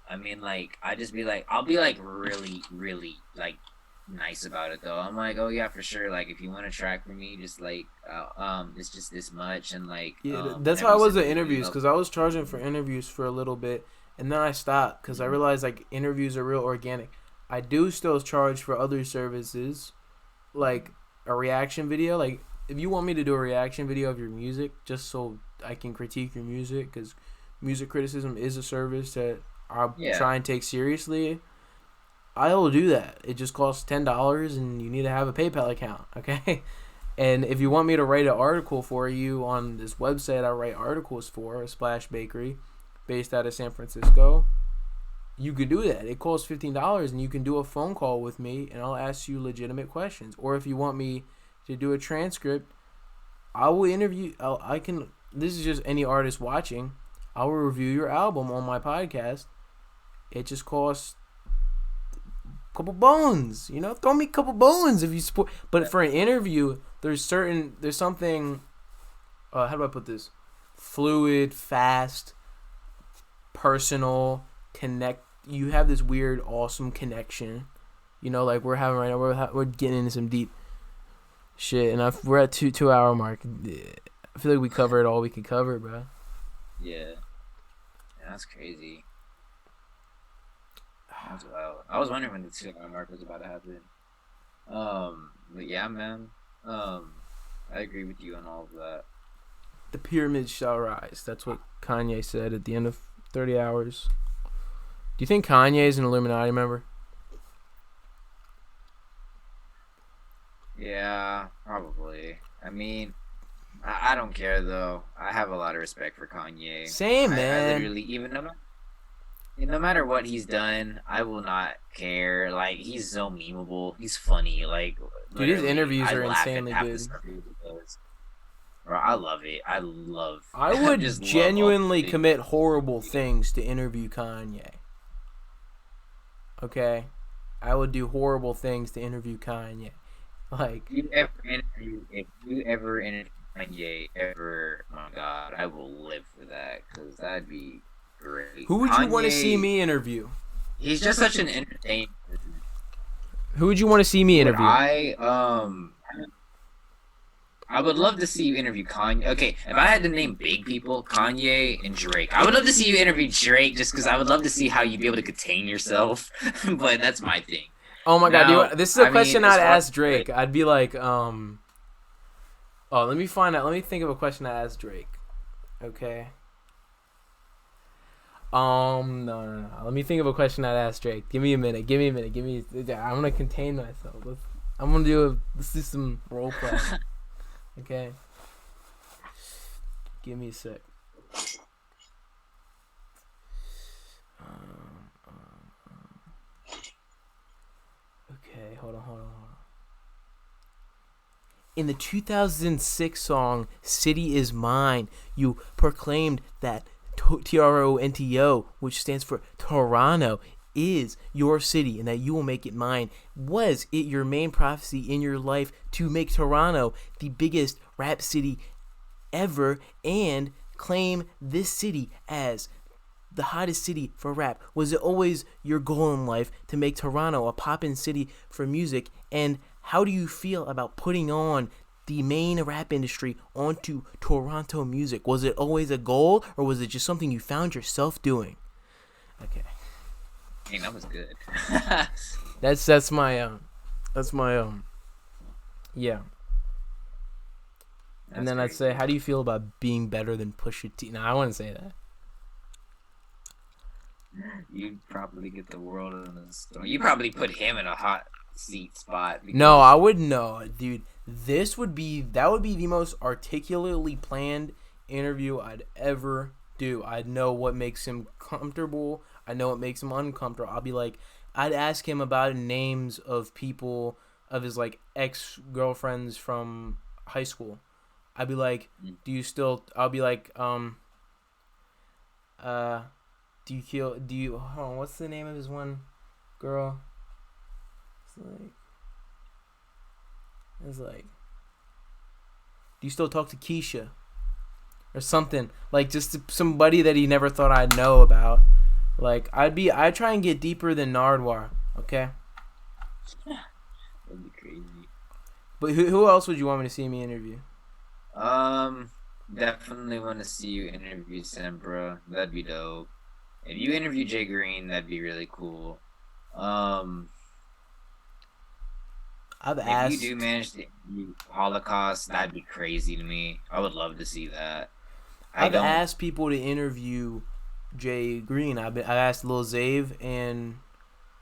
I mean, like, I'll be like really, really like nice about it though. I'm like, oh yeah, for sure. Like, if you want to track for me, just like, it's just this much, and like, yeah, that's how I was at interviews, because I was charging for interviews for a little bit, and then I stopped because I realized like interviews are real organic. I do still charge for other services, like a reaction video. Like, if you want me to do a reaction video of your music, just so I can critique your music, because music criticism is a service that I try and take seriously, I will do that. It just costs $10, and you need to have a PayPal account, okay? And if you want me to write an article for you on this website I write articles for, a Splash Bakery, based out of San Francisco, you could do that. It costs $15, and you can do a phone call with me, and I'll ask you legitimate questions. Or if you want me to do a transcript, I will interview. I can. This is just any artist watching. I will review your album on my podcast. It just costs a couple bones, you know. Throw me a couple bones if you support. But for an interview, there's something. How do I put this? Fluid, fast, personal, connect. You have this weird, awesome connection, you know, like we're having right now. We're getting into some deep shit, and we're at 2 hour mark. I feel like we covered all we could cover, bro. Yeah, that's crazy. That's wild. I was wondering when the 2 hour mark was about to happen. But yeah, man. I agree with you on all of that. The pyramids shall rise. That's what Kanye said at the end of 30 hours. Do you think Kanye is an Illuminati member? Yeah, probably. I mean, I don't care though. I have a lot of respect for Kanye. Same, man. I literally, even no matter what he's done, I will not care. Like, he's so memeable. He's funny. Like, dude, his interviews are insanely good. Bro, I love it. I would genuinely commit horrible things to interview Kanye. Okay? I would do horrible things to interview Kanye. Like, if you ever interview Kanye ever, oh my God, I will live for that, because that'd be great. Who would you want to see me interview? He's just such an entertaining person. Who would you want to see me interview? I would love to see you interview Kanye. Okay, if I had to name big people, Kanye and Drake. I would love to see you interview Drake, just because I would love to see how you'd be able to contain yourself. But that's my thing. Oh my God, this is a question I'd ask Drake. I'd be like, let me find out. Let me think of a question I ask Drake. Okay. No. Let me think of a question I'd ask Drake. Give me a minute. I'm gonna contain myself. Let's do some role play. Okay. Give me a sec. Okay, hold on. In the 2006 song "City Is Mine," you proclaimed that Toronto, which stands for Toronto, is your city and that you will make it mine. Was it your main prophecy in your life to make Toronto the biggest rap city ever and claim this city as the hottest city for rap? Was it always your goal in life to make Toronto a poppin' city for music? And how do you feel about putting on the main rap industry onto Toronto music? Was it always a goal, or was it just something you found yourself doing? Okay. Hey, that was good. That's my yeah. And then I'd say, how do you feel about being better than Pusha T? No, I wouldn't say that. You'd probably get the world in a storm. You probably put him in a hot seat spot. No, I wouldn't know, dude. That would be the most articulately planned interview I'd ever do. I'd know what makes him comfortable. I know what makes him uncomfortable. I'd ask him about names of people, of his like ex-girlfriends from high school. I'd be like, I'll be like, hold on, what's the name of his one girl? It's like, do you still talk to Keisha? Or something. Like, just somebody that he never thought I'd know about. Like, I'd try and get deeper than Nardwar, okay? That'd be crazy. But who else would you want me to see me interview? Definitely want to see you interview Sempra. That'd be dope. If you interview Jay Green, that'd be really cool. If you do manage to interview Holocaust, that'd be crazy to me. I would love to see that. I've asked people to interview Jay Green. I asked Lil Zave, and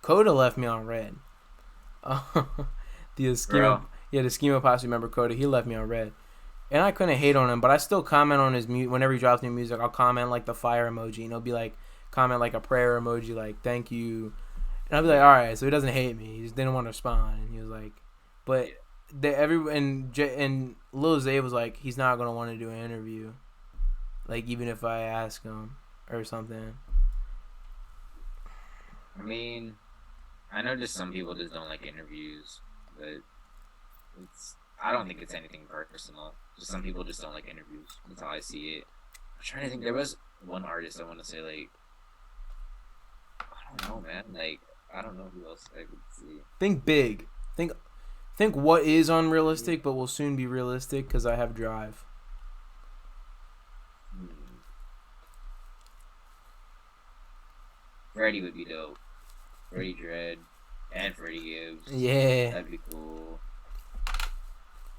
Coda left me on red. The Schema Posse member Coda, he left me on red. And I couldn't hate on him, but I still comment on his whenever he drops new music. I'll comment like the fire emoji, and it'll be like, comment like a prayer emoji, like thank you. And I'll be like, all right, so he doesn't hate me. He just didn't want to respond. And he was like, but and Lil Zay was like, he's not gonna want to do an interview, like even if I ask him or something. I mean, I know just some people just don't like interviews, but I don't think it's anything personal. Just some people just don't like interviews. That's how I see it. I'm trying to think. There was one artist I want to say, like, I don't know, man. Like, I don't know who else I could see. Think big. Think what is unrealistic but will soon be realistic, because I have drive. Freddie would be dope. Freddie Dredd and Freddie Gibbs. Yeah. That'd be cool.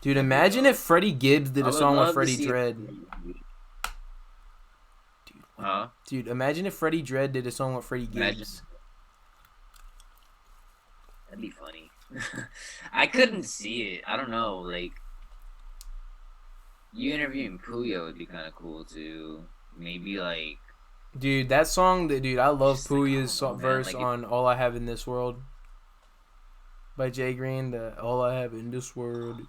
Dude, imagine if Freddie Gibbs did a song with Freddie Dredd. Huh? Dude, imagine if Freddie Dredd did a song with Freddie Gibbs. That'd be funny. I couldn't see it. I don't know. Like, you interviewing Puyo would be kind of cool too. Maybe like. Dude, that song, I love Puya's verse on "All I Have in This World" by Jay Green. The "All I Have in This World."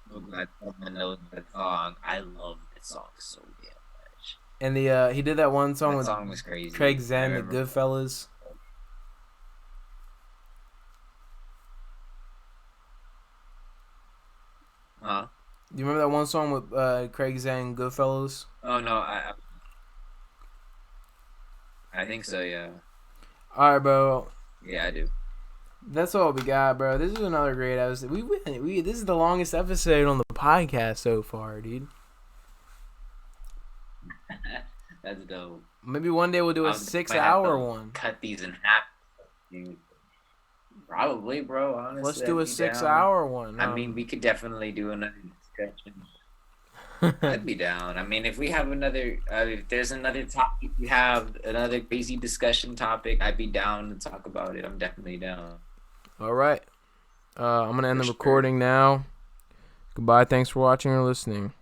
I know that song. I love that song so damn much. And he did that one song that with song was crazy. Craig Zen, the Goodfellas. Huh? Do you remember that one song with Craig Zen, Goodfellas? Oh no, I think so, yeah. All right, bro. Yeah, I do. That's all we got, bro. This is another great episode. This is the longest episode on the podcast so far, dude. That's dope. Maybe one day we'll do a 6-hour one. Cut these in half. Dude. Probably, bro. Honestly, let's do a 6-hour one. I mean, we could definitely do another discussion. I'd be down. I mean, if we have another, if there's another topic, we have another crazy discussion topic, I'd be down to talk about it. I'm definitely down. All right. I'm going to end the recording now. Goodbye. Thanks for watching or listening.